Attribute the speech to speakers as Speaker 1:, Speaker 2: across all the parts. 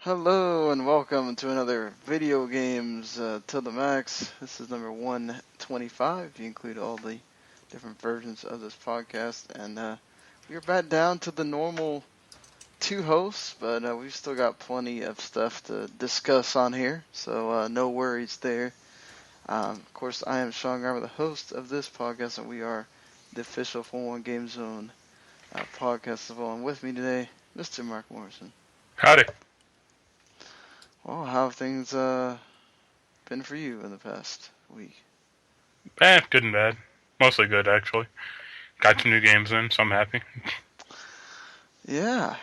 Speaker 1: Hello and welcome to another video games to the max. This is number 125. If you include all the different versions of this podcast, and we're back down to the normal two hosts, but we've still got plenty of stuff to discuss on here, so no worries there. Of course, I am Sean Garber, the host of this podcast, and we are the official Formula One Game Zone podcast as well. And with me today, Mr. Marc Morrison.
Speaker 2: Howdy.
Speaker 1: Well, how have things been for you in the past week?
Speaker 2: Good and bad. Mostly good, actually. Got some new games in, so I'm happy.
Speaker 1: Yeah,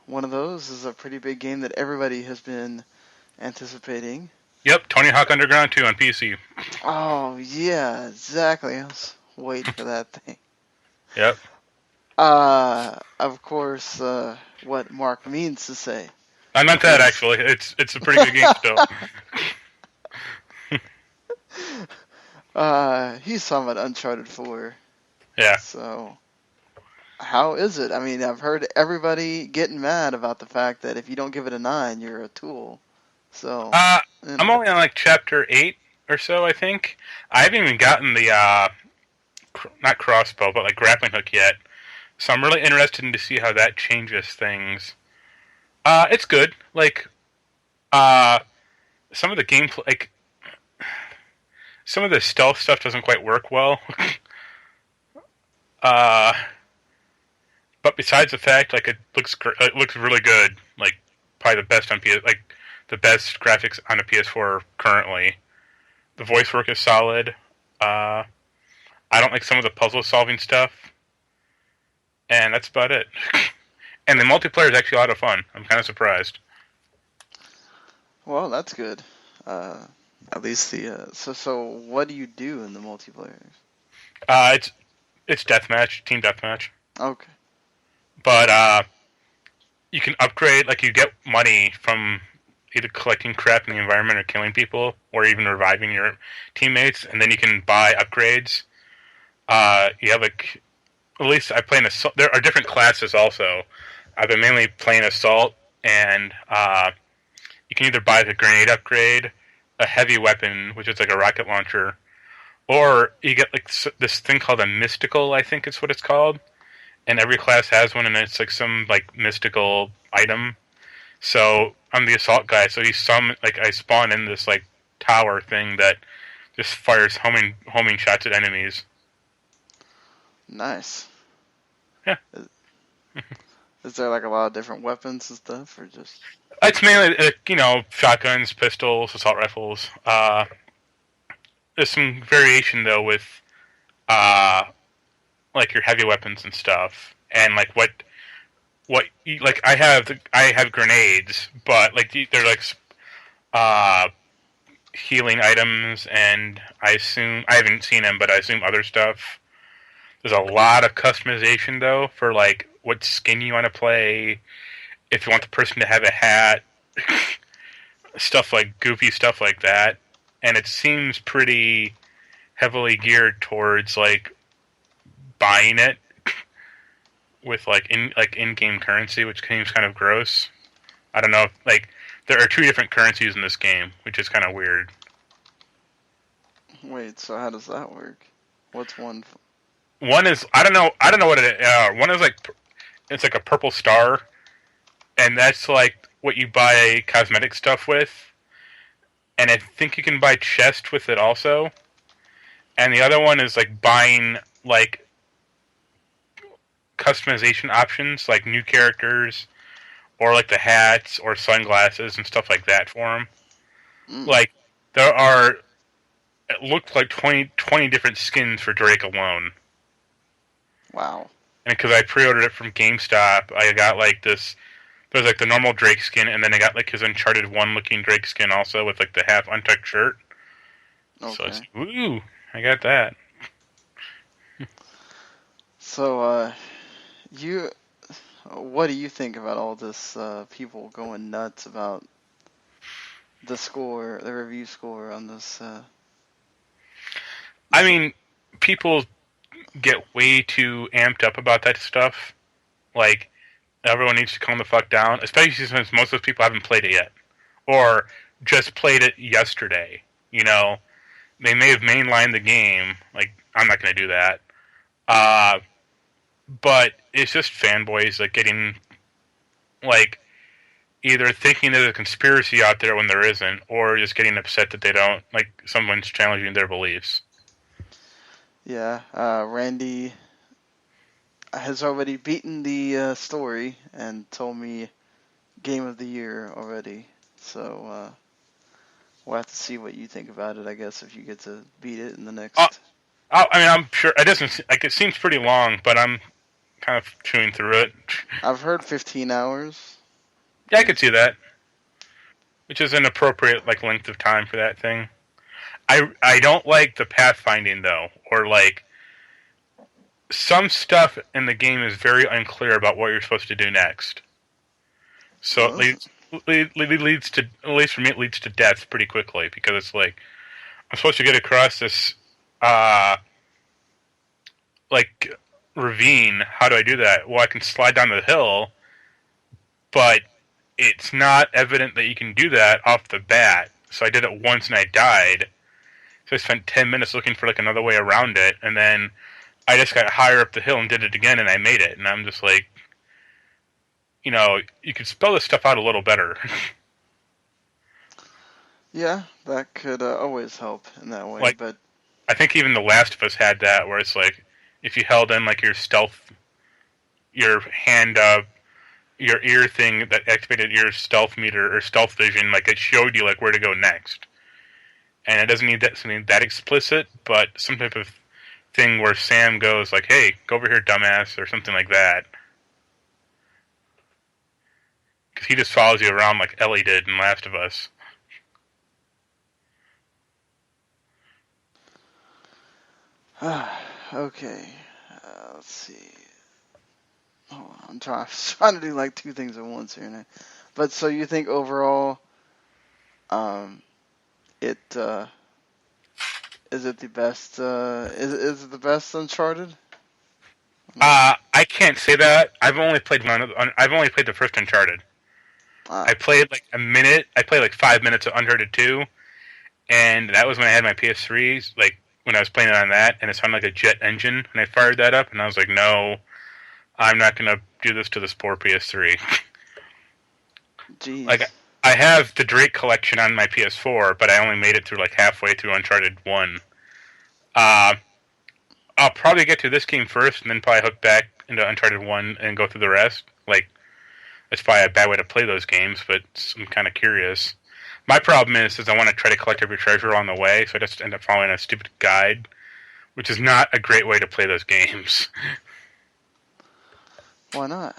Speaker 1: one of those is a pretty big game that everybody has been anticipating.
Speaker 2: Yep, Tony Hawk Underground 2 on PC.
Speaker 1: Oh, yeah, exactly. I was waiting for that thing.
Speaker 2: Yep.
Speaker 1: Of course, what Mark means to say.
Speaker 2: I meant that, actually. It's a pretty good game still.
Speaker 1: He's talking about Uncharted 4.
Speaker 2: Yeah.
Speaker 1: So, how is it? I mean, I've heard everybody getting mad about the fact that if you don't give it a 9, you're a tool. So,
Speaker 2: I'm only on, chapter 8 or so, I think. I haven't even gotten the, not crossbow, but, grappling hook yet. So I'm really interested to see how that changes things. It's good. Some of the gameplay, some of the stealth stuff doesn't quite work well. But besides the fact, it looks really good. Probably the best on PS, the best graphics on a PS4 currently. The voice work is solid. I don't like some of the puzzle solving stuff. And that's about it. And the multiplayer is actually a lot of fun. I'm kind of surprised.
Speaker 1: Well, that's good. At least the so what do you do in the multiplayer?
Speaker 2: It's deathmatch, team deathmatch.
Speaker 1: Okay.
Speaker 2: But you can upgrade. You get money from either collecting crap in the environment or killing people, or even reviving your teammates, and then you can buy upgrades. You have at least I play an assault. There are different classes also. I've been mainly playing assault, and you can either buy the grenade upgrade, a heavy weapon, which is like a rocket launcher, or you get this thing called a mystical, I think it's what it's called. And every class has one, and it's some mystical item. So I'm the assault guy, so I spawn in this tower thing that just fires homing shots at enemies.
Speaker 1: Nice.
Speaker 2: Yeah.
Speaker 1: Is there a lot of different weapons and stuff, or just?
Speaker 2: It's mainly shotguns, pistols, assault rifles. There's some variation though with your heavy weapons and stuff, and I have grenades, but they're healing items, and I haven't seen them, but I assume other stuff. There's a lot of customization though for what skin you want to play, if you want the person to have a hat, stuff goofy stuff like that, and it seems pretty heavily geared towards buying it with in-game currency, which seems kind of gross. I don't know if, there are two different currencies in this game, which is kind of weird.
Speaker 1: Wait, so how does that work? What's one?
Speaker 2: One is I don't know what it is. One is it's a purple star, and that's what you buy cosmetic stuff with. And I think you can buy chests with it also. And the other one is buying customization options, new characters, or the hats or sunglasses and stuff like that for them.
Speaker 1: Mm.
Speaker 2: There are, it looked like 20 different skins for Drake alone.
Speaker 1: Wow.
Speaker 2: And because I pre-ordered it from GameStop, I got this. There's the normal Drake skin, and then I got his Uncharted 1 looking Drake skin also with the half untucked shirt.
Speaker 1: Okay.
Speaker 2: So it's, ooh, I got that.
Speaker 1: So what do you think about all this? People going nuts about the review score on this.
Speaker 2: I mean, people get way too amped up about that stuff. everyone needs to calm the fuck down, especially since most of those people haven't played it yet, or just played it yesterday. You know, they may have mainlined the game. Like, I'm not going to do that. Uh, but it's just fanboys like getting like either thinking there's a conspiracy out there when there isn't, or just getting upset that they don't like someone's challenging their beliefs.
Speaker 1: Yeah, Randy has already beaten the story and told me game of the year already. So we'll have to see what you think about it, I guess, if you get to beat it in the
Speaker 2: Uh,
Speaker 1: next.
Speaker 2: I mean, I'm sure it doesn't like it seems pretty long, but I'm kind of chewing through it.
Speaker 1: I've heard 15 hours.
Speaker 2: Yeah, I could see that, which is an appropriate like length of time for that thing. I don't like the pathfinding though, or like some stuff in the game is very unclear about what you're supposed to do next. So
Speaker 1: Well,
Speaker 2: it leads to, at least for me, it leads to death pretty quickly because it's like I'm supposed to get across this uh like ravine. How do I do that? Well, I can slide down the hill, but it's not evident that you can do that off the bat. So I did it once and I died. So I spent 10 minutes looking for like another way around it, and then I just got higher up the hill and did it again, and I made it. And I'm just like, you know, you could spell this stuff out a little better.
Speaker 1: yeah, that could always help in that way,
Speaker 2: Like,
Speaker 1: but
Speaker 2: I think even The Last of Us had that, where it's like, if you held in like your stealth, your hand, your ear thing that activated your stealth meter or stealth vision, like it showed you like where to go next. And it doesn't need that something that explicit, but some type of thing where Sam goes like, "Hey, go over here, dumbass," or something like that. Because he just follows you around like Ellie did in Last of Us.
Speaker 1: okay. Let's see. Oh, trying to do like two things at once here. But so you think overall, um, it is it the best? Is it the best Uncharted?
Speaker 2: I can't say that. I've only played one. I've only played the first Uncharted.
Speaker 1: Ah,
Speaker 2: I played like a minute. I played like 5 minutes of Uncharted 2, and that was when I had my PS3. Like when I was playing it on that, and it sounded like a jet engine. And I fired that up, and I was like, "No, I'm not gonna do this to this poor PS3."
Speaker 1: jeez.
Speaker 2: Like I have the Drake collection on my PS4, but I only made it through like halfway through Uncharted 1. Uh, I'll probably get to this game first, and then probably hook back into Uncharted 1 and go through the rest. Like it's probably a bad way to play those games, but I'm kind of curious. My problem is I want to try to collect every treasure along the way, so I just end up following a stupid guide, which is not a great way to play those games.
Speaker 1: Why not?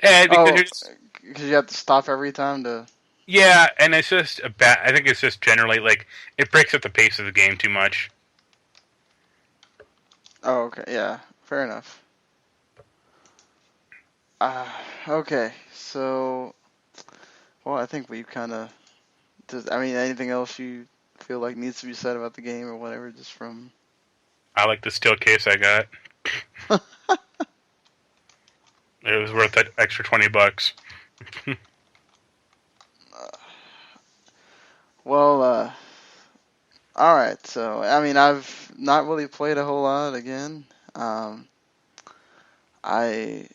Speaker 2: And because
Speaker 1: Oh,
Speaker 2: you're just,
Speaker 1: because you have to stop every time to.
Speaker 2: yeah, and it's just a bad. I think it's just generally like it breaks up the pace of the game too much.
Speaker 1: Oh, okay. Yeah, fair enough. Uh, okay. So, well, I think we kind of. I mean, anything else you feel like needs to be said about the game or whatever, just from.
Speaker 2: I like the steel case I got. It was worth that extra $20.
Speaker 1: Well, all right. So, I mean, I've not really played a whole lot again. Um, I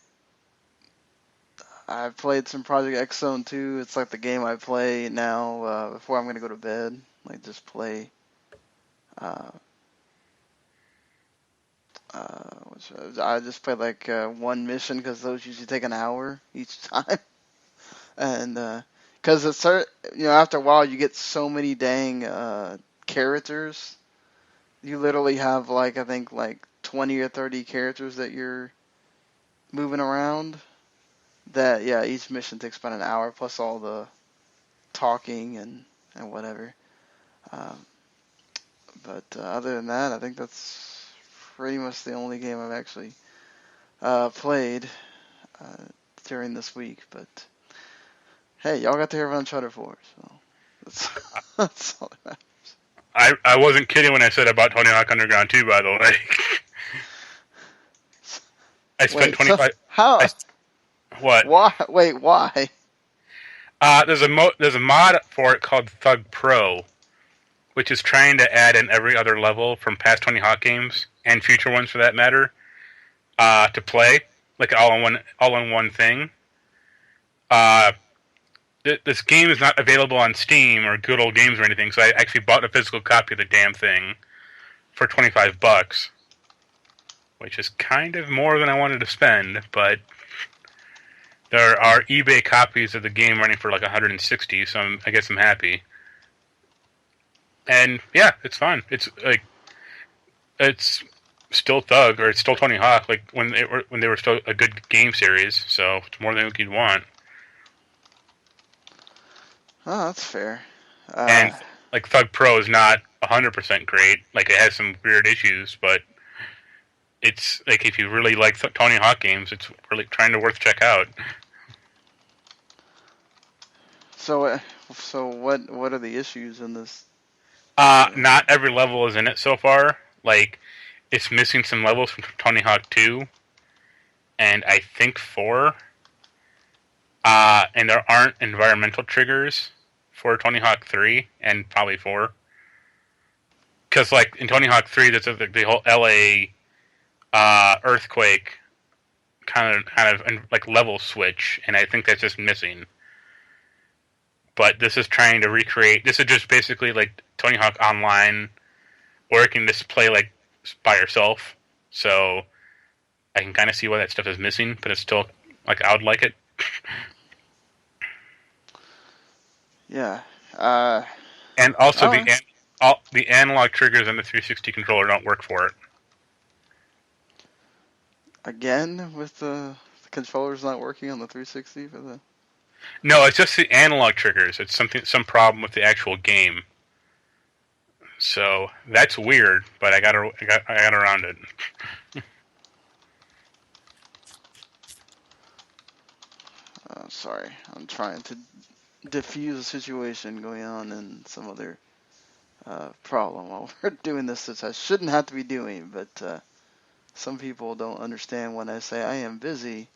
Speaker 1: I've played some Project X Zone 2. It's like the game I play now before I'm gonna go to bed. Like just play. Uh, I just play like one mission because those usually take an hour each time, and because it's after a while you get so many dang characters. You literally have like I think like 20 or 30 characters that you're moving around. That yeah, each mission takes about an hour plus all the talking and whatever. Um, but other than that, I think that's pretty much the only game I've actually played uh, during this week. But hey, y'all got to hear Uncharted 4, so that's, that's all that matters.
Speaker 2: I wasn't kidding when I said about Tony Hawk Underground 2, by the way. I spent
Speaker 1: Wait, so
Speaker 2: 25.
Speaker 1: how?
Speaker 2: What?
Speaker 1: Why? Wait, why?
Speaker 2: There's a mod for it called Thug Pro, which is trying to add in every other level from past Tony Hawk games and future ones for that matter, to play like all in one thing. Uh, this game is not available on Steam or Good Old Games or anything, so I actually bought a physical copy of the damn thing for $25, which is kind of more than I wanted to spend, but there are eBay copies of the game running for like 160, so I guess I'm happy. And yeah, it's fun. It's still Thug or it's still Tony Hawk, like when they were still a good game series. So it's more than you'd want.
Speaker 1: Oh, that's fair.
Speaker 2: And like Thug Pro is not 100% great. Like it has some weird issues, but it's like if you really like Tony Hawk games, it's really trying to worth check out.
Speaker 1: So, so what are the issues in this?
Speaker 2: Not every level is in it so far. Like it's missing some levels from Tony Hawk 2 and I think 4. And there aren't environmental triggers for Tony Hawk 3 and probably 4. Because like in Tony Hawk 3, there's the whole LA earthquake kind of like level switch, and I think that's just missing. But this is trying to recreate. This is just basically like Tony Hawk Online, where you can just play like by yourself. So I can kind of see why that stuff is missing, but it's still like I would like it.
Speaker 1: Yeah.
Speaker 2: And also
Speaker 1: Oh,
Speaker 2: the analog triggers on the 360 controller don't work for it.
Speaker 1: again with the controllers not working on the 360 for the.
Speaker 2: No, it's just the analog triggers. It's some problem with the actual game. So that's weird, but I got around it.
Speaker 1: Sorry, I'm trying to diffuse a situation going on in some other problem while we're doing this that I shouldn't have to be doing, but some people don't understand when I say I am busy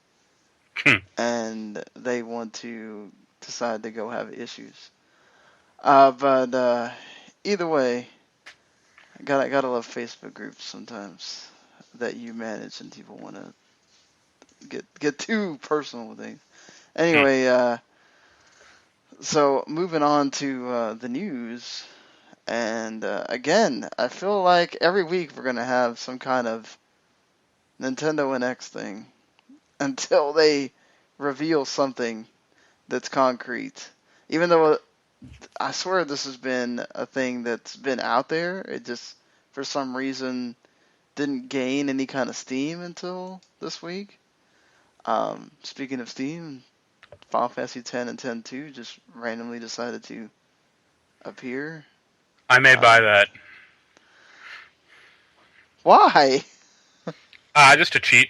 Speaker 1: and they want to decide to go have issues. But either way, I gotta love Facebook groups sometimes that you manage and people want to get too personal with things. Anyway, so moving on to the news, and again, I feel like every week we're gonna have some kind of Nintendo NX thing until they reveal something that's concrete. Even though I swear this has been a thing that's been out there, it just for some reason didn't gain any kind of steam until this week. Speaking of Steam, Final Fantasy X and X-2 just randomly decided to appear.
Speaker 2: I may buy that.
Speaker 1: Why?
Speaker 2: Just to cheat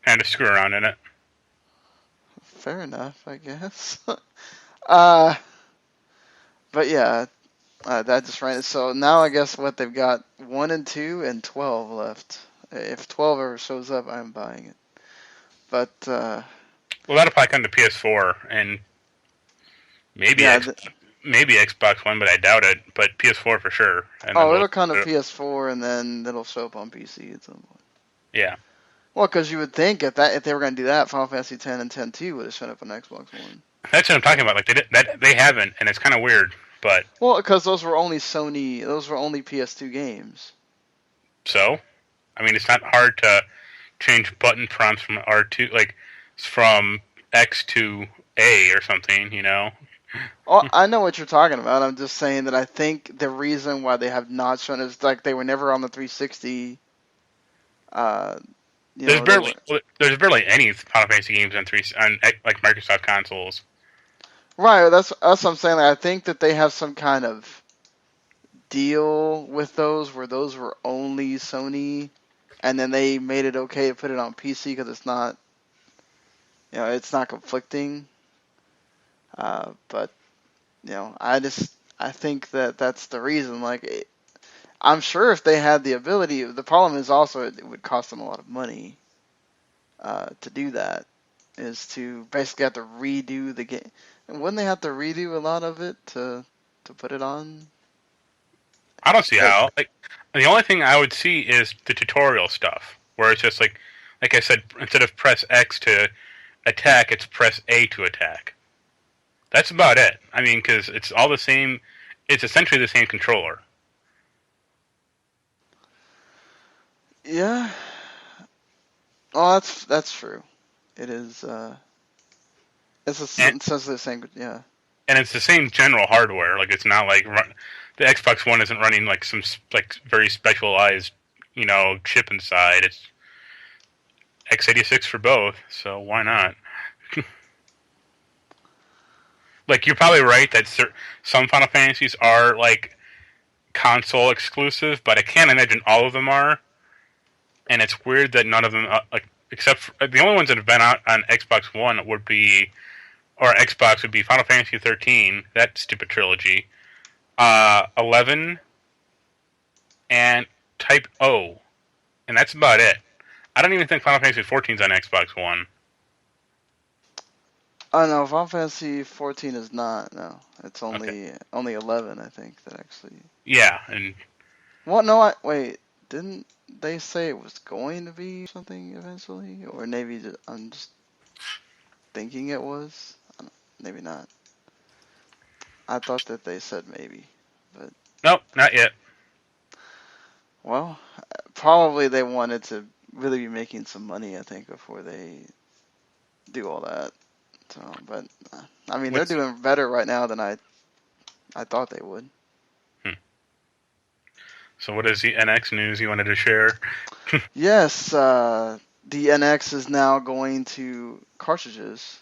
Speaker 2: and to screw around in it.
Speaker 1: Fair enough, I guess. uh, but yeah, that just ran it. So now I guess what they've got 1 and 2 and 12 left. If 12 ever shows up, I'm buying it. But
Speaker 2: Well, that'll probably come to PS4 and maybe
Speaker 1: yeah,
Speaker 2: maybe Xbox One, but I doubt it. But PS4 for sure. And then
Speaker 1: it'll come to PS4 and then it'll show up on PC at some point.
Speaker 2: Yeah.
Speaker 1: Well, because you would think if they were going to do that, Final Fantasy X and X-2 would have shown up on Xbox One.
Speaker 2: That's what I'm talking about. Like they haven't, and it's kind of weird. But
Speaker 1: well, because those were only PS2 games.
Speaker 2: So, I mean, it's not hard to change button prompts from R2, like from X to A or something, you know.
Speaker 1: Oh, I know what you're talking about. I'm just saying that I think the reason why they have not shown is like they were never on the 360.
Speaker 2: There's barely any Final Fantasy games on like Microsoft consoles.
Speaker 1: Right, that's what I'm saying. Like, I think that they have some kind of deal with those where those were only Sony, and then they made it okay to put it on PC because it's not, it's not conflicting. But I think that that's the reason. Like, I'm sure if they had the ability, the problem is also it would cost them a lot of money to do that. is to basically have to redo the game. And wouldn't they have to redo a lot of it to put it on?
Speaker 2: I don't see
Speaker 1: It,
Speaker 2: how. Like, the only thing I would see is the tutorial stuff, where it's just like I said, instead of press X to attack, it's press A to attack. That's about it. I mean, because it's all the same. It's essentially the same controller.
Speaker 1: yeah. Oh, that's true. It is. It's
Speaker 2: And
Speaker 1: essentially the same. Yeah.
Speaker 2: and it's the same general hardware. Like it's not like the Xbox One isn't running like some like very specialized, chip inside. It's x86 for both, so why not? Like you're probably right that some Final Fantasies are like console exclusive, but I can't imagine all of them are. And it's weird that none of them, like except for, the only ones that have been out on Xbox One would be, or Xbox would be Final Fantasy 13, that stupid trilogy, 11, and Type O, and that's about it. I don't even think Final Fantasy 14 is on Xbox One.
Speaker 1: Oh no, Final Fantasy 14 is not. No, it's
Speaker 2: Okay.
Speaker 1: only 11. I think that actually.
Speaker 2: Yeah, and
Speaker 1: What? No, wait. Didn't they say it was going to be something eventually, or maybe I'm just thinking it was? Maybe not. I thought that they said maybe, but
Speaker 2: nope, not yet.
Speaker 1: well, probably they wanted to really be making some money. I think before they do all that. So, but I mean, they're
Speaker 2: What's
Speaker 1: doing better right now than I thought they would.
Speaker 2: hmm. So what is the NX news you wanted to share?
Speaker 1: Yes, the NX is now going to cartridges,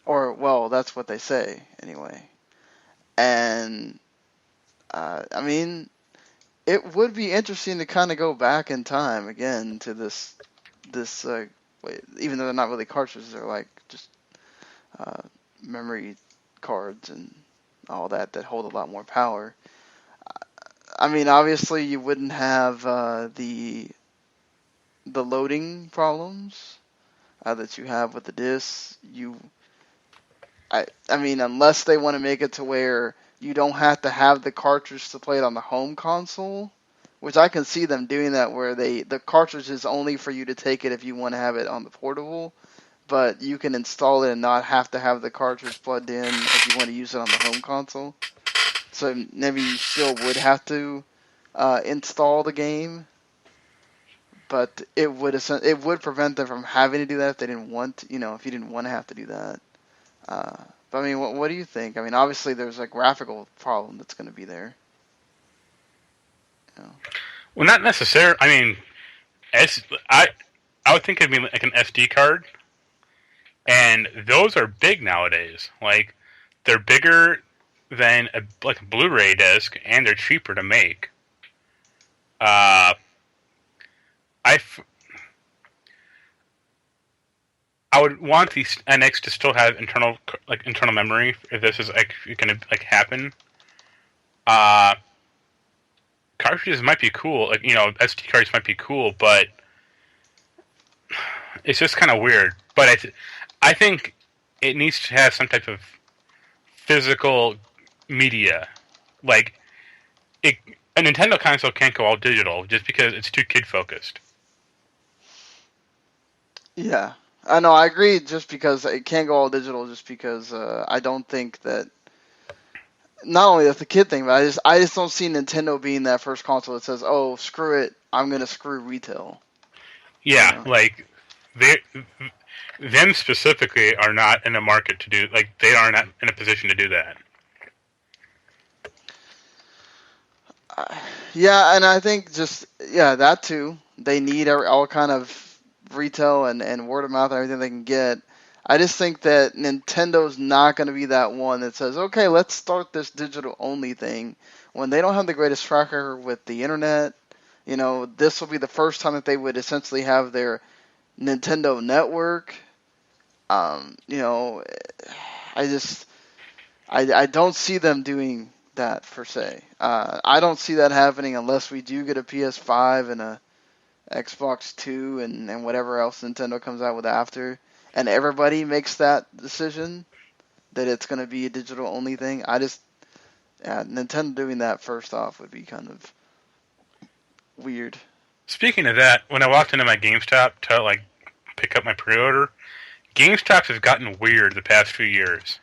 Speaker 1: or well, that's what they say anyway. And I mean, it would be interesting to kind of go back in time again to this. Even though they're not really cartridges, they're like just uh, memory cards and all that hold a lot more power. I mean, obviously, you wouldn't have the loading problems that you have with the discs. I mean, unless they want to make it to where you don't have to have the cartridge to play it on the home console, which I can see them doing that, where the cartridge is only for you to take it if you want to have it on the portable, but you can install it and not have to have the cartridge plugged in if you want to use it on the home console. So maybe you still would have to install the game, but it would prevent them from having to do that if they didn't want to, if you didn't want to have to do that. But I mean, what do you think? I mean, obviously there's a graphical problem that's going to be there. You know?
Speaker 2: Well, not necessarily. I mean, S I would think it'd be like an SD card, and those are big nowadays. Like they're bigger than a Blu-ray disc, and they're cheaper to make. Uh, I I would want the NX to still have internal memory if this is like going to like happen. Uh, Cartridges might be cool, like SD cards might be cool, but it's just kind of weird. But I think it needs to have some type of physical media. Like it, a Nintendo console can't go all digital just because it's too kid focused.
Speaker 1: Yeah, I know. I agree. Just because it can't go all digital, just because I don't think that. Not only that's the kid thing, but I just don't see Nintendo being that first console that says, "Oh, screw it, I'm gonna screw retail." You
Speaker 2: Yeah,
Speaker 1: know.
Speaker 2: like they them specifically are not in a market to do like they are not in a position to do that.
Speaker 1: Uh, yeah, and I think just that too. They need all kind of retail and word of mouth and everything they can get. I just think that Nintendo's not going to be that one that says, okay, let's start this digital only thing when they don't have the greatest track record with the internet. This will be the first time that they would essentially have their Nintendo network. You know, I just I don't see them doing that per se. I don't see that happening unless we do get a PS5 and a Xbox 2 and whatever else Nintendo comes out with after. and everybody makes that decision that it's going to be a digital only thing. Nintendo doing that first off would be kind of weird.
Speaker 2: Speaking of that, when I walked into my GameStop to like pick up my pre-order, GameStops have gotten weird the past few years.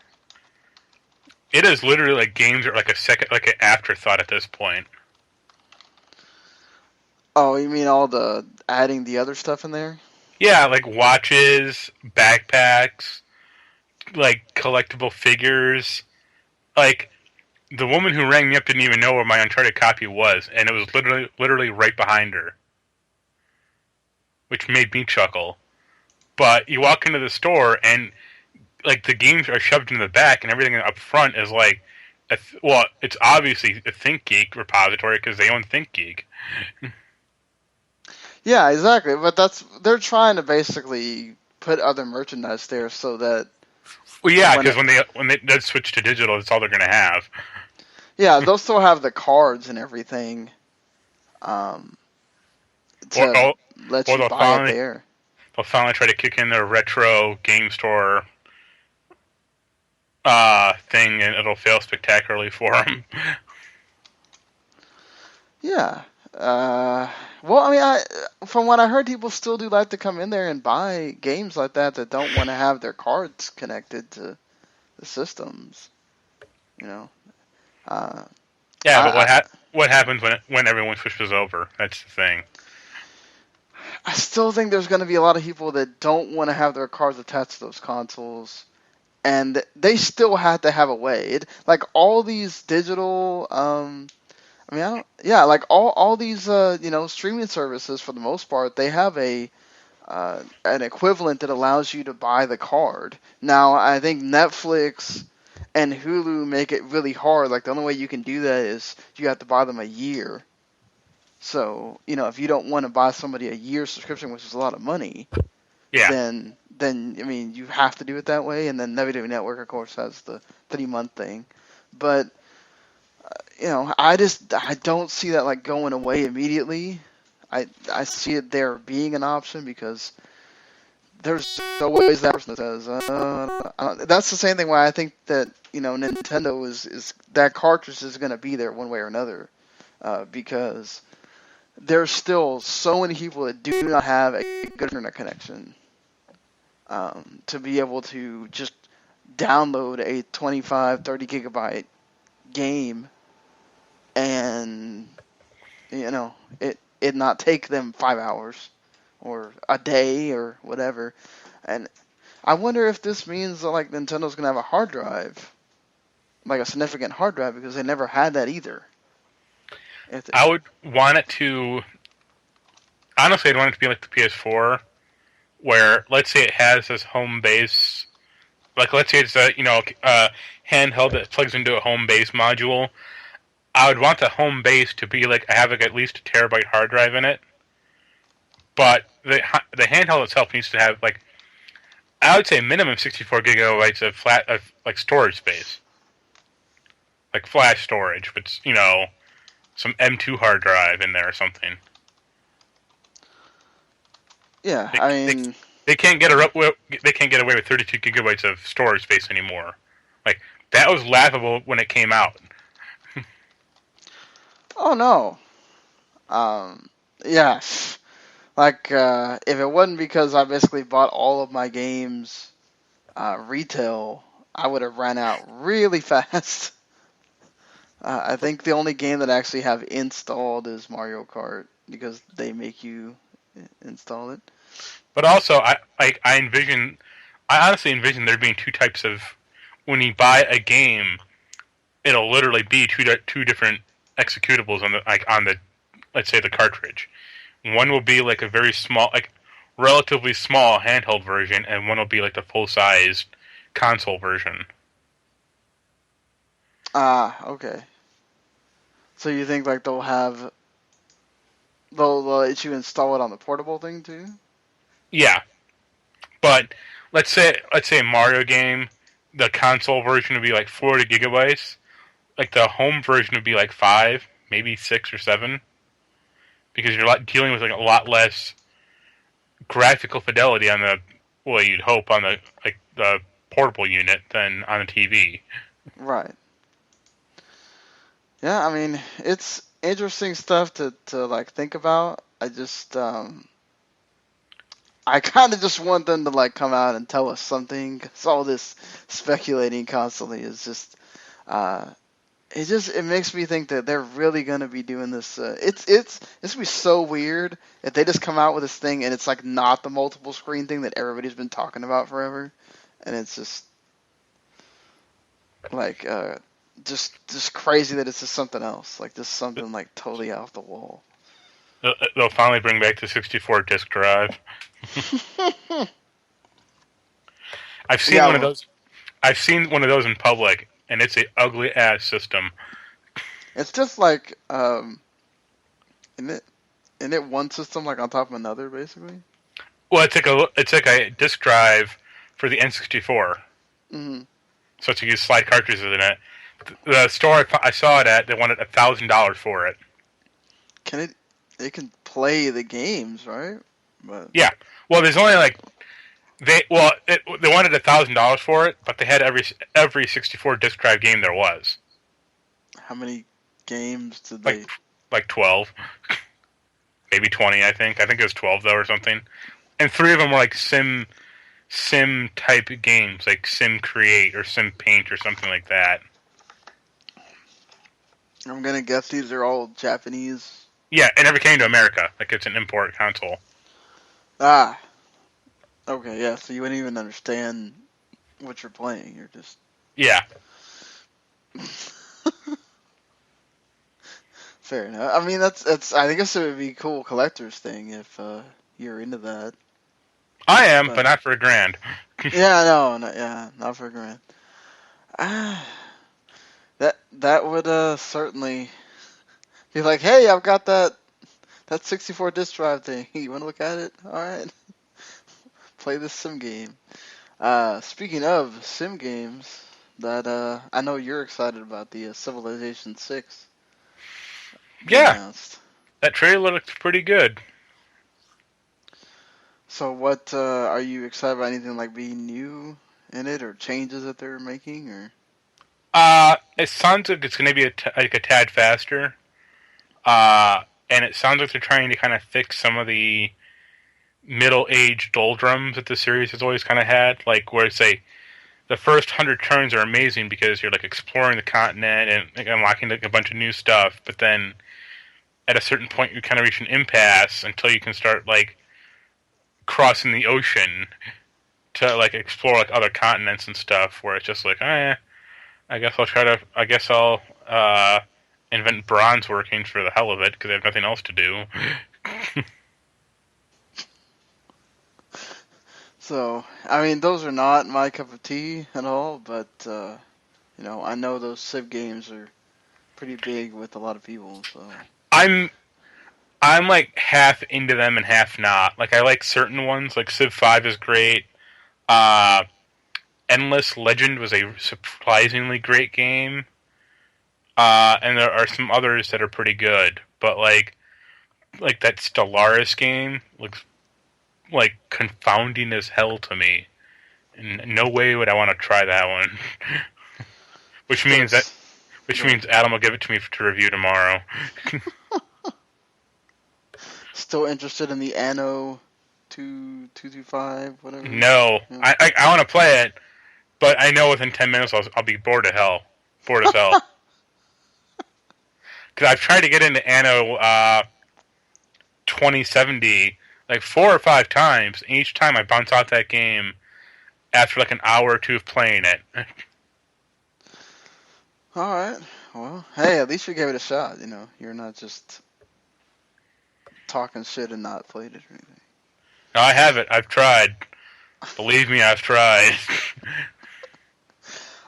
Speaker 2: It is literally like games are like like an afterthought at this point.
Speaker 1: Oh, you mean all the adding the other stuff in there?
Speaker 2: Yeah, like watches, backpacks, like collectible figures. Like the woman who rang me up didn't even know where my Uncharted copy was, and it was literally right behind her, which made me chuckle. But you walk into the store and like the games are shoved in the back, and everything up front is like, it's obviously a ThinkGeek repository because they own ThinkGeek.
Speaker 1: Yeah, exactly. But they're trying to basically put other merchandise there so that
Speaker 2: Well, yeah, because when they does switch to digital, that's all they're gonna have.
Speaker 1: yeah, they'll still have the cards and everything um,
Speaker 2: Or,
Speaker 1: to
Speaker 2: or,
Speaker 1: let
Speaker 2: or
Speaker 1: you buy it there.
Speaker 2: they'll finally try to kick in their retro game store thing, and it'll fail spectacularly for them.
Speaker 1: Yeah. Well, I mean, from what I heard, people still do like to come in there and buy games like that don't want to have their cards connected to the systems. You know.
Speaker 2: Yeah, but
Speaker 1: I
Speaker 2: what happens when everyone switches over? That's the thing.
Speaker 1: I still think there's going to be a lot of people that don't want to have their cards attached to those consoles, and they still have to have a way. Like all these digital, I mean, like all these, streaming services for the most part, they have an equivalent that allows you to buy the card. Now, I think Netflix and Hulu make it really hard. Like the only way you can do that is you have to buy them a year. So, if you don't want to buy somebody a year subscription, which is a lot of money,
Speaker 2: Yeah,
Speaker 1: then I mean, you have to do it that way. And then WWE Network, of course, has the 3-month thing. But I don't see that like going away immediately. I see it there being an option because there's always that person that says, that's the same thing why I think that, Nintendo is that cartridge is going to be there one way or another, because there's still so many people that do not have a good internet connection, to be able to just download a 25, 30 gigabyte game and, it not take them 5 hours or a day or whatever. And I wonder if this means that like Nintendo's gonna have a hard drive, like a significant hard drive, because they never had that either.
Speaker 2: I would want it to. Honestly, I'd want it to be like the PS4, where let's say it has this home base. Like let's say it's a handheld that plugs into a home base module. I would want the home base to be like have like at least a terabyte hard drive in it. But the handheld itself needs to have like I would say minimum 64 gigabytes of like storage space, like flash storage, but some M2 hard drive in there or something.
Speaker 1: Yeah,
Speaker 2: They,
Speaker 1: I
Speaker 2: they,
Speaker 1: mean,
Speaker 2: they can't get they can't get away with 32 gigabytes of storage space anymore. Like that was laughable when it came out.
Speaker 1: oh no, yeah, like if it wasn't because I basically bought all of my games retail, I would have ran out really fast. I think the only game that I actually have installed is Mario Kart because they make you install it.
Speaker 2: But also, I honestly envision there being two types of when you buy a game, it'll literally be two different executables on the let's say the cartridge. One will be like a very small, like relatively small handheld version, and one will be like the full sized console version.
Speaker 1: Ah, okay. So you think like they'll let you install it on the portable thing too?
Speaker 2: Yeah, but let's say a Mario game, the console version would be like 40 gigabytes. Like the home version would be like 5, maybe 6 or 7, because you're dealing with like a lot less graphical fidelity on well, you'd hope on the portable unit than on the TV.
Speaker 1: Right. Yeah, I mean, it's interesting stuff to like think about. I kind of just want them to like come out and tell us something. 'Cause all this speculating constantly is just, uh, it makes me think that they're really gonna be doing this. It's gonna be so weird if they just come out with this thing and it's like not the multiple screen thing that everybody's been talking about forever, and it's just like just crazy that it's just something else, like just something like totally off the wall.
Speaker 2: They'll finally bring back the 64 disk drive. I've seen
Speaker 1: Yeah,
Speaker 2: one of
Speaker 1: well,
Speaker 2: those. I've seen one of those in public, and it's a ugly ass system.
Speaker 1: it's just like isn't it isn't it one system like on top of another basically?
Speaker 2: Well, it's like a disk drive for the N64,
Speaker 1: Hmm.
Speaker 2: so it's you can slide cartridges in it. The store I saw it at, they wanted $1,000 for it.
Speaker 1: Can it? It can play the games, right? But
Speaker 2: Yeah. Well, there's only like they wanted $1,000 for it, but they had every 64 disk drive game there was.
Speaker 1: how many games did
Speaker 2: Like
Speaker 1: they?
Speaker 2: like 12, maybe 20. I think it was 12 though or something. And three of them were like sim type games, like Sim Create or Sim Paint or something like that.
Speaker 1: I'm gonna guess these are all Japanese.
Speaker 2: Yeah, it never came to America. Like it's an import console.
Speaker 1: Ah, okay, yeah. So you wouldn't even understand what you're playing. You're just
Speaker 2: Yeah.
Speaker 1: fair enough. I mean, that's. I guess it would be a cool collector's thing if you're into that.
Speaker 2: I am, but
Speaker 1: But
Speaker 2: not for a grand.
Speaker 1: yeah, no, no yeah, not for a grand. Ah, that would certainly be like, hey, I've got that 64 disc drive thing. You want to look at it? All right, play this sim game. Speaking of sim games, that I know you're excited about the Civilization 6 being
Speaker 2: Yeah,
Speaker 1: announced.
Speaker 2: that trailer looks pretty good.
Speaker 1: So what are you excited about? Anything like being new in it or changes that they're making or?
Speaker 2: It sounds like it's going to be like a tad faster. And it sounds like they're trying to kind of fix some of the middle-aged doldrums that the series has always kind of had, like where say the first 100 turns are amazing because you're like exploring the continent and like, unlocking like, a bunch of new stuff, but then at a certain point you kind of reach an impasse until you can start like crossing the ocean to like explore like other continents and stuff. Where it's just like, I guess I'll invent bronze workings for the hell of it because I have nothing else to do.
Speaker 1: So I mean, those are not my cup of tea at all. But I know those Civ games are pretty big with a lot of people. So
Speaker 2: I'm I'm like half into them and half not. Like I like certain ones, like Civ 5 is great. Uh, Endless Legend was a surprisingly great game. And there are some others that are pretty good, but like that Stellaris game looks like confounding as hell to me. And no way would I want to try that one. which
Speaker 1: still,
Speaker 2: means that which
Speaker 1: go ahead.
Speaker 2: means Adam will give it to me to review tomorrow.
Speaker 1: Still interested in the Anno 2225, whatever.
Speaker 2: No,
Speaker 1: Yeah.
Speaker 2: I want to play it, but I know within 10 minutes I'll be bored as hell. Because I've tried to get into Anno 2070 like 4 or 5 times, and each time I bounce out that game after like an hour or two of playing it.
Speaker 1: All right. Well, hey, at least you gave it a shot. You're not just talking shit and not played it or anything.
Speaker 2: No, I have it. I've tried. Believe me, I've tried.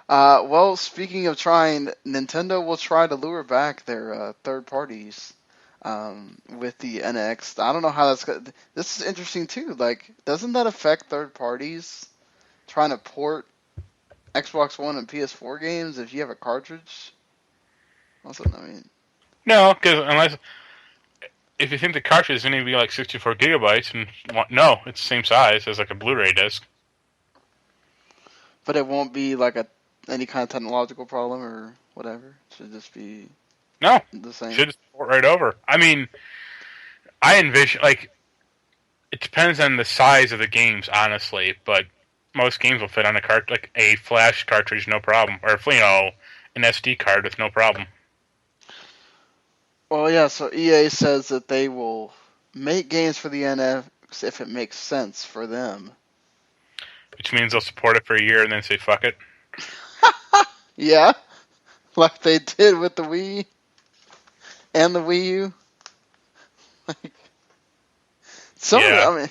Speaker 1: Well, speaking of trying, Nintendo will try to lure back their third parties with the NX. I don't know how that's going. This is interesting too. Like, doesn't that affect third parties trying to port Xbox One and PS4 games if you have a cartridge? Also, I mean,
Speaker 2: No, because if you think the cartridge is going to be like 64 gigabytes, and no, it's the same size as like a Blu-ray disc.
Speaker 1: But it won't be like any kind of technological problem or whatever. It should just be
Speaker 2: No,
Speaker 1: the same.
Speaker 2: should just port right over. I mean, I envision like it depends on the size of the games, honestly, but most games will fit on like a flash cartridge, no problem, or an SD card with no problem.
Speaker 1: Well, yeah. So EA says that they will make games for the NX if it makes sense for them.
Speaker 2: Which means they'll support it for a year and then say fuck it.
Speaker 1: Yeah, like they did with the Wii and the Wii U. Like some of the,
Speaker 2: Yeah,
Speaker 1: I mean,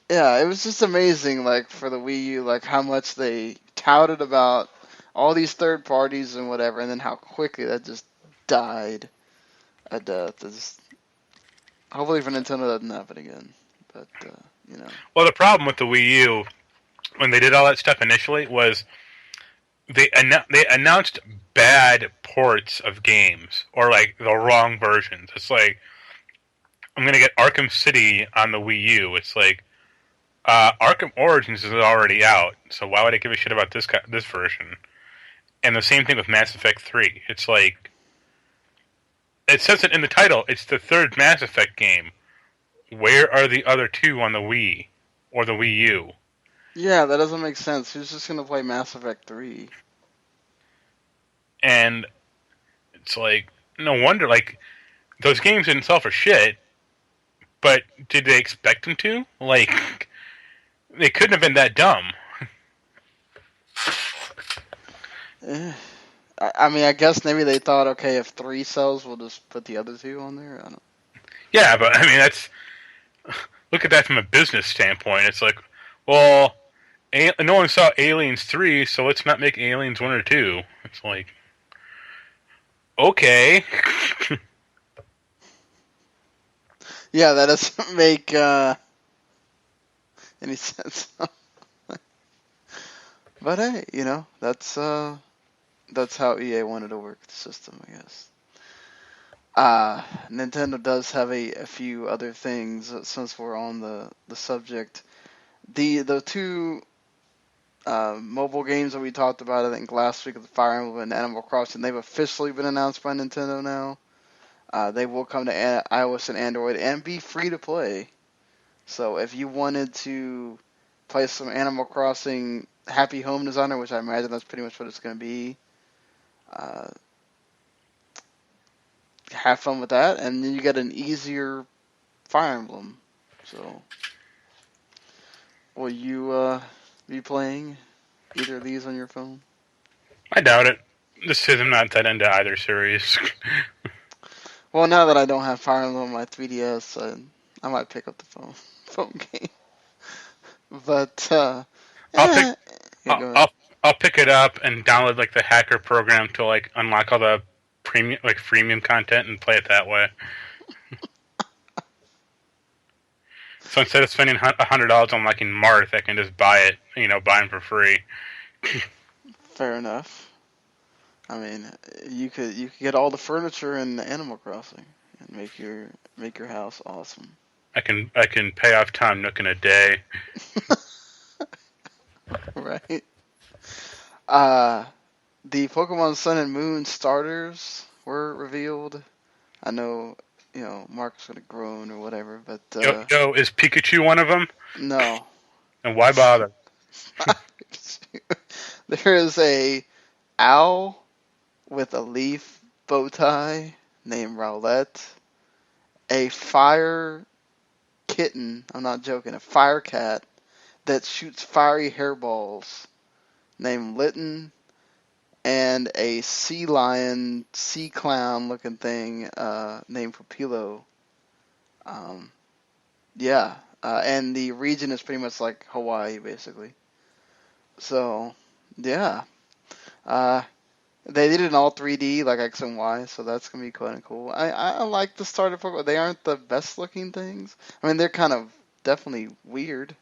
Speaker 1: yeah, it was just amazing. Like for the Wii U, like how much they touted about all these third parties and whatever, and then how quickly that just died a death. Hopefully for Nintendo that doesn't happen again. But you know.
Speaker 2: well, the problem with the Wii U when they did all that stuff initially was they announced bad ports of games or like the wrong versions. It's like I'm gonna get Arkham City on the Wii U. It's like Arkham Origins is already out, so why would I give a shit about this version? And the same thing with Mass Effect 3. It's like it says it in the title. It's the third Mass Effect game. Where are the other two on the Wii or the Wii U?
Speaker 1: Yeah, that doesn't make sense. Who's just gonna play Mass Effect 3?
Speaker 2: And it's like no wonder like those games didn't sell for shit. But did they expect them to? Like they couldn't have been that dumb.
Speaker 1: Eh. I mean, I guess maybe they thought, okay, if 3 sells, we'll just put the other 2 on there. I don't.
Speaker 2: Yeah, but I mean that's look at that from a business standpoint. It's like, well, no one saw Aliens 3, so let's not make Aliens 1 or 2. It's like, okay.
Speaker 1: Yeah, that doesn't make any sense. But hey, that's how EA wanted to work the system, I guess. Nintendo does have a few other things since we're on the subject. The two mobile games that we talked about, I think last week, of the Fire Emblem and Animal Crossing, they've officially been announced by Nintendo now. They will come to iOS and Android and be free to play. So if you wanted to play some Animal Crossing Happy Home Designer, which I imagine that's pretty much what it's going to be, uh, have fun with that, and then you get an easier Fire Emblem. So, will you be playing either of these on your phone?
Speaker 2: I doubt it. Just because I'm not that into either series.
Speaker 1: Well, now that I don't have Fire Emblem on my 3DS, I might pick up the phone game. But
Speaker 2: I'll pick.
Speaker 1: yeah,
Speaker 2: I'll,
Speaker 1: go ahead.
Speaker 2: I'll I'll pick it up and download like the hacker program to like unlock all the premium like freemium content and play it that way. So instead of spending $100 on like in Marth, I can just buy it. Buy them for free.
Speaker 1: Fair enough. I mean, you could get all the furniture in Animal Crossing and make your house awesome.
Speaker 2: I can pay off Tom Nook in a day.
Speaker 1: Right? Uh, the Pokemon Sun and Moon starters were revealed. I know, Mark's gonna groan or whatever, but
Speaker 2: Yo, is Pikachu one of them?
Speaker 1: no.
Speaker 2: And why bother?
Speaker 1: There is a owl with a leaf bow tie named Rowlett, a fire kitten, I'm not joking, a fire cat that shoots fiery hairballs named Litten, and a sea lion, sea clown looking thing named Pupilo. Um, yeah, and the region is pretty much like Hawaii, basically. So, yeah. Uh, they did it in all 3D, like X and Y, so that's gonna be kind of cool. I like the starter Pokemon. They aren't the best looking things. I mean, they're kind of definitely weird.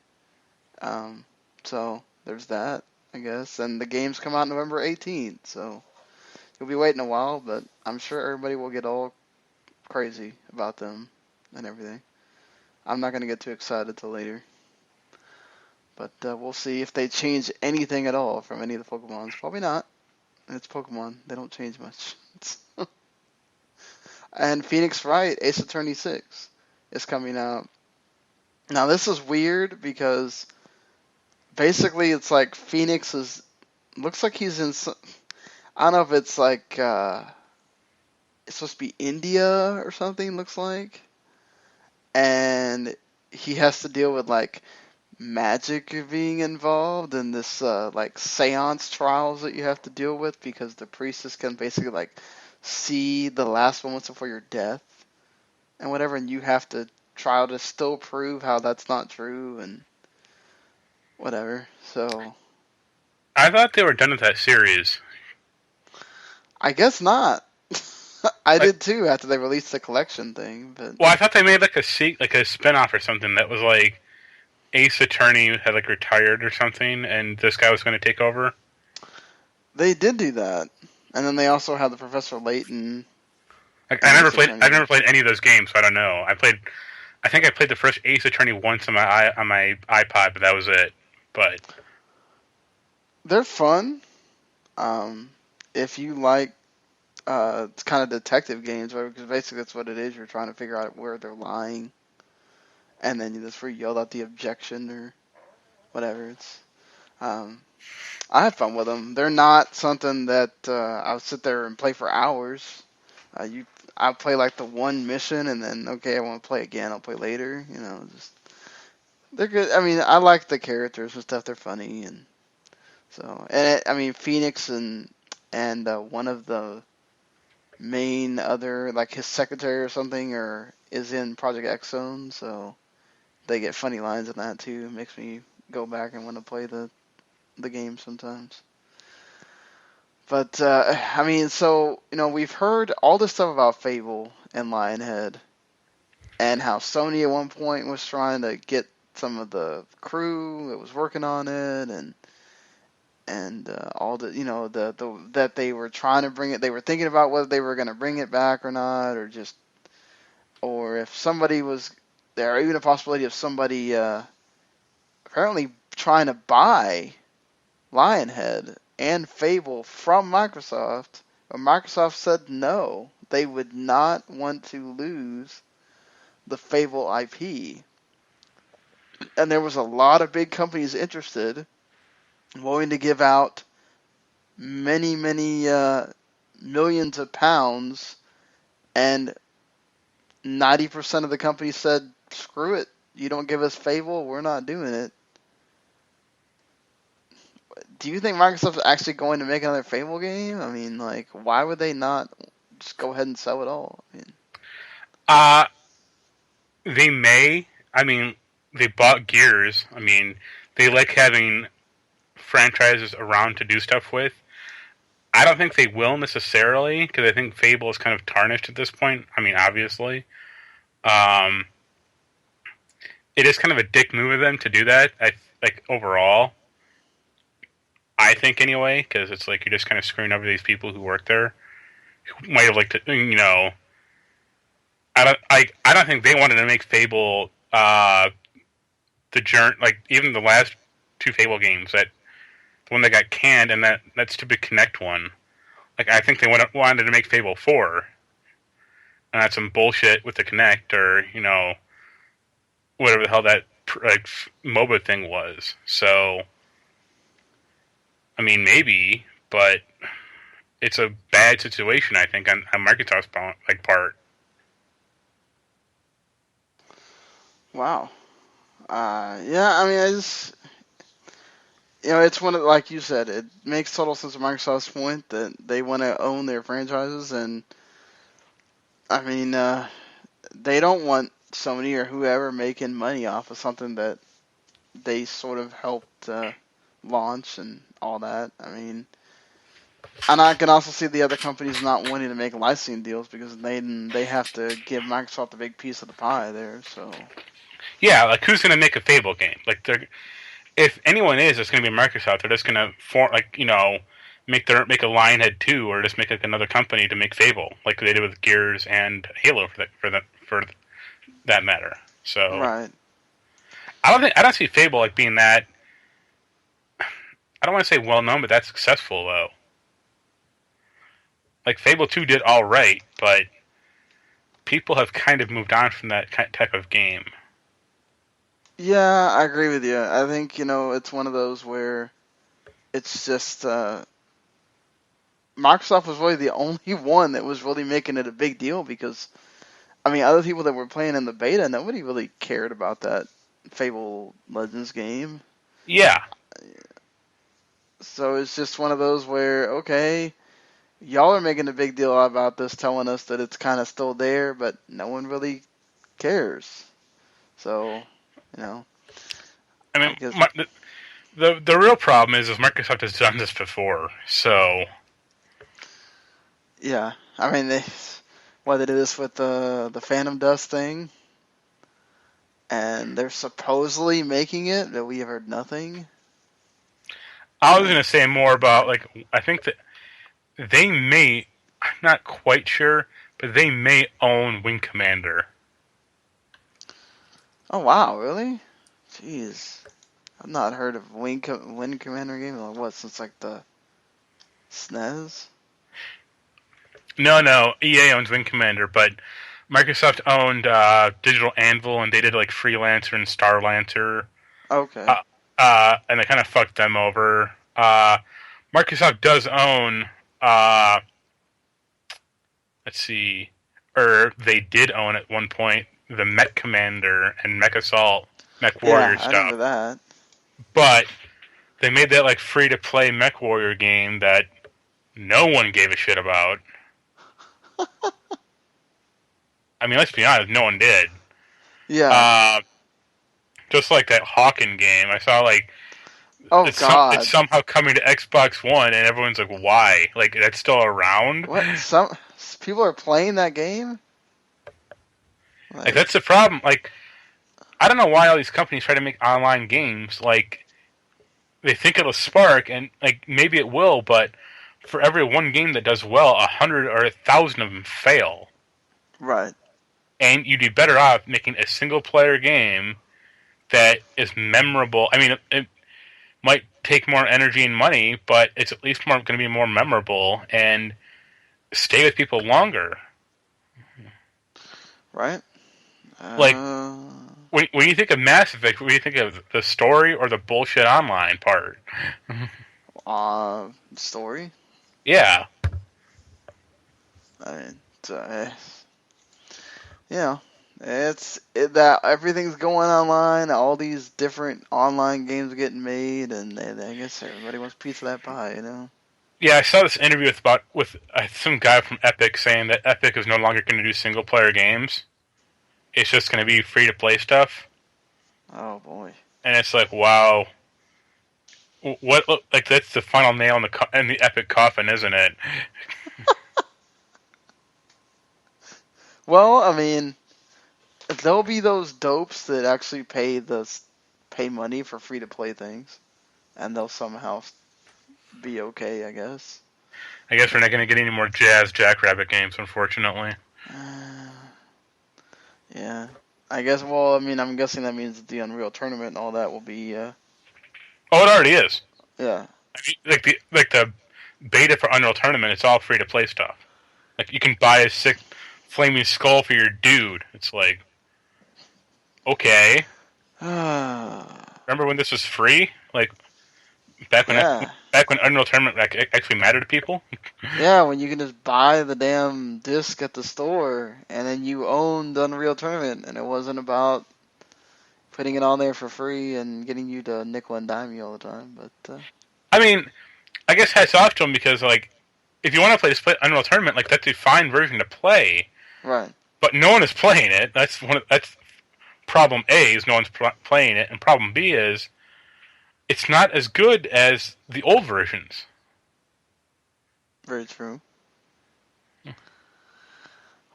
Speaker 1: Um, so there's that, I guess. And the games come out November 18th, so you'll be waiting a while, but I'm sure everybody will get all crazy about them and everything. I'm not gonna get too excited till later, but we'll see if they change anything at all from any of the Pokemons. Probably not. It's Pokemon; they don't change much. And Phoenix Wright, Ace Attorney 6, is coming out. Now this is weird because basically it's like Phoenix is looks like he's in. I don't know if it's like it's supposed to be India or something. Looks like, and he has to deal with like magic being involved in this like seance trials that you have to deal with because the priestess can basically like see the last moments before your death and whatever, and you have to try to still prove how that's not true and whatever. So
Speaker 2: I thought they were done with that series.
Speaker 1: I guess not. I
Speaker 2: Like,
Speaker 1: did too after they released the collection thing, but
Speaker 2: well, I thought they made like a spinoff or something that was like Ace Attorney had like retired or something, and this guy was going to take over.
Speaker 1: they did do that. And then they also had the Professor Layton
Speaker 2: Like,
Speaker 1: and Ace
Speaker 2: I've
Speaker 1: Attorney.
Speaker 2: never played any of those games, so I don't know. I think I played the first Ace Attorney once on my iPod, but that was it. But
Speaker 1: They're fun. Um, if you like it's kind of detective games, right? Because basically that's what it is. You're trying to figure out where they're lying, and then that's where you yell out the objection or whatever. It's um, I have fun with them. They're not something that I'll sit there and play for hours. You, I play like the one mission, and then okay, I want to play again. I'll play later. You know, just they're good. I mean, I like the characters and stuff. They're funny, and so I mean, Phoenix and one of the main other like his secretary or something or is in Project X Zone, so they get funny lines in that too. It makes me go back and want to play the game sometimes. But I mean, so we've heard all this stuff about Fable and Lionhead, and how Sony at one point was trying to get some of the crew that was working on it, and all the the that they were trying to bring it. They were thinking about whether they were going to bring it back or not, or just or if somebody was there, or even a possibility of somebody apparently trying to buy Lionhead and Fable from Microsoft, but Microsoft said no. They would not want to lose the Fable IP. And there was a lot of big companies interested, willing to give out many, many millions of pounds, and 90% of the companies said, screw it. You don't give us Fable, we're not doing it. Do you think Microsoft's actually going to make another Fable game? I mean, like, why would they not just go ahead and sell it all? I mean,
Speaker 2: uh, they may. I mean, they bought Gears. I mean, they like having franchises around to do stuff with. I don't think they will necessarily because I think Fable is kind of tarnished at this point. I mean, obviously, um, it is kind of a dick move of them to do that. I like overall. I think anyway, because it's like you're just kind of screwing over these people who work there, who might have liked to, I don't think they wanted to make Fable the journey. Like even the last two Fable games, that the one that got canned and that stupid Connect one. Like I think they wanted to make Fable 4, and that's some bullshit with the Connect or whatever the hell that like MOBA thing was. So I mean maybe, but it's a bad situation I think on Microsoft's part.
Speaker 1: wow. Yeah, I mean, I just, it's one of, like you said, it makes total sense from Microsoft's point that they want to own their franchises, and I mean, they don't want Sony or whoever making money off of something that they sort of helped launch and all that. I mean, and I can also see the other companies not wanting to make licensing deals because they have to give Microsoft a big piece of the pie there. So
Speaker 2: Yeah, like who's gonna make a Fable game? Like if anyone is, it's gonna be Microsoft. They're just gonna make a Lionhead 2 or just make like another company to make Fable, like they did with Gears and Halo for that matter. So
Speaker 1: Right.
Speaker 2: I don't see Fable like being that. I don't want to say well known, but that's successful though. Like Fable 2 did all right, but people have kind of moved on from that type of game.
Speaker 1: Yeah, I agree with you. I think, it's one of those where it's just Microsoft was really the only one that was really making it a big deal because, I mean, other people that were playing in the beta, nobody really cared about that Fable Legends game.
Speaker 2: Yeah,
Speaker 1: So it's just one of those where, okay, y'all are making a big deal about this, telling us that it's kind of still there, but no one really cares. So, you know,
Speaker 2: I
Speaker 1: I
Speaker 2: mean,
Speaker 1: guess,
Speaker 2: the real problem is Microsoft has done this before, so
Speaker 1: yeah. I mean, they did this with the Phantom Dust thing, and they're supposedly making it, but we have heard nothing.
Speaker 2: I was gonna say more about like I think that they may. I'm not quite sure, but they may own Wing Commander.
Speaker 1: Oh wow, really? Jeez, I've not heard of Wind Commander game like what since like the SNES.
Speaker 2: No, EA owns Wing Commander, but Microsoft owned Digital Anvil, and they did like Freelancer and Starlancer,
Speaker 1: Okay.
Speaker 2: and they kind of fucked them over. Microsoft does own, uh, let's see, or they did own at one point the Mech Commander and Mech Assault, Mech
Speaker 1: Yeah,
Speaker 2: Warrior
Speaker 1: I remember
Speaker 2: stuff,
Speaker 1: that.
Speaker 2: but they made that like free to play Mech Warrior game that no one gave a shit about. I mean, let's be honest, no one did.
Speaker 1: Yeah.
Speaker 2: Uh, just like that Hawken game, I saw like
Speaker 1: Oh
Speaker 2: it's
Speaker 1: God.
Speaker 2: somehow coming to Xbox One, and everyone's like, "Why? Like that's still around?"
Speaker 1: What? Some people are playing that game?
Speaker 2: Like
Speaker 1: Like,
Speaker 2: that's the problem. Like I don't know why all these companies try to make online games. Like they think it'll spark, and like maybe it will, but for every one game that does well, 100 or 1,000 of them fail.
Speaker 1: right.
Speaker 2: And you'd be better off making a single player game that is memorable. I mean, it might take more energy and money, but it's at least more going to be more memorable and stay with people longer.
Speaker 1: Right?
Speaker 2: Like
Speaker 1: Uh,
Speaker 2: when you think of Mass Effect, when you think of the story or the bullshit online part.
Speaker 1: Story.
Speaker 2: Yeah,
Speaker 1: I mean, you know, that everything's going online. All these different online games are getting made, and I guess everybody wants a piece of that pie.
Speaker 2: yeah. I saw this interview with some guy from Epic saying that Epic is no longer going to do single player games. It's just going to be free to play stuff,
Speaker 1: Oh boy.
Speaker 2: and it's like, wow, what? Like that's the final nail in the Epic coffin, isn't it?
Speaker 1: Well, I mean, there'll be those dopes that actually pay money for free to play things, and they'll somehow be okay, I guess.
Speaker 2: I guess we're not going to get any more Jazz Jackrabbit games, unfortunately.
Speaker 1: Uh, yeah. I guess. Well, I mean, I'm guessing that means that the Unreal Tournament and all that will be.
Speaker 2: Oh, it already is.
Speaker 1: Yeah.
Speaker 2: I mean, like the beta for Unreal Tournament, it's all free to play stuff. Like you can buy a sick flaming skull for your dude. It's like, okay. Remember when this was free? Like back when
Speaker 1: Yeah.
Speaker 2: back when Unreal Tournament like actually mattered to people.
Speaker 1: Yeah, when you can just buy the damn disc at the store, and then you own the Unreal Tournament, and it wasn't about putting it on there for free and getting you to nickel and dime you all the time. But
Speaker 2: I mean, I guess hats off to them because like if you want to play this Unreal Tournament, like that's a fine version to play,
Speaker 1: right,
Speaker 2: but no one is playing it. That's problem A is no one's playing it, and problem B is it's not as good as the old versions.
Speaker 1: very true.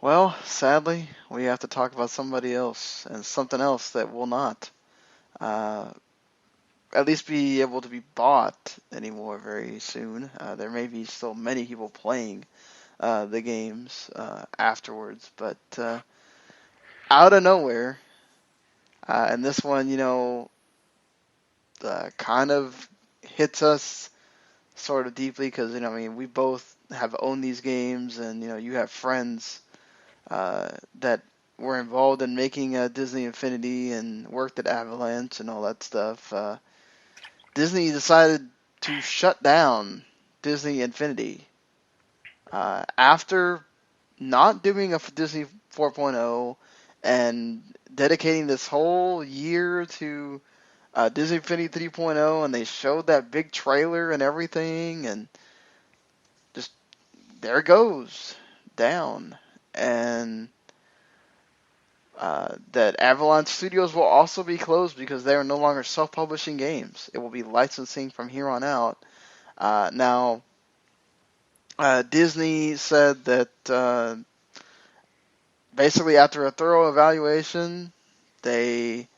Speaker 1: Well, sadly, we have to talk about somebody else and something else that will not. Uh, at least be able to be bought anymore very soon. There may be still many people playing the games afterwards, but out of nowhere, and this one, kind of hits us sort of deeply because I mean, we both have owned these games, and you have friends that were involved in making Disney Infinity and worked at Avalanche and all that stuff. Disney decided to shut down Disney Infinity after not doing a Disney 4.0 and dedicating this whole year to Disney Infinity 3.0, and they showed that big trailer and everything, and just there it goes down. And that Avalanche Studios will also be closed because they are no longer self-publishing games. It will be licensing from here on out. Now, Disney said that basically after a thorough evaluation, they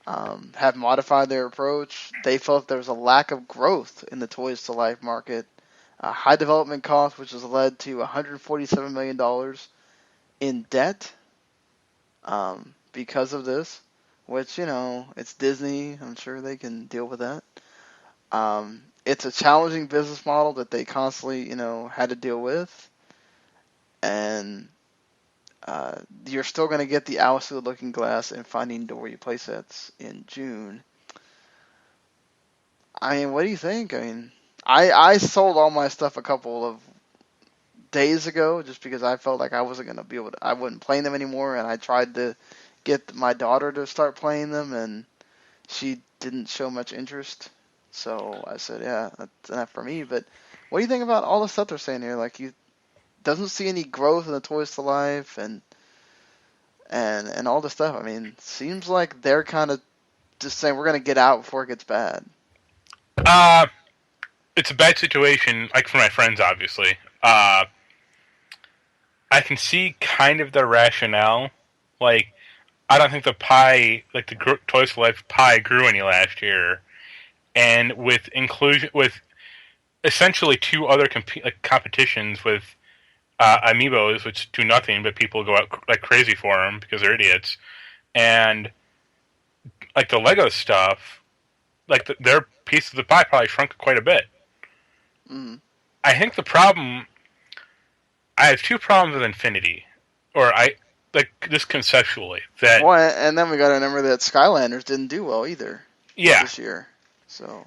Speaker 1: have modified their approach. They felt there was a lack of growth in the Toys to Life market. High development costs, which has led to $147 million in debt because of this, which, it's Disney. I'm sure they can deal with that. It's a challenging business model that they constantly, had to deal with. And you're still going to get the Alice Through the Looking Glass and Finding Dory playsets in June. I mean, what do you think? I mean, I sold all my stuff a couple of days ago just because I felt like I wasn't going to be able to, I wasn't playing them anymore, and I tried to get my daughter to start playing them, and she didn't show much interest. So I said, yeah, that's enough for me. But what do you think about all the stuff they're saying here? Like, you doesn't see any growth in the Toys to Life and all this stuff. I mean, seems like they're kind of just saying we're going to get out before it gets bad.
Speaker 2: It's a bad situation, like for my friends, obviously. I can see kind of the rationale. Like, I don't think the pie, like the Toys to Life pie, grew any last year, and with inclusion, with essentially two other competitions with amiibos, which do nothing, but people go out like crazy for them because they're idiots, and like the Lego stuff, like their piece of the pie probably shrunk quite a bit.
Speaker 1: Mm.
Speaker 2: I think the problem. I have two problems with Infinity, or I like this conceptually that.
Speaker 1: Well, and then we got to remember that Skylanders didn't do well either.
Speaker 2: Yeah.
Speaker 1: This year, so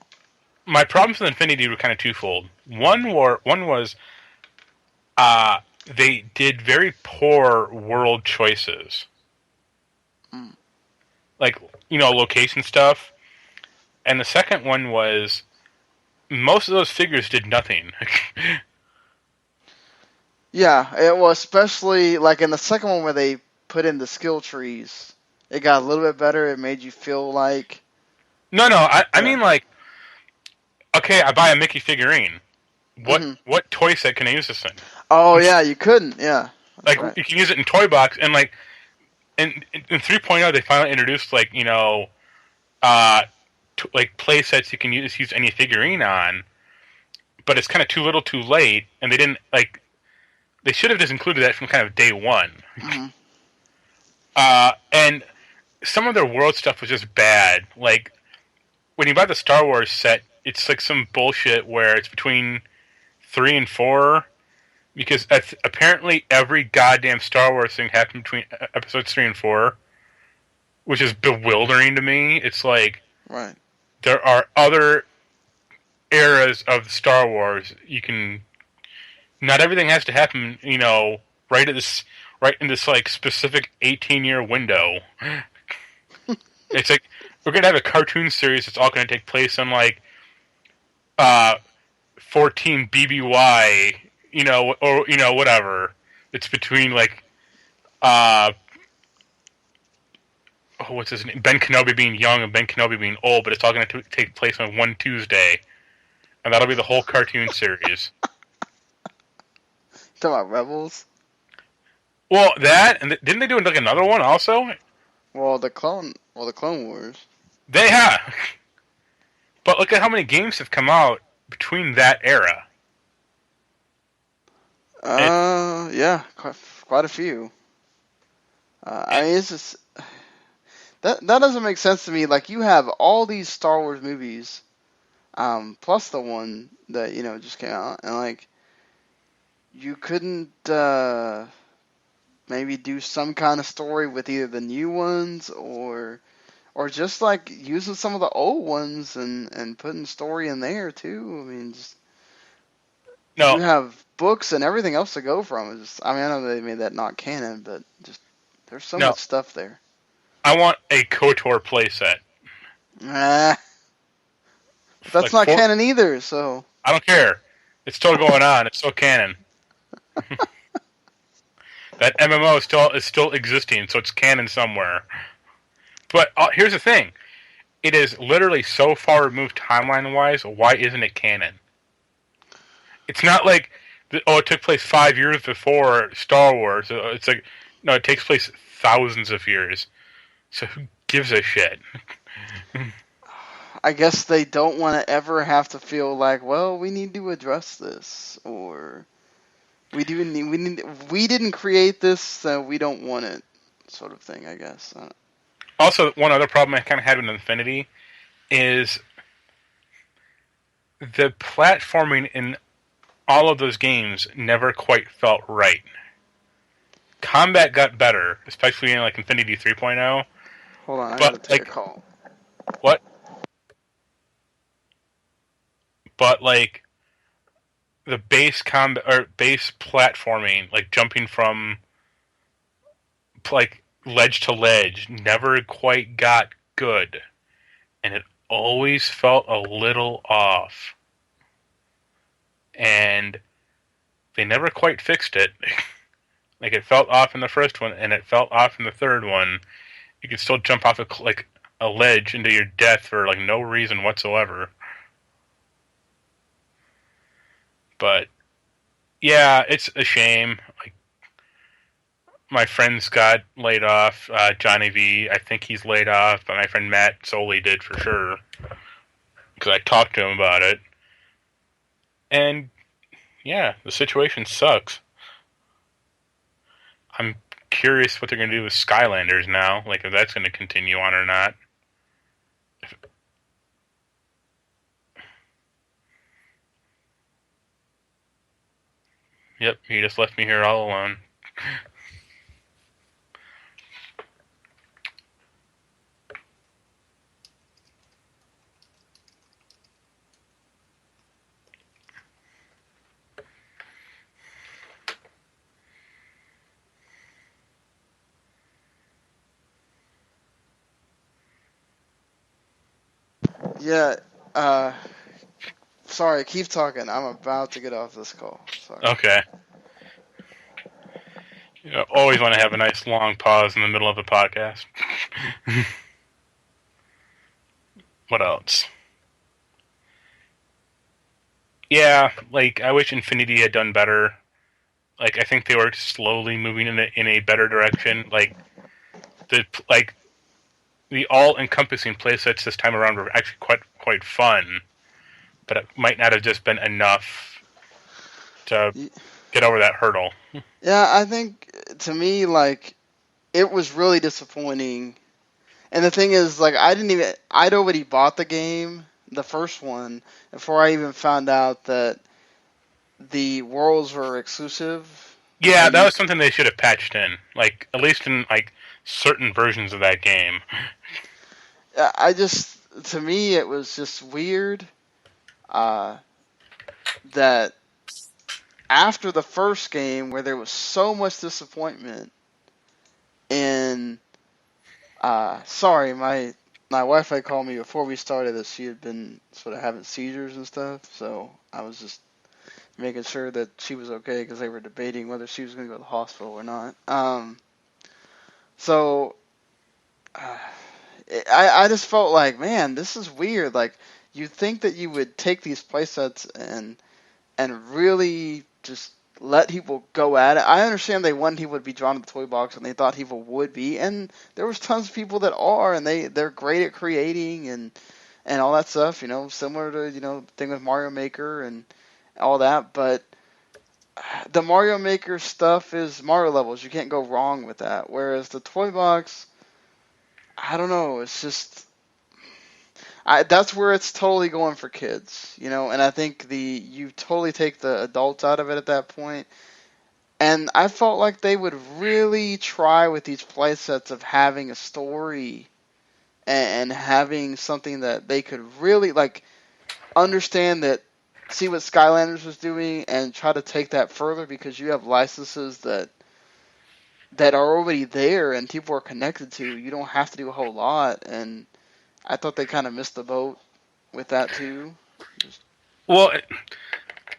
Speaker 2: My problems with Infinity were kind of twofold. One was they did very poor world choices, like location stuff, and the second one was most of those figures did nothing.
Speaker 1: yeah, it was especially like in the second one where they put in the skill trees. It got a little bit better. It made you feel like
Speaker 2: No, I mean like, okay, I buy a Mickey figurine. What toy set can I use this in?
Speaker 1: Oh yeah, you couldn't. Yeah,
Speaker 2: like
Speaker 1: right.
Speaker 2: you can use it in Toy Box, and like in 3.0 they finally introduced like like play sets you can use any figurine on, but it's kind of too little, too late, and they didn't like. They should have just included that from kind of day one.
Speaker 1: Mm-hmm.
Speaker 2: And some of their world stuff was just bad. Like when you buy the Star Wars set, it's like some bullshit where it's between 3 and 4. Because apparently every goddamn Star Wars thing happened between episodes 3 and 4, which is bewildering to me. It's like
Speaker 1: Right.
Speaker 2: there are other eras of Star Wars. You can not everything has to happen, right in this like specific 18-year window. It's like we're gonna have a cartoon series that's all gonna take place on like 14 BBY. Or whatever. It's between like, what's his name? Ben Kenobi being young and Ben Kenobi being old, but it's all going to take place on one Tuesday, and that'll be the whole cartoon series.
Speaker 1: Talking about Rebels.
Speaker 2: Well, that and didn't they do like another one also?
Speaker 1: Well, the Clone Wars.
Speaker 2: They have. But look at how many games have come out between that era. And
Speaker 1: Yeah, quite a few. I
Speaker 2: it,
Speaker 1: mean, it's just that doesn't make sense to me. Like, you have all these Star Wars movies, plus the one that just came out, and like you couldn't maybe do some kind of story with either the new ones or just like using some of the old ones and putting story in there too. I mean, just
Speaker 2: no,
Speaker 1: you have books and everything else to go from. It's just, I mean, I know they made that not canon, but just there's so
Speaker 2: no.
Speaker 1: much stuff there.
Speaker 2: I want a KOTOR playset.
Speaker 1: Ah, but that's
Speaker 2: Like
Speaker 1: not
Speaker 2: four.
Speaker 1: canon either. So
Speaker 2: I don't care. It's still going on. It's still canon. That MMO is still existing, so it's canon somewhere. But here's the thing: it is literally so far removed timeline wise. Why isn't it canon? It's not like it took place 5 years before Star Wars. It's like no, it takes place thousands of years. So who gives a shit?
Speaker 1: I guess they don't want to ever have to feel like, well, we need to address this, or we didn't create this, so we don't want it, sort of thing. I guess.
Speaker 2: Also, one other problem I kind of had with Infinity is the platforming in all of those games never quite felt right. Combat got better, especially in like Infinity 3.0,
Speaker 1: Hold on, I gotta
Speaker 2: but
Speaker 1: take a
Speaker 2: like
Speaker 1: call.
Speaker 2: what? But like the base combat or base platforming, like jumping from like ledge to ledge, never quite got good, and it always felt a little off, and they never quite fixed it. Like it felt off in the first one, and it felt off in the third one. You could still jump off like a ledge into your death for like no reason whatsoever. But yeah, it's a shame. Like my friends got laid off. Johnny V, I think he's laid off, but my friend Matt Soley did for sure because I talked to him about it. And yeah, the situation sucks. I'm curious what they're going to do with Skylanders now, like if that's going to continue on or not. Yep, he just left me here all alone.
Speaker 1: Yeah. Sorry. Keep talking. I'm about to get off this call. Sorry.
Speaker 2: Okay. You always want to have a nice long pause in the middle of a podcast. What else? Yeah, like I wish Infinity had done better. Like I think they were slowly moving in a better direction. Like the all encompassing playsets this time around were actually quite fun, but it might not have just been enough to get over that hurdle.
Speaker 1: Yeah, I think to me, like, it was really disappointing. And the thing is, like, I'd already bought the game, the first one, before I even found out that the worlds were exclusive.
Speaker 2: Yeah,
Speaker 1: That
Speaker 2: that
Speaker 1: you,
Speaker 2: was something they should have patched in, like at least in like certain versions of that game.
Speaker 1: I just, to me, it was just weird uh, that after the first game, where there was so much disappointment in, sorry, my wife had called me before we started this. She had been sort of having seizures and stuff, so I was just making sure that she was okay because they were debating whether she was going to go to the hospital or not. So uh, I just felt like, man, this is weird. Like, you'd think that you would take these playsets and really just let people go at it. I understand they wanted people to be drawn to the toy box, and they thought people would be, and there was tons of people that are, and they're great at creating, and all that stuff. Similar to the thing with Mario Maker and all that. But the Mario Maker stuff is Mario levels. You can't go wrong with that. Whereas the toy box, I don't know. It's just that's where it's totally going for kids, and I think you totally take the adults out of it at that point. And I felt like they would really try with these play sets of having a story and having something that they could really understand that, see what Skylanders was doing, and try to take that further because you have licenses that are already there and people are connected to. You don't have to do a whole lot, and I thought they kind of missed the boat with that too.
Speaker 2: Well,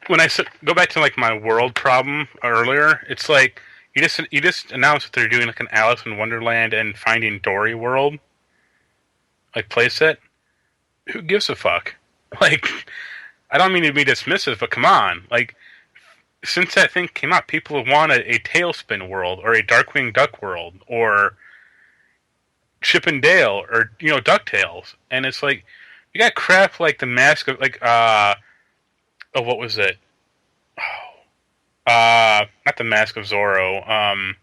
Speaker 2: when go back to like my world problem earlier, it's like you just announced that they're doing like an Alice in Wonderland and Finding Dory world, like playset. Who gives a fuck? Like, I don't mean to be dismissive, but come on, like. Since that thing came out, people have wanted a Tailspin world, or a Darkwing Duck world, or Chip and Dale, or DuckTales, and it's like you got crap like the Mask of what was it? Not the Mask of Zorro.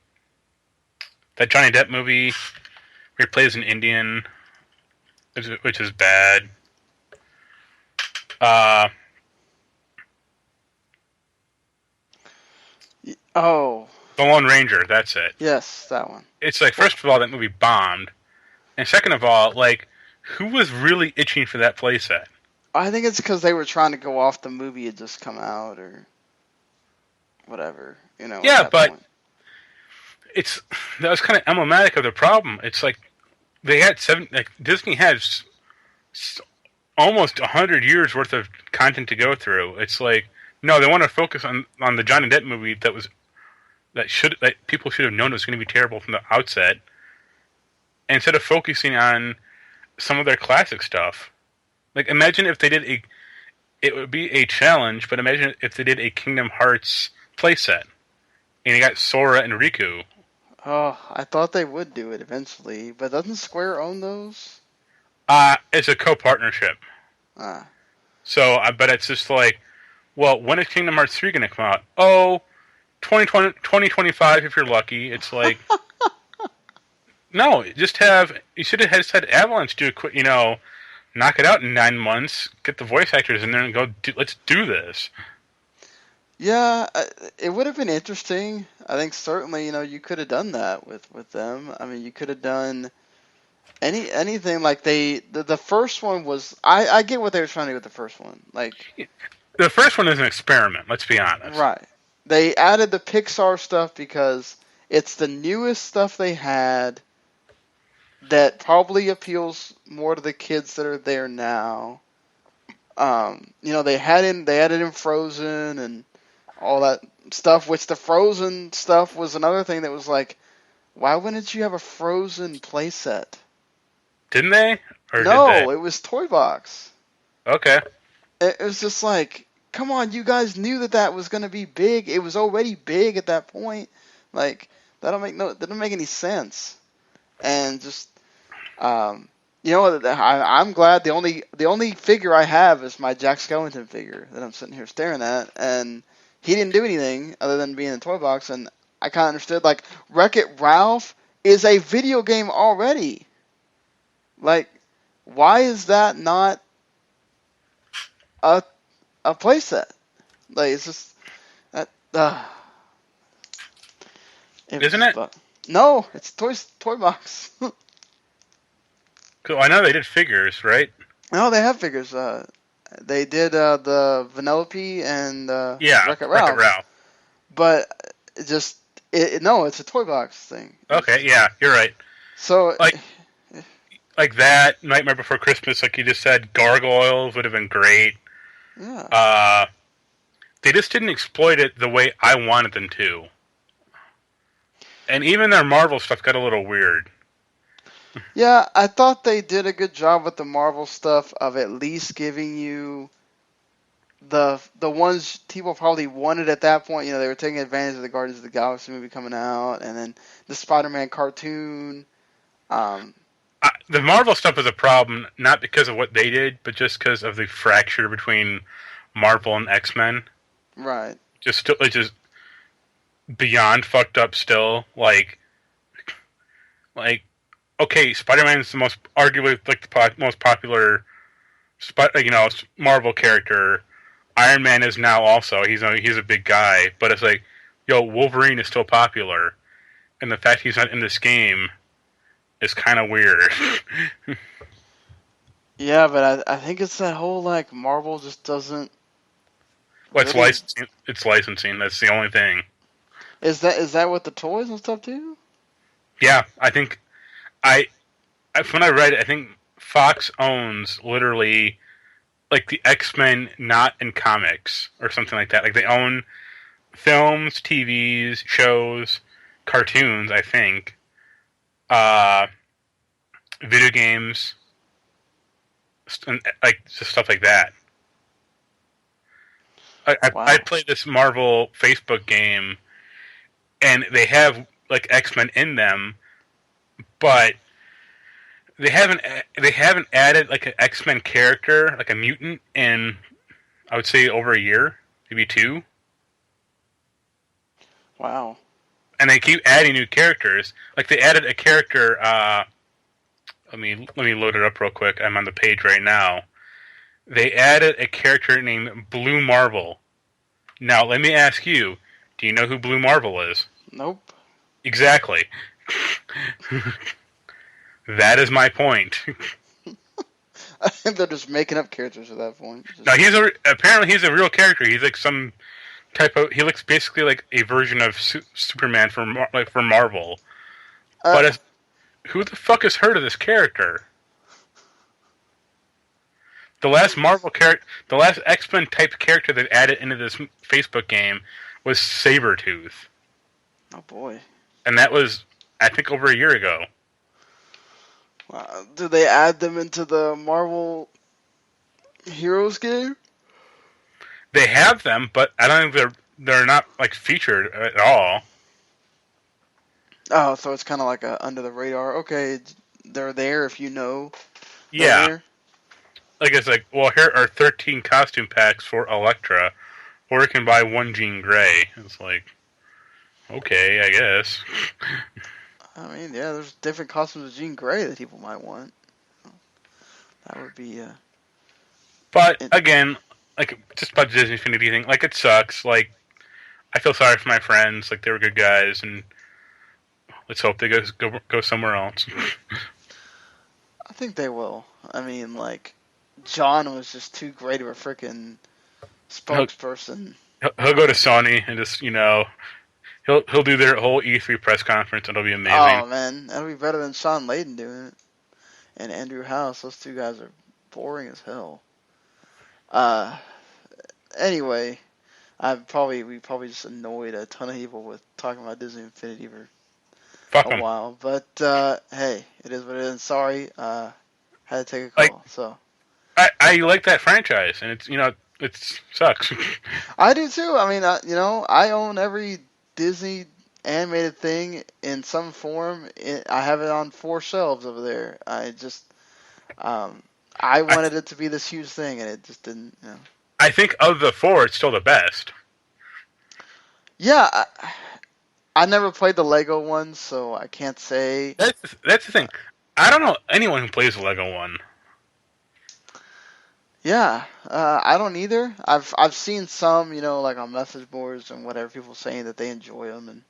Speaker 2: That Johnny Depp movie where he plays an Indian, which is bad.
Speaker 1: Oh.
Speaker 2: The Lone Ranger, that's it.
Speaker 1: Yes, that one.
Speaker 2: It's like, first of all, that movie bombed. And second of all, like, who was really itching for that playset?
Speaker 1: I think it's because they were trying to go off the movie had just come out or whatever,
Speaker 2: Yeah, but
Speaker 1: point.
Speaker 2: That was kind of emblematic of the problem. It's like they had Disney had almost 100 years worth of content to go through. It's like, no, they want to focus on the Johnny Depp movie that people should have known was going to be terrible from the outset, instead of focusing on some of their classic stuff. Like, imagine if they did it would be a challenge, but imagine if they did a Kingdom Hearts playset, and you got Sora and Riku.
Speaker 1: Oh, I thought they would do it eventually, but doesn't Square own those?
Speaker 2: It's a co-partnership. So, but it's just like, well, when is Kingdom Hearts 3 going to come out? Oh, 2025 if you're lucky. It's like, no, you should have just had Avalanche do a quick, knock it out in 9 months, get the voice actors in there and go, let's do this.
Speaker 1: Yeah, it would have been interesting. I think certainly, you could have done that with them. I mean, you could have done anything like the first one was. I get what they were trying to do with the first one. Like,
Speaker 2: the first one is an experiment. Let's be honest.
Speaker 1: Right. They added the Pixar stuff because it's the newest stuff they had that probably appeals more to the kids that are there now. They added in Frozen and all that stuff, which the Frozen stuff was another thing that was like, why wouldn't you have a Frozen playset?
Speaker 2: Didn't they? Or
Speaker 1: no,
Speaker 2: did they?
Speaker 1: It was Toy Box.
Speaker 2: Okay.
Speaker 1: It was just like, come on, you guys knew that was going to be big. It was already big at that point. Like, that didn't make any sense. And just, I'm glad the only figure I have is my Jack Skellington figure that I'm sitting here staring at, and he didn't do anything other than being in a toy box, and I kind of understood, like, Wreck-It Ralph is a video game already. Like, why is that not a playset? Like, it's just that.
Speaker 2: Isn't it?
Speaker 1: No, it's toy box.
Speaker 2: Cool. I know they did figures, right?
Speaker 1: No, they have figures. They did the Vanellope and Wreck-It Ralph. But no, it's a toy box thing.
Speaker 2: Okay, yeah, you're right.
Speaker 1: So
Speaker 2: like that Nightmare Before Christmas, like you just said, Gargoyles would have been great.
Speaker 1: Yeah.
Speaker 2: They just didn't exploit it the way I wanted them to. And even their Marvel stuff got a little weird.
Speaker 1: Yeah, I thought they did a good job with the Marvel stuff of at least giving you the ones people probably wanted at that point. They were taking advantage of the Guardians of the Galaxy movie coming out, and then the Spider-Man cartoon.
Speaker 2: The Marvel stuff is a problem, not because of what they did, but just because of the fracture between Marvel and X-Men.
Speaker 1: Right.
Speaker 2: It's just beyond fucked up. Still, like okay, Spider-Man is the most arguably like the most popular, Marvel character. Iron Man is now also he's a big guy, but it's like, yo, Wolverine is still popular, and the fact he's not in this game is kind of weird.
Speaker 1: Yeah, but I think it's that whole like Marvel just doesn't
Speaker 2: Well,
Speaker 1: really.
Speaker 2: It's licensing. That's the only thing.
Speaker 1: Is that with the toys and stuff too?
Speaker 2: Yeah, I think I when I read it, I think Fox owns literally like the X-Men not in comics or something like that. Like they own films, TVs, shows, cartoons, I think, uh, video games, and like just stuff like that. I
Speaker 1: Wow.
Speaker 2: played this Marvel Facebook game, and they have like X-Men in them, but they haven't added like an X-Men character, like a mutant, in I would say over a year, maybe two.
Speaker 1: Wow.
Speaker 2: And they keep adding new characters. Like they added a character. Let me load it up real quick. I'm on the page right now. They added a character named Blue Marvel. Now let me ask you: do you know who Blue Marvel is?
Speaker 1: Nope.
Speaker 2: Exactly. That is my point.
Speaker 1: I think they're just making up characters at that point.
Speaker 2: Now
Speaker 1: Just
Speaker 2: apparently he's a real character. He's like some type of. He looks basically like a version of Superman for Marvel.
Speaker 1: uh,
Speaker 2: But who the fuck has heard of this character? The last X-Men type character that added into this Facebook game was Sabretooth,
Speaker 1: oh boy.
Speaker 2: and that was I think over a year ago.
Speaker 1: Do they add them into the Marvel Heroes game?
Speaker 2: They have them, but I don't think they're not like featured at all.
Speaker 1: Oh, so it's kind of like a under the radar. Okay, they're there if you know they're
Speaker 2: Yeah,
Speaker 1: there.
Speaker 2: like it's like, well, here are 13 costume packs for Elektra, or you can buy one Jean Grey. It's like, okay, I guess.
Speaker 1: I mean, yeah, there's different costumes of Jean Grey that people might want. That would be
Speaker 2: But
Speaker 1: it,
Speaker 2: again, like just about the Disney Infinity thing, like it sucks. Like I feel sorry for my friends. Like they were good guys, and let's hope they go somewhere else.
Speaker 1: I think they will. I mean, like John was just too great of a freaking
Speaker 2: he'll,
Speaker 1: spokesperson.
Speaker 2: he'll go to Sony and just he'll do their whole E3 press conference. It'll be amazing.
Speaker 1: Oh man, that'll be better than Sean Layden doing it and Andrew House. Those two guys are boring as hell. Uh, anyway, we probably just annoyed a ton of people with talking about Disney Infinity for
Speaker 2: Fuck
Speaker 1: a
Speaker 2: them.
Speaker 1: while, but hey, it is what it is. Sorry, had to take a
Speaker 2: Like
Speaker 1: call. So
Speaker 2: I like that franchise, and it sucks.
Speaker 1: I do too. I mean, I own every Disney animated thing in some form. I have it on 4 shelves over there. Um, I
Speaker 2: I
Speaker 1: wanted it to be this huge thing, and it just didn't.
Speaker 2: I think of the four, it's still the best.
Speaker 1: Yeah, I never played the Lego ones, so I can't say.
Speaker 2: That's the thing. I don't know anyone who plays the Lego one.
Speaker 1: Yeah, I don't either. I've seen some, like on message boards and whatever, people saying that they enjoy them and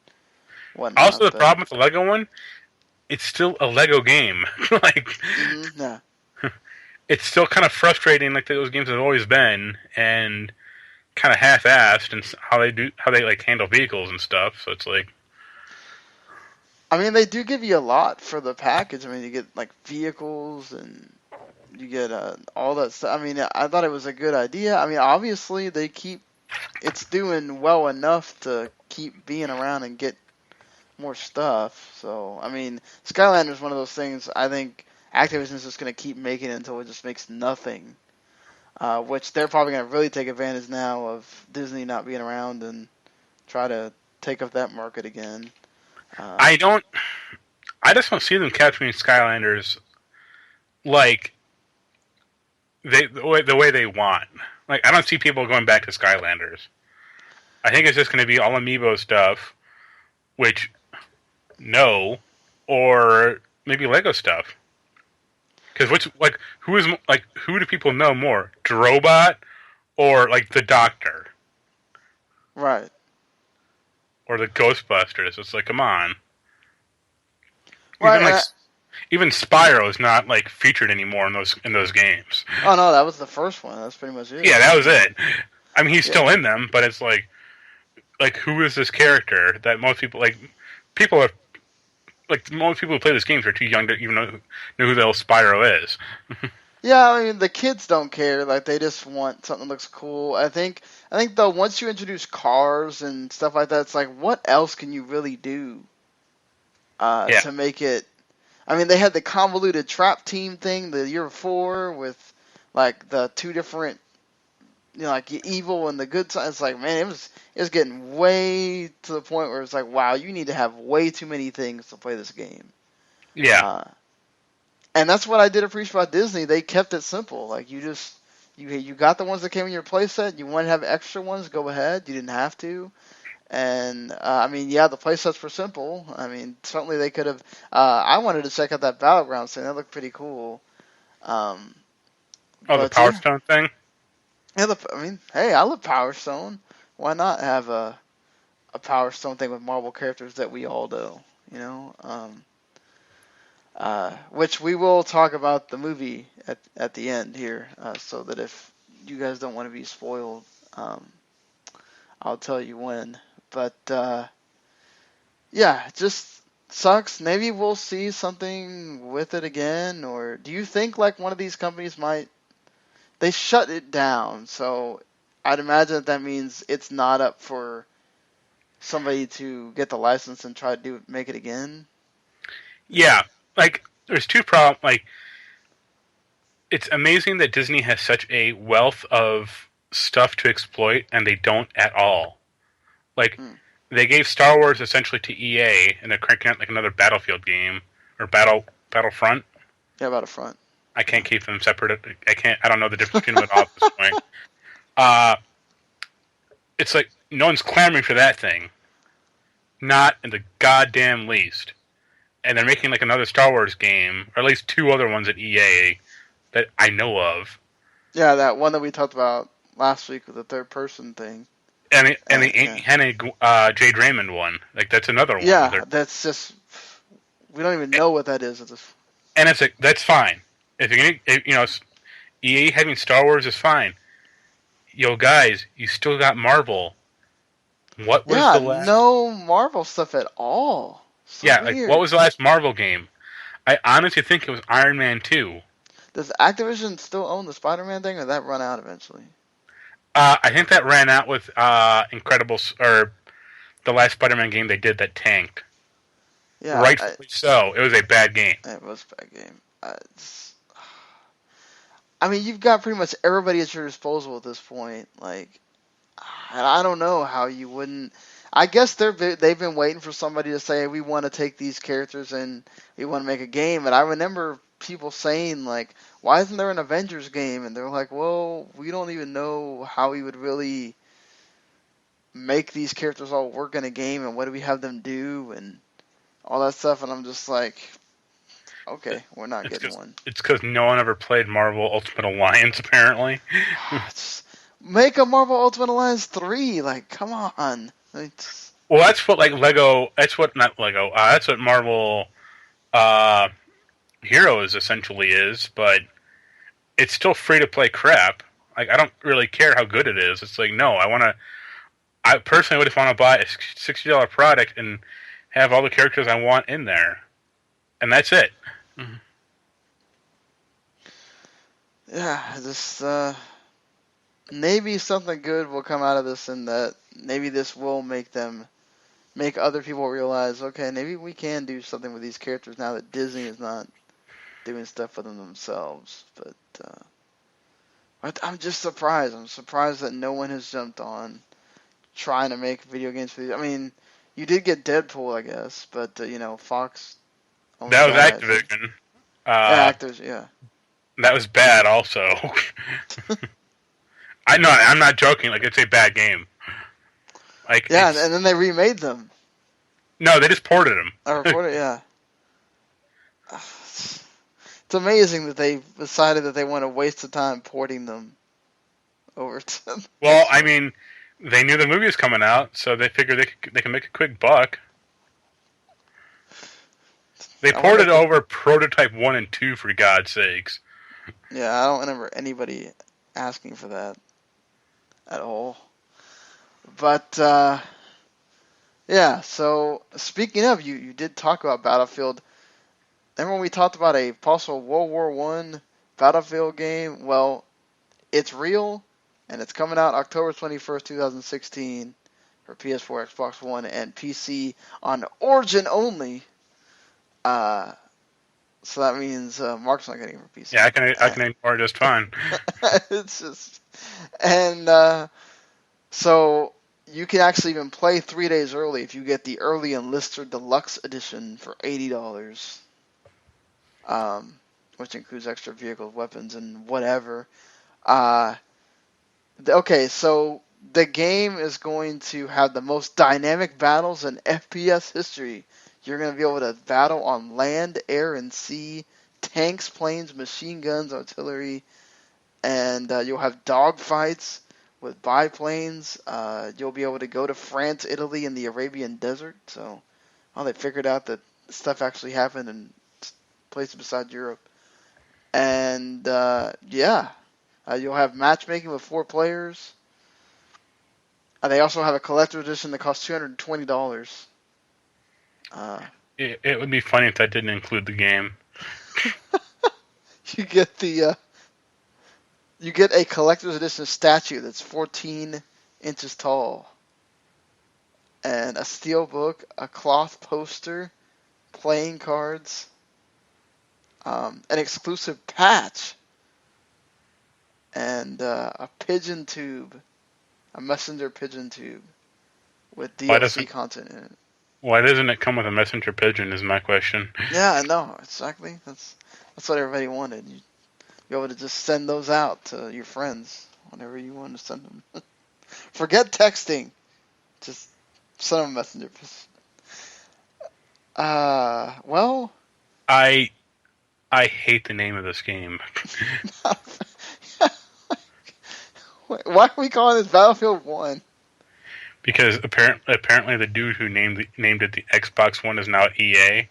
Speaker 2: Also,
Speaker 1: whatnot.
Speaker 2: the
Speaker 1: But
Speaker 2: problem with the Lego one, it's still a Lego game. Like
Speaker 1: yeah,
Speaker 2: it's still kind of frustrating, like those games have always been, and kind of half-assed in how they like handle vehicles and stuff. So it's like,
Speaker 1: I mean they do give you a lot for the package. I mean you get like vehicles and you get all that stuff. I mean I thought it was a good idea. I mean obviously it's doing well enough to keep being around and get more stuff. So I mean, Skylander is one of those things. I think Activision is just going to keep making it until it just makes nothing. Which they're probably going to really take advantage now of Disney not being around and try to take up that market again. Uh,
Speaker 2: I don't, I just don't see them capturing Skylanders like the way they want. Like I don't see people going back to Skylanders. I think it's just going to be all amiibo stuff, which no, or maybe Lego stuff. Because which who do people know more, Drobot or like the Doctor
Speaker 1: Right.
Speaker 2: or the Ghostbusters? It's like come on.
Speaker 1: Right.
Speaker 2: Even like even Spyro is not like featured anymore in those games.
Speaker 1: Oh no, that was the first one. That's pretty much it.
Speaker 2: Yeah, that was it. I mean, he's
Speaker 1: Yeah.
Speaker 2: still in them, but it's like who is this character that most people like? People are like most people who play this games are too young to even know who the hell Spyro is.
Speaker 1: Yeah, I mean the kids don't care. Like they just want something that looks cool. I think though once you introduce cars and stuff like that, it's like what else can you really do
Speaker 2: Yeah,
Speaker 1: to make it? I mean they had the convoluted trap team thing the year before with like the two different like the evil and the good side. It's like man, it was getting way to the point where it's like wow, you need to have way too many things to play this game.
Speaker 2: yeah,
Speaker 1: Uh, And that's what I did appreciate about Disney. They kept it simple. Like you got the ones that came in your playset. You want to have extra ones, go ahead. You didn't have to. And I mean, yeah, the playsets were simple. I mean, certainly they could have. I wanted to check out that battleground thing. That looked pretty cool. Um,
Speaker 2: oh, the
Speaker 1: but
Speaker 2: Power
Speaker 1: yeah,
Speaker 2: Stone thing.
Speaker 1: yeah. I mean, hey, I love Power Stone. Why not have a Power Stone thing with Marvel characters that we all know? You know. Which we will talk about the movie at the end here, so that if you guys don't want to be spoiled, I'll tell you when. But yeah, it just sucks. Maybe we'll see something with it again, or do you think like one of these companies might? They shut it down, so I'd imagine that means it's not up for somebody to get the license and try to make it again.
Speaker 2: Yeah, like there's two problems. Like it's amazing that Disney has such a wealth of stuff to exploit, and they don't at all. Like
Speaker 1: Hmm.
Speaker 2: they gave Star Wars essentially to EA, and they're cranking out like another Battlefield game or Battlefront.
Speaker 1: Yeah, about a front.
Speaker 2: I can't keep them separate. I can't. I don't know the difference between them at all at this point. Uh, it's like no one's clamoring for that thing, not in the goddamn least. And they're making like another Star Wars game, or at least two other ones at EA that I know of.
Speaker 1: Yeah, that one that we talked about last week with the third person thing.
Speaker 2: And the
Speaker 1: Yeah,
Speaker 2: Hennig Jade Raymond one, like that's another one.
Speaker 1: yeah, that's just we don't even know what that is. It's just,
Speaker 2: And it's like that's fine. If you're gonna, EA having Star Wars is fine. Yo, guys, you still got Marvel. What was
Speaker 1: yeah,
Speaker 2: the last?
Speaker 1: no Marvel stuff at all. So
Speaker 2: Yeah, like what
Speaker 1: weird.
Speaker 2: was the last Marvel game? I honestly think it was Iron Man 2.
Speaker 1: Does Activision still own the Spider-Man thing, or did that run out eventually?
Speaker 2: I think that ran out with Incredibles or the last Spider-Man game they did that tanked.
Speaker 1: Yeah,
Speaker 2: Rightfully so. It was a bad game.
Speaker 1: it was a bad game. I mean, you've got pretty much everybody at your disposal at this point. Like, and I don't know how you wouldn't. I guess they've been waiting for somebody to say we want to take these characters and we want to make a game. And I remember people saying like, "Why isn't there an Avengers game?" And they're like, "Well, we don't even know how we would really make these characters all work in a game, and what do we have them do, and all that stuff." And I'm just like, "Okay, we're not getting one."
Speaker 2: It's because no one ever played Marvel Ultimate Alliance apparently.
Speaker 1: Just make a Marvel Ultimate Alliance 3. Like, come on.
Speaker 2: Well, that's what like Lego. That's what not Lego. That's what Marvel uh, Heroes essentially is, but it's still free to play crap. Like I don't really care how good it is. It's like no, I want to. I personally would just want to buy a $60 product and have all the characters I want in there, and that's it.
Speaker 1: Yeah, just maybe something good will come out of this, and that maybe this will make other people realize, okay, maybe we can do something with these characters now that Disney is not doing stuff for them themselves. But I'm just surprised. I'm surprised that no one has jumped on trying to make video games for these. I mean, you did get Deadpool, I guess, but Fox owns
Speaker 2: That was
Speaker 1: that. I think.
Speaker 2: Activision.
Speaker 1: Yeah,
Speaker 2: Uh,
Speaker 1: actors. Yeah.
Speaker 2: That was bad. Also, I know I'm not joking. Like it's a bad game. Like
Speaker 1: Yeah, and then they remade them.
Speaker 2: no, they just ported them.
Speaker 1: I reported, yeah. It's amazing that they decided that they want to waste the time porting them over to.
Speaker 2: Well, I mean, they knew the movie was coming out, so they figured they can make a quick buck. They
Speaker 1: I wonder
Speaker 2: ported
Speaker 1: if
Speaker 2: over Prototype 1 and 2, for God's sakes.
Speaker 1: yeah, I don't remember anybody asking for that at all. But yeah, so speaking of, you did talk about Battlefield. Remember when we talked about a possible World War One Battlefield game? Well, it's real, and it's coming out October 21st, 2016 for PS4, Xbox One, and PC on Origin only. So that means Mark's not getting it for PC.
Speaker 2: Yeah, I can ignore it just fine.
Speaker 1: It's just, and so you can actually even play 3 days early if you get the early enlister deluxe edition for $80, which includes extra vehicles, weapons, and whatever. Okay, so the game is going to have the most dynamic battles in FPS history. You're going to be able to battle on land, air, and sea, tanks, planes, machine guns, artillery, and you'll have dogfights with biplanes. You'll be able to go to France, Italy, and the Arabian Desert. So, well, they figured out that stuff actually happened in places beside Europe. And yeah, you'll have matchmaking with 4 players. They also have a collector edition that costs $220.
Speaker 2: It would be funny if that didn't include the game.
Speaker 1: You get a collector's edition statue that's 14 inches tall, and a steel book, a cloth poster, playing cards, an exclusive patch, and a pigeon tube, a messenger pigeon tube with DLC content in it.
Speaker 2: Why doesn't it come with a messenger pigeon? Is my question.
Speaker 1: Yeah, I know exactly. That's what everybody wanted. You'd be able to just send those out to your friends whenever you want to send them. Forget texting. Just send them a messenger. Well,
Speaker 2: I hate the name of this game.
Speaker 1: why are we calling this Battlefield 1?
Speaker 2: Because apparently the dude who named it the Xbox One is now at EA.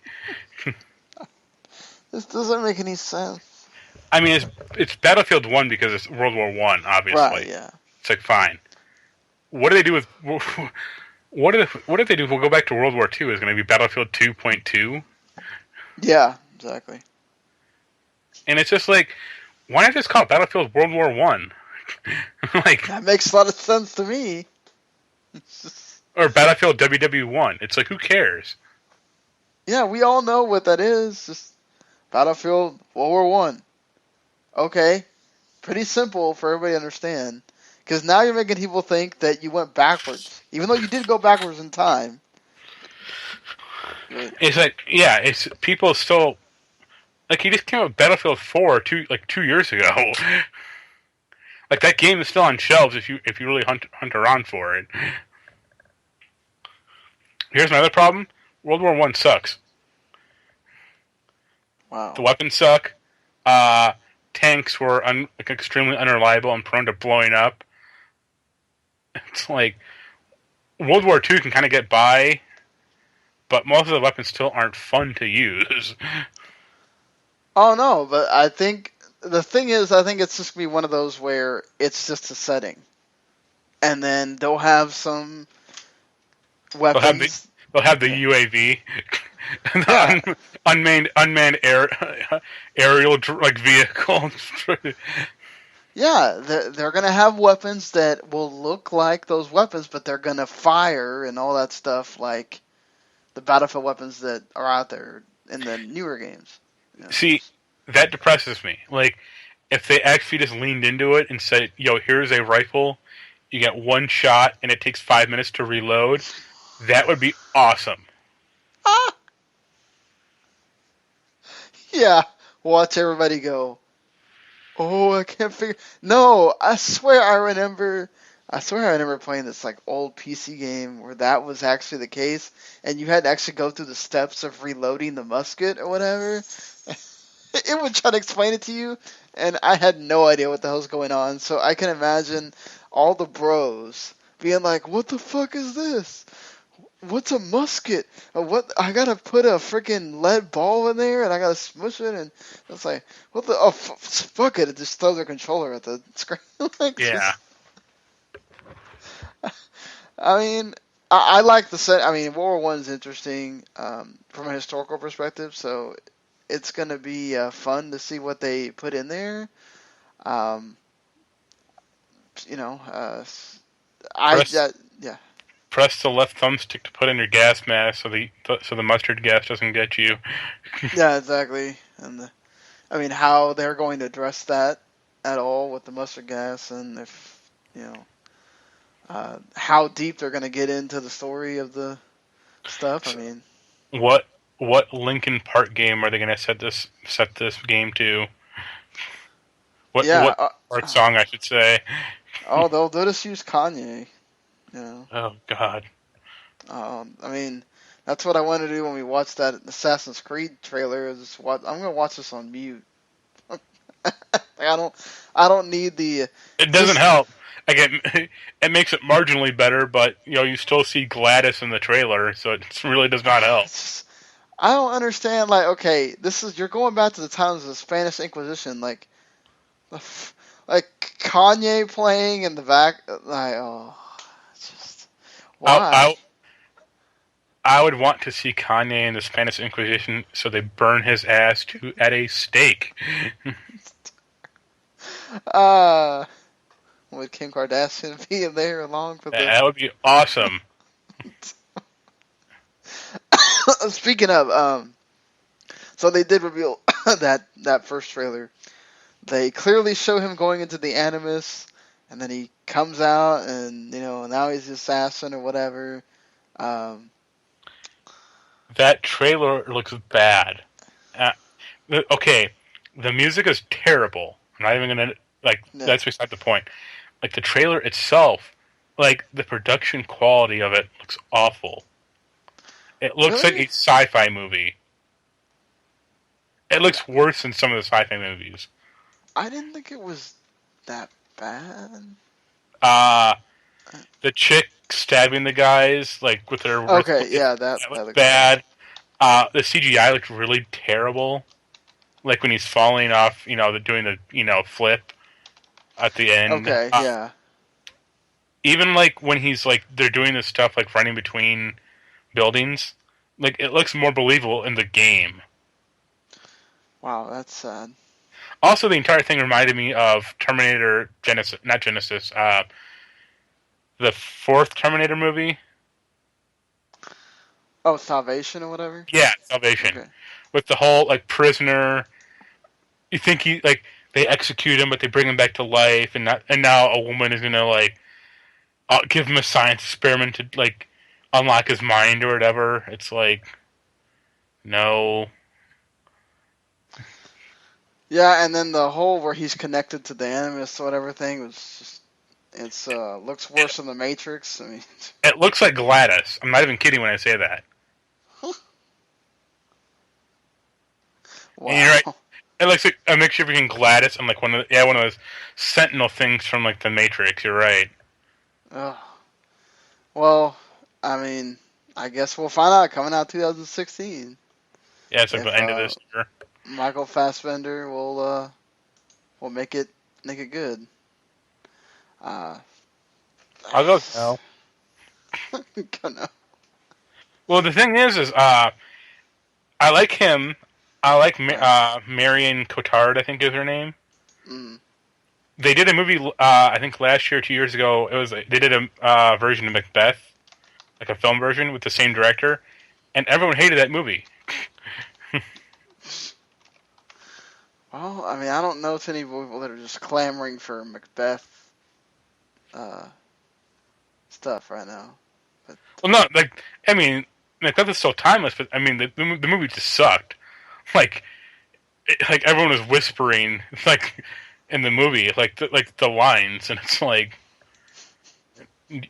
Speaker 1: This doesn't make any sense.
Speaker 2: I mean, it's Battlefield 1 because it's World War 1, obviously.
Speaker 1: Right, yeah.
Speaker 2: It's like, fine. What do they do with... What if they do... We'll go back to World War 2. Is going to be Battlefield 2.2?
Speaker 1: Yeah, exactly.
Speaker 2: And it's just like, why not just call it Battlefield World War 1? Like,
Speaker 1: that makes a lot of sense to me.
Speaker 2: Or Battlefield WW1. It's like, who cares?
Speaker 1: Yeah, we all know what that is. Just Battlefield World War 1. Okay. Pretty simple for everybody to understand. Because now you're making people think that you went backwards. Even though you did go backwards in time.
Speaker 2: It's like, yeah, it's people still... Like, he just came out with Battlefield 4 2 years ago. Like, that game is still on shelves if you really hunt around for it. Here's my other problem. World War 1 sucks.
Speaker 1: Wow.
Speaker 2: The weapons suck. Tanks were extremely unreliable and prone to blowing up. It's like, World War 2 can kind of get by, but most of the weapons still aren't fun to use.
Speaker 1: Oh, no, but I think... The thing is, I think it's just going to be one of those where it's just a setting. And then they'll have some weapons.
Speaker 2: They'll have the UAV.
Speaker 1: Yeah.
Speaker 2: unmanned aerial vehicle.
Speaker 1: Yeah, they're going to have weapons that will look like those weapons, but they're going to fire and all that stuff like the Battlefield weapons that are out there in the newer games. You know?
Speaker 2: See, that depresses me. Like, if they actually just leaned into it and said, yo, here's a rifle, you get one shot, and it takes 5 minutes to reload, that would be awesome.
Speaker 1: Yeah, watch everybody go. Oh, I can't figure. No, I swear I remember. I swear I remember playing this like old PC game where that was actually the case, and you had to actually go through the steps of reloading the musket or whatever. It would try to explain it to you, and I had no idea what the hell's going on. So I can imagine all the bros being like, "What the fuck is this? What's a musket? What? I gotta put a freaking lead ball in there, and I gotta smush it." And it's like, "What the? Oh, fuck it!" It just throws their controller at the screen. Like,
Speaker 2: Yeah.
Speaker 1: just, I mean, I like the set. I mean, World War One is interesting from a historical perspective, so it's gonna be fun to see what they put in there. Um, you know,
Speaker 2: Press
Speaker 1: yeah,
Speaker 2: press the left thumbstick to put in your gas mask so the mustard gas doesn't get you.
Speaker 1: yeah, exactly. And I mean, how they're going to address that at all with the mustard gas, and if you know how deep they're going to get into the story of the stuff. I
Speaker 2: So
Speaker 1: mean,
Speaker 2: what Linkin Park game are they going to set this game to? What
Speaker 1: yeah.
Speaker 2: Park song I should say?
Speaker 1: Oh, they'll just use Kanye. You know.
Speaker 2: Oh God.
Speaker 1: I mean, that's what I wanted to do when we watched that Assassin's Creed trailer. Is just watch, I'm gonna watch this on mute. I don't need the
Speaker 2: It doesn't
Speaker 1: just.
Speaker 2: help. Again, it makes it marginally better, but you still see Gladys in the trailer, so it really does not help.
Speaker 1: It's just, I don't understand. Like, okay, this is you're going back to the times of the Spanish Inquisition. Like Kanye playing in the back. Like, oh, it's just
Speaker 2: I,
Speaker 1: why?
Speaker 2: I I would want to see Kanye in the Spanish Inquisition, so they burn his ass at a stake.
Speaker 1: Uh, with Kim Kardashian being there along for the.
Speaker 2: That would be awesome.
Speaker 1: Speaking of, so they did reveal that first trailer. They clearly show him going into the Animus, and then he comes out, and now he's the assassin or whatever. Um,
Speaker 2: That trailer looks bad. Uh, okay, the music is terrible. I'm not even gonna
Speaker 1: no.
Speaker 2: That's beside the point. Like the trailer itself, like the production quality of it looks awful. It looks like a
Speaker 1: Really?
Speaker 2: sci-fi movie. It looks worse than some of the sci-fi movies.
Speaker 1: I didn't think it was that bad.
Speaker 2: Uh
Speaker 1: Uh,
Speaker 2: the chick stabbing the guys like with her wrist
Speaker 1: Okay,
Speaker 2: blade,
Speaker 1: yeah, that
Speaker 2: that
Speaker 1: that
Speaker 2: looked
Speaker 1: looks bad.
Speaker 2: bad. The CGI looked really terrible. Like when he's falling off, doing the flip at the end.
Speaker 1: Okay, yeah.
Speaker 2: Even like when he's like they're doing this stuff like running between buildings, like it looks more believable in the game.
Speaker 1: Wow, that's sad.
Speaker 2: Also, the entire thing reminded me of Terminator Genesis, not Genesis, the fourth Terminator movie.
Speaker 1: Oh, Salvation or whatever.
Speaker 2: Yeah, Salvation,
Speaker 1: Okay.
Speaker 2: with the whole like prisoner. You think he like they execute him, but they bring him back to life, and now a woman is gonna like give him a science experiment to like unlock his mind or whatever. It's like no.
Speaker 1: Yeah, and then the whole where he's connected to the Animus or whatever thing was just it's looks
Speaker 2: It,
Speaker 1: worse than the Matrix. I mean,
Speaker 2: it looks like Gladys. I'm not even kidding when I say that. And you're right.
Speaker 1: wow.
Speaker 2: It looks like a mixture between Gladys and like one of those Sentinel things from like the Matrix. You're right.
Speaker 1: Ugh. Well, I mean, I guess we'll find out coming out 2016
Speaker 2: Yeah, it's like the
Speaker 1: if
Speaker 2: end of this year.
Speaker 1: Michael Fassbender will make it good. Uh,
Speaker 2: I'll go now.
Speaker 1: gonna,
Speaker 2: Well, the thing is I like him. I like
Speaker 1: right.
Speaker 2: Marion Cotillard, I think is her name.
Speaker 1: Mm.
Speaker 2: They did a movie, I think last year, 2 years ago. They did a version of Macbeth, like a film version with the same director, and everyone hated that movie.
Speaker 1: Well, I mean, I don't know too many people that are just clamoring for Macbeth uh, stuff right now. But
Speaker 2: Well, no, like I mean, Macbeth is so timeless, but I mean, the movie just sucked. Like, like everyone was whispering, like in the movie, like the lines, and it's like,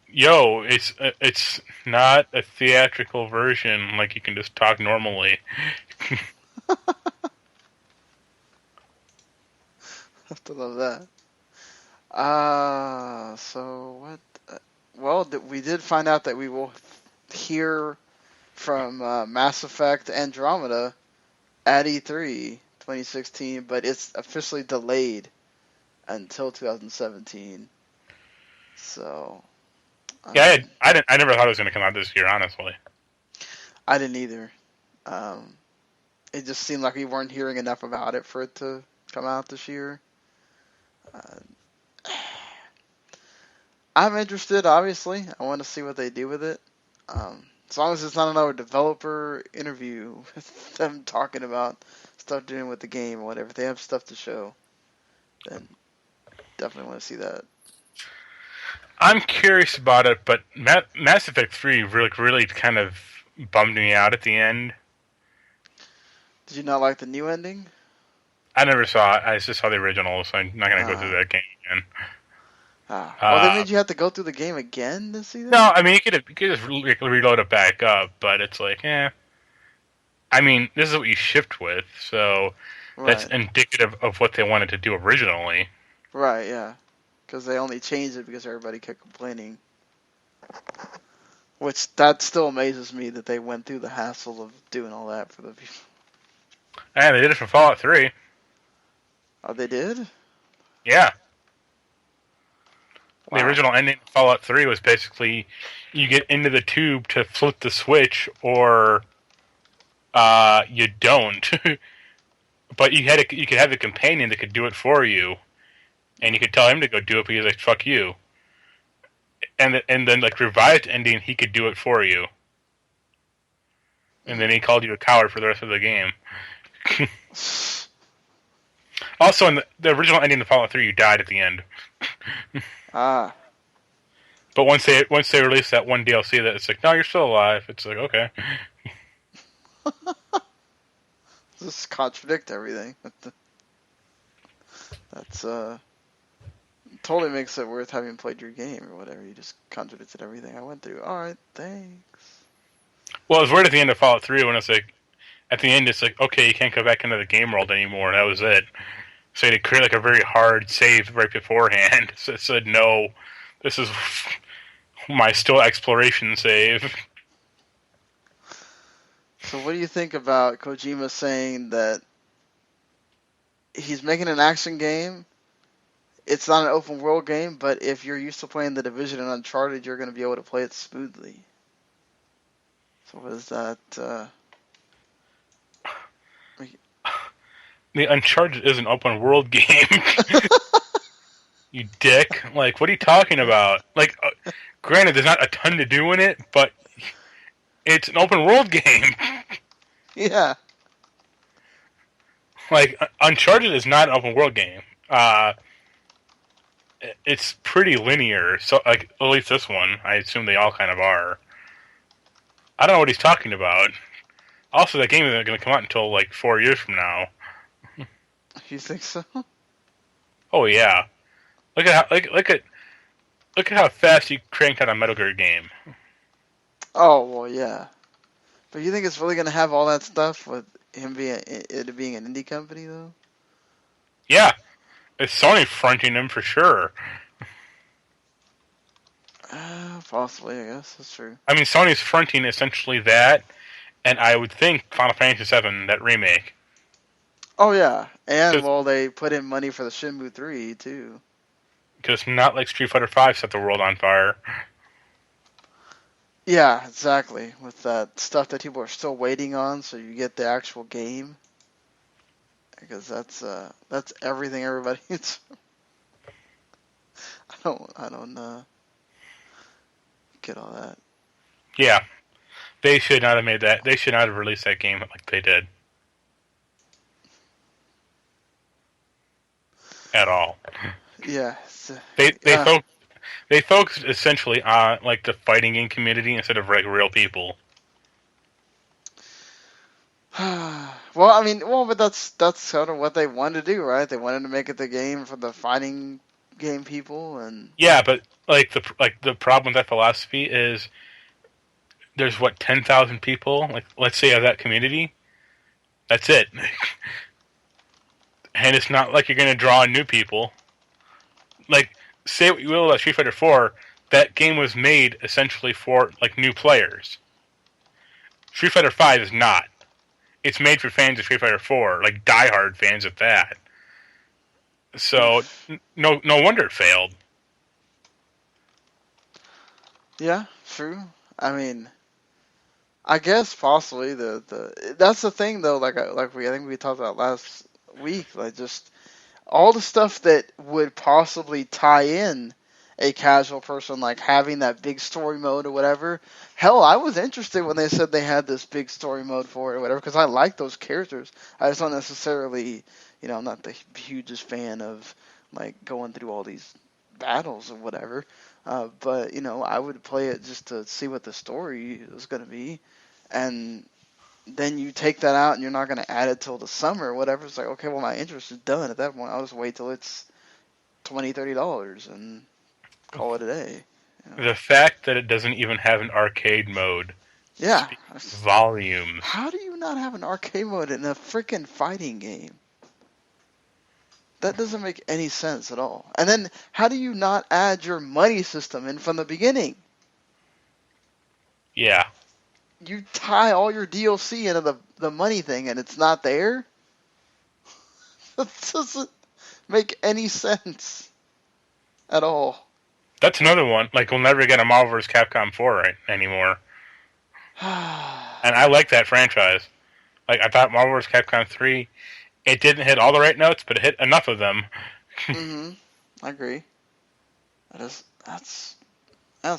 Speaker 2: yo, it's not a theatrical version. Like you can just talk normally.
Speaker 1: Have to love that. So what? Well, we did find out that we will hear from Mass Effect Andromeda at E3 2016, but it's officially delayed until 2017. So, I
Speaker 2: Yeah,
Speaker 1: mean,
Speaker 2: I never thought it was going to come out this year, honestly.
Speaker 1: I didn't either. Um, it just seemed like we weren't hearing enough about it for it to come out this year. Uh, I'm interested, obviously. I want to see what they do with it. As long as it's not another developer interview with them talking about stuff doing with the game or whatever. If they have stuff to show, then definitely want to see that.
Speaker 2: I'm curious about it, but Mass Effect 3 really kind of bummed me out at the end.
Speaker 1: Did you not like the new ending?
Speaker 2: I never saw it. I just saw the original, so I'm not going to go through
Speaker 1: Uh,
Speaker 2: that game again.
Speaker 1: well, they made you have to go through the game again to see
Speaker 2: No,
Speaker 1: that?
Speaker 2: I mean, you could just reload it back up, but it's like, I mean, this is what you shipped with, so that's
Speaker 1: Right.
Speaker 2: indicative of what they wanted to do originally.
Speaker 1: Right, yeah. Because they only changed it because everybody kept complaining. Which, that still amazes me that they went through the hassle of doing all that for the people.
Speaker 2: And they did it for Fallout 3.
Speaker 1: Oh, they did?
Speaker 2: Yeah. The
Speaker 1: Wow.
Speaker 2: original ending of Fallout 3 was basically you get into the tube to flip the switch, or you don't. But you could have a companion that could do it for you, and you could tell him to go do it, but he's like, "Fuck you." And then like revised ending, he could do it for you, and then he called you a coward for the rest of the game. Also, in the original ending of Fallout 3, you died at the end.
Speaker 1: Ah.
Speaker 2: But once they released that one DLC, that it's like, no, you're still alive. It's like, okay.
Speaker 1: Just contradict everything. That's, totally makes it worth having played your game or whatever. You just contradicted everything I went through. Alright, thanks.
Speaker 2: Well, it was weird at the end of Fallout 3 when it's like, at the end, it's like, okay, you can't go back into the game world anymore. That was it. So they create like a very hard save right beforehand. So it said, no, this is my still exploration save.
Speaker 1: So what do you think about Kojima saying that he's making an action game? It's not an open world game, but if you're used to playing The Division and Uncharted, you're going to be able to play it smoothly. So what is that?
Speaker 2: The Uncharted is an open world game. You dick. Like, what are you talking about? Like, granted, there's not a ton to do in it, but it's an open world game.
Speaker 1: Yeah.
Speaker 2: Like, Uncharted is not an open world game. It's pretty linear. So, like, at least this one, I assume they all kind of are. I don't know what he's talking about. Also, that game isn't going to come out until like 4 years from now.
Speaker 1: You think so?
Speaker 2: Oh yeah, look at how fast you cranked out a Metal Gear game.
Speaker 1: Oh, well, yeah. But you think it's really going to have all that stuff with him being an indie company, though?
Speaker 2: Yeah, it's Sony fronting him for sure.
Speaker 1: Possibly, I guess. That's true.
Speaker 2: I mean, Sony's fronting essentially that, and I would think Final Fantasy VII, that remake.
Speaker 1: Oh, yeah. And,
Speaker 2: 'Cause
Speaker 1: well, they put in money for the Shenmue 3, too.
Speaker 2: it's not like Street Fighter V set the world on fire.
Speaker 1: Yeah, exactly. With that stuff that people are still waiting on, so you get the actual game. Because that's everything everybody needs. I don't get all that.
Speaker 2: Yeah, they should not have made that. They should not have released that game like they did. At all.
Speaker 1: Yeah.
Speaker 2: They
Speaker 1: Yeah.
Speaker 2: they focused essentially on like the fighting game community instead of like real people.
Speaker 1: Well, I mean, but that's sort of what they wanted to do, right? They wanted to make it the game for the fighting game people, and
Speaker 2: Yeah, but the problem with that philosophy is there's what 10,000 people, like let's say of that community. That's it, and it's not like you're gonna draw new people. Like say what you will about Street Fighter 4, that game was made essentially for like new players. Street Fighter 5 is not. It's made for fans of Street Fighter 4, like diehard fans of that. So no wonder it failed.
Speaker 1: yeah, true. I mean, I guess possibly the that's the thing though. I think we talked about last week. Like just all the stuff that would possibly tie in a casual person, like having that big story mode or whatever. Hell, I was interested when they said they had this big story mode for it or whatever because I like those characters. I just don't necessarily, I'm not the hugest fan of like going through all these battles or whatever. But I would play it just to see what the story was going to be, and then you take that out and you're not going to add it till the summer or whatever. It's like, okay, well, my interest is done at that point. I'll just wait till it's $20, $30 and call it a day.
Speaker 2: The fact that it doesn't even have an arcade mode
Speaker 1: Yeah.
Speaker 2: speaks volumes.
Speaker 1: How do you not have an arcade mode in a freaking fighting game? That doesn't make any sense at all. And then how do you not add your money system in from the beginning?
Speaker 2: Yeah.
Speaker 1: You tie all your DLC into the money thing and it's not there? That doesn't make any sense at all.
Speaker 2: That's another one. Like, we'll never get a Marvel vs. Capcom 4 anymore. And I like that franchise. Like, I thought Marvel vs. Capcom 3, it didn't hit all the right notes, but it hit enough of them.
Speaker 1: I agree. That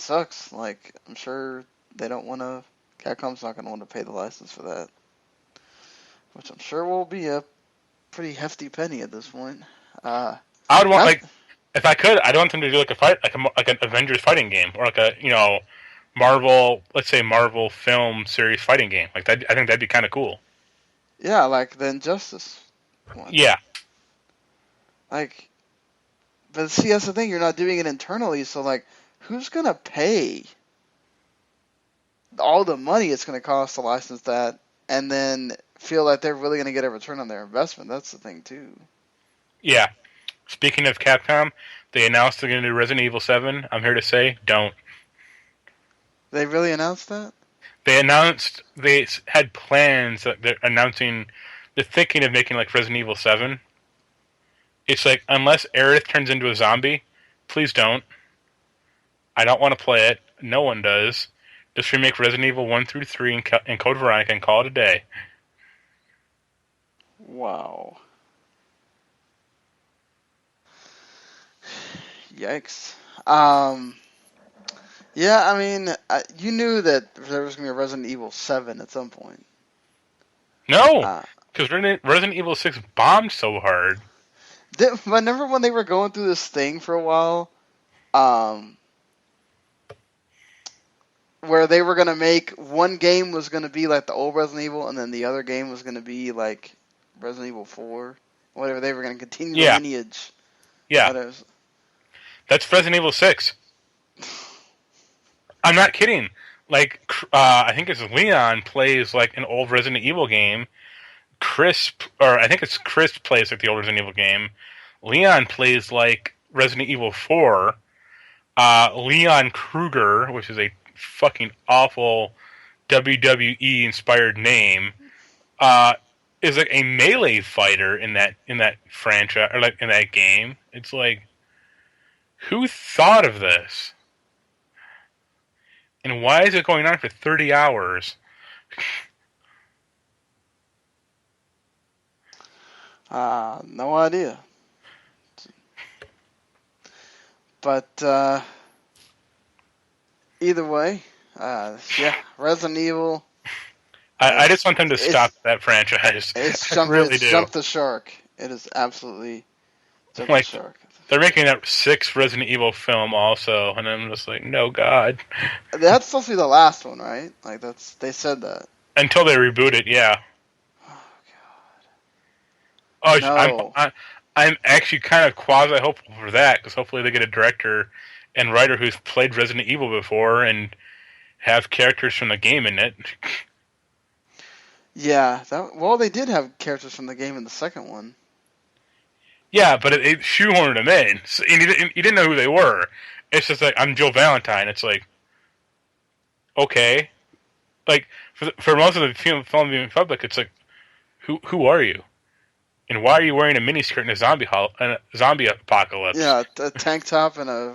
Speaker 1: sucks. Like, I'm sure they don't want to. Capcom's not going to want to pay the license for that, which I'm sure will be a pretty hefty penny at this point.
Speaker 2: I would want, like, if I could, I'd want them to do like a fight, like an Avengers fighting game, or like a Marvel, let's say Marvel film series fighting game. Like that, I think that'd be kind of cool.
Speaker 1: Yeah, like the Injustice one.
Speaker 2: Yeah.
Speaker 1: Like, but see, that's the thing. You're not doing it internally, so like, who's gonna pay all the money it's gonna cost to license that, and then feel like they're really gonna get a return on their investment? That's the thing too.
Speaker 2: Yeah. Speaking of Capcom, they announced they're going to do Resident Evil 7. I'm here to say, don't.
Speaker 1: They really announced that?
Speaker 2: They announced they had plans that they're announcing. They're thinking of making like Resident Evil 7. It's like, unless Aerith turns into a zombie, please don't. I don't want to play it. No one does. Just remake Resident Evil 1 through 3 in Code Veronica and call it a day.
Speaker 1: Wow. Yikes. Yeah, I mean, you knew that there was going to be a Resident Evil 7 at some point.
Speaker 2: No! Because Resident Evil 6 bombed so hard.
Speaker 1: Remember when they were going through this thing for a while? Where they were going to make one game was going to be like the old Resident Evil, and then the other game was going to be like Resident Evil 4. Whatever, they were going to continue the lineage.
Speaker 2: Yeah. That's Resident Evil 6. I'm not kidding. Like, I think it's Leon plays like an old Resident Evil game. Chris plays like the old Resident Evil game. Leon plays like Resident Evil 4. Leon Kruger, which is a fucking awful WWE inspired name, is like a melee fighter in that franchise, or like in that game. It's like, who thought of this? And why is it going on for 30 hours?
Speaker 1: No idea. But either way, yeah, Resident Evil.
Speaker 2: I just want them to stop that franchise.
Speaker 1: It's jumped the shark. It is absolutely jumped the shark.
Speaker 2: They're making that 6th Resident Evil film also, and I'm just like, no, God.
Speaker 1: That's supposed to be the last one, right? Like, they said that.
Speaker 2: Until they reboot it, yeah.
Speaker 1: Oh,
Speaker 2: Oh,
Speaker 1: No.
Speaker 2: I'm actually kind of quasi hopeful for that because hopefully they get a director and writer who's played Resident Evil before and have characters from the game in it.
Speaker 1: Yeah. Well, they did have characters from the game in the second one.
Speaker 2: Yeah, but it shoehorned them in. So, and you didn't know who they were. It's just like I'm Joe Valentine. It's like okay, like for most of the film viewing public, it's like who are you and why are you wearing a miniskirt in a zombie apocalypse?
Speaker 1: Yeah, a tank top and a.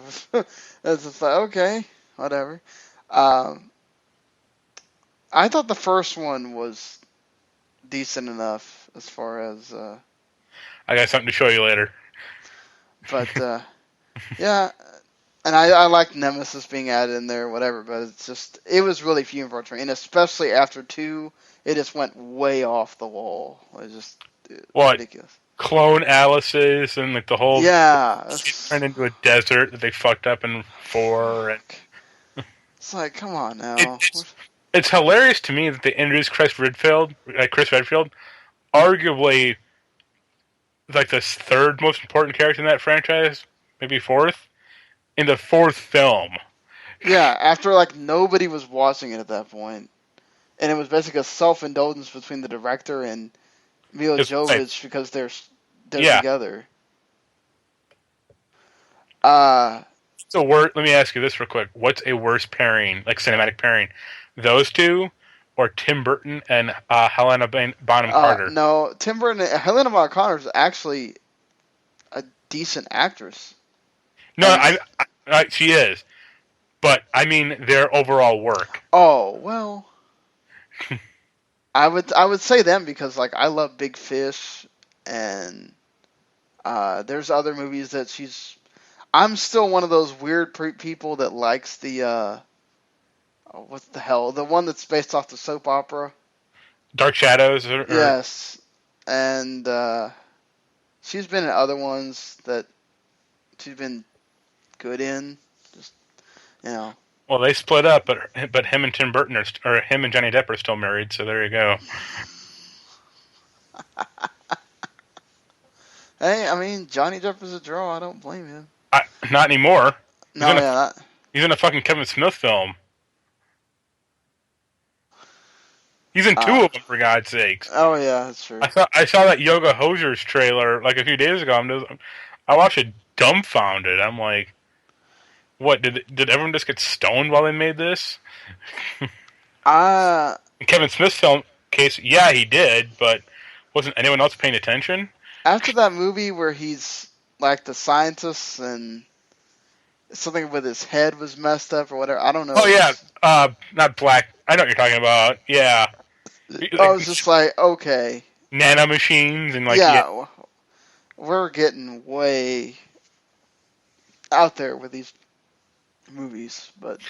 Speaker 1: It's just like, okay, whatever. Um, I thought the first one was decent enough as far as,
Speaker 2: I got something to show you later.
Speaker 1: but yeah, and I like Nemesis being added in there, whatever. But it was really few and far between, and especially after two, it just went way off the wall. It was just
Speaker 2: What
Speaker 1: ridiculous.
Speaker 2: clone Alice's and like the whole
Speaker 1: Yeah,
Speaker 2: city turned into a desert that they fucked up in four. And
Speaker 1: it's like, come on
Speaker 2: it,
Speaker 1: now.
Speaker 2: it's hilarious to me that they introduced Chris Redfield, arguably like the third most important character in that franchise, maybe fourth, in the fourth film.
Speaker 1: Yeah, after like nobody was watching it at that point, and it was basically a self-indulgence between the director and Mila
Speaker 2: It's like,
Speaker 1: Jovovich because they're
Speaker 2: yeah.
Speaker 1: together. Uh,
Speaker 2: So, let me ask you this real quick: what's a worse pairing, like cinematic pairing, those two, or Tim Burton and Helena Bonham Carter?
Speaker 1: no, Tim Burton, Helena Bonham Carter is actually a decent actress.
Speaker 2: No,
Speaker 1: And
Speaker 2: she is, but I mean their overall work.
Speaker 1: oh well, I would say them because like I love Big Fish, and there's other movies that she's. I'm still one of those weird people that likes the what the hell, the one that's based off the soap opera.
Speaker 2: Dark Shadows, or
Speaker 1: Yes, and she's been in other ones that she's been good in. Just you know.
Speaker 2: well, they split up, but him and Tim Burton or him and Johnny Depp are still married. So there you go.
Speaker 1: Hey, I mean Johnny Depp is a draw. I don't blame him.
Speaker 2: Not anymore. He's
Speaker 1: No,
Speaker 2: in a
Speaker 1: yeah,
Speaker 2: he's in a fucking Kevin Smith film. He's in two of them, for God's sakes.
Speaker 1: oh yeah, that's true.
Speaker 2: I saw that Yoga Hosers trailer like a few days ago. I watched it dumbfounded. I'm like, what did everyone just get stoned while they made this?
Speaker 1: Uh
Speaker 2: In Kevin Smith's film case, yeah, he did, but wasn't anyone else paying attention?
Speaker 1: After that movie where he's like the scientist and something with his head was messed up or whatever, I don't know.
Speaker 2: Oh yeah, not Black. I know what you're talking about. Yeah,
Speaker 1: I
Speaker 2: like
Speaker 1: was just like, okay,
Speaker 2: nanomachines and like
Speaker 1: yeah, we're getting way out there with these movies, but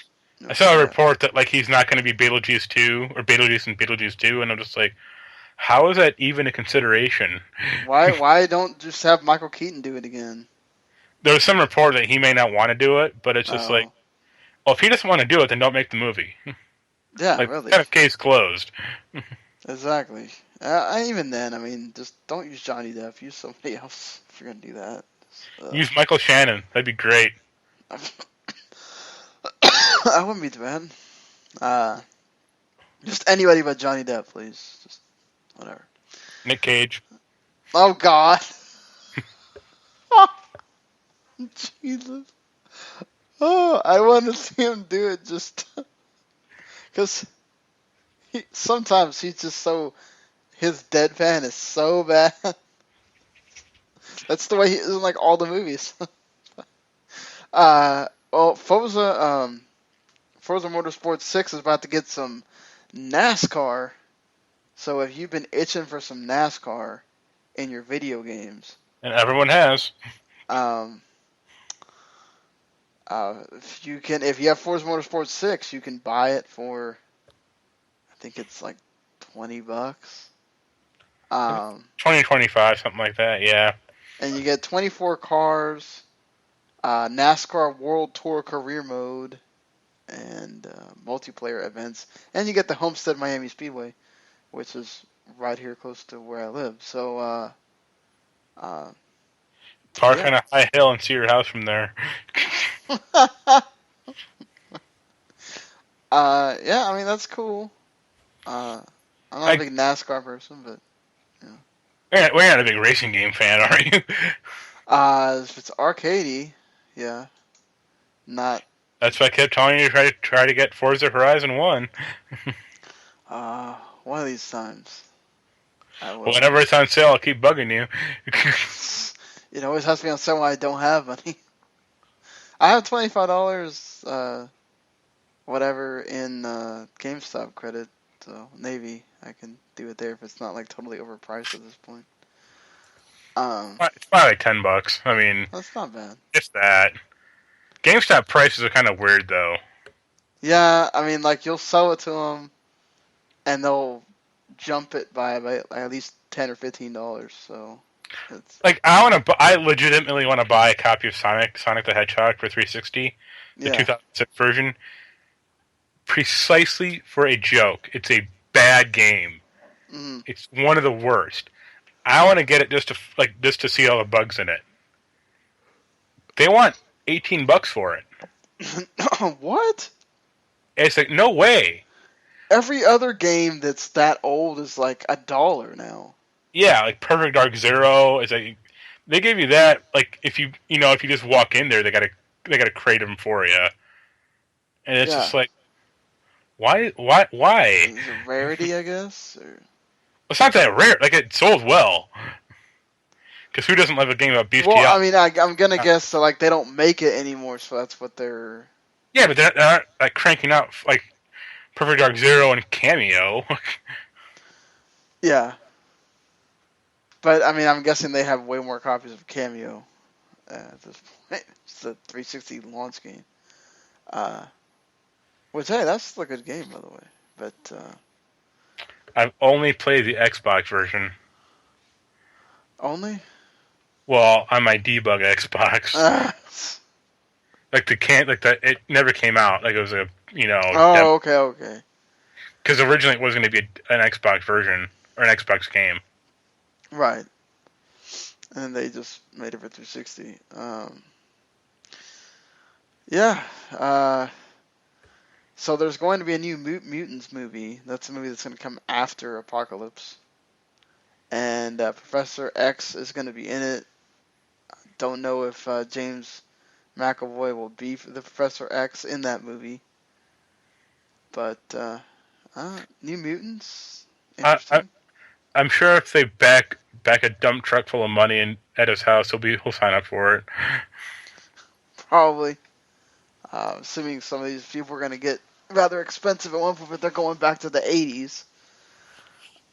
Speaker 2: I saw a
Speaker 1: yeah.
Speaker 2: report that like he's not going to be Beetlejuice 2 or Beetlejuice and Beetlejuice 2, and I'm just like, how is that even a consideration?
Speaker 1: Why don't just have Michael Keaton do it again?
Speaker 2: There was some report that he may not want to do it, but it's just like,
Speaker 1: Oh,
Speaker 2: well, if he doesn't want to do it, then don't make the movie.
Speaker 1: yeah,
Speaker 2: Like,
Speaker 1: really,
Speaker 2: kind of case closed.
Speaker 1: exactly. Even then, I mean, just don't use Johnny Depp. Use somebody else if you're gonna do that.
Speaker 2: Use Michael Shannon. That'd be great.
Speaker 1: I wouldn't be too bad. Just anybody but Johnny Depp, please. Just whatever.
Speaker 2: Nick Cage.
Speaker 1: Oh God. Jesus. Oh, I want to see him do it just because sometimes he's just so his deadpan is so bad. That's the way he is in like all the movies. Well, Forza Motorsport 6 is about to get some NASCAR. So if you've been itching for some NASCAR in your video games,
Speaker 2: And everyone has.
Speaker 1: um, if you have Forza Motorsport 6, you can buy it for, I think it's like $20.
Speaker 2: 2025, something like that, yeah.
Speaker 1: And you get 24 cars, NASCAR World Tour Career Mode, and multiplayer events, and you get the Homestead Miami Speedway, which is right here close to where I live. So Uh,
Speaker 2: Park
Speaker 1: yeah.
Speaker 2: on a high hill and see your house from there.
Speaker 1: Yeah, I mean, that's cool. Uh, I'm not a
Speaker 2: I,
Speaker 1: big NASCAR person, but, you know.
Speaker 2: we're not a big racing game fan, are you?
Speaker 1: If it's arcadey, yeah. Not,
Speaker 2: That's why I kept telling you to try to get Forza Horizon 1.
Speaker 1: uh, one of these times. I will.
Speaker 2: Whenever it's on sale, I'll keep bugging you.
Speaker 1: It always has to be on sale when I don't have money. I have $25, whatever, in GameStop credit, so maybe I can do it there if it's not like totally overpriced at this point.
Speaker 2: It's probably like $10. I mean,
Speaker 1: That's not bad.
Speaker 2: just that. GameStop prices are kind of weird, though.
Speaker 1: Yeah, I mean, like you'll sell it to them, and they'll jump it by about at least $10 or $15. So it's
Speaker 2: Like, I legitimately want to buy a copy of Sonic the Hedgehog for 360, the
Speaker 1: yeah.
Speaker 2: 2006 version, precisely for a joke. It's a bad game.
Speaker 1: Mm.
Speaker 2: It's one of the worst. I want to get it just to see all the bugs in it. They want $18 for it.
Speaker 1: What?
Speaker 2: It's like, no way.
Speaker 1: Every other game that's that old is like $1 now.
Speaker 2: Yeah, like Perfect Dark Zero is like they give you that. Like if you just walk in there, they gotta crate them for you, and it's
Speaker 1: Yeah.
Speaker 2: just like why?
Speaker 1: Is it rarity, I guess? Or...
Speaker 2: It's not that rare. Like it sold well, because who doesn't love a game about Beast
Speaker 1: Well, I
Speaker 2: out?
Speaker 1: mean, I'm gonna guess that like they don't make it anymore, so that's what they're.
Speaker 2: Yeah, but they're not like cranking out like Perfect Dark Zero and Cameo.
Speaker 1: Yeah. But I mean, I'm guessing they have way more copies of Cameo at this point. It's the 360 launch game. Uh, which hey, that's still a good game by the way. But
Speaker 2: I've only played the Xbox version.
Speaker 1: only.
Speaker 2: Well, on my debug Xbox,
Speaker 1: Uh,
Speaker 2: it never came out. Like it was a demo.
Speaker 1: oh, okay, okay,
Speaker 2: Because originally it was going to be an Xbox version or an Xbox game.
Speaker 1: right. And then they just made it for 360. Yeah. So there's going to be a new Mutants movie. That's a movie that's going to come after Apocalypse. And Professor X is going to be in it. Don't know if James McAvoy will be for the Professor X in that movie. But New Mutants,
Speaker 2: I, I,
Speaker 1: interesting.
Speaker 2: I'm sure if they back a dump truck full of money at his house, he'll sign up for it.
Speaker 1: Probably. Assuming some of these people are going to get rather expensive at one point, but they're going back to the 80s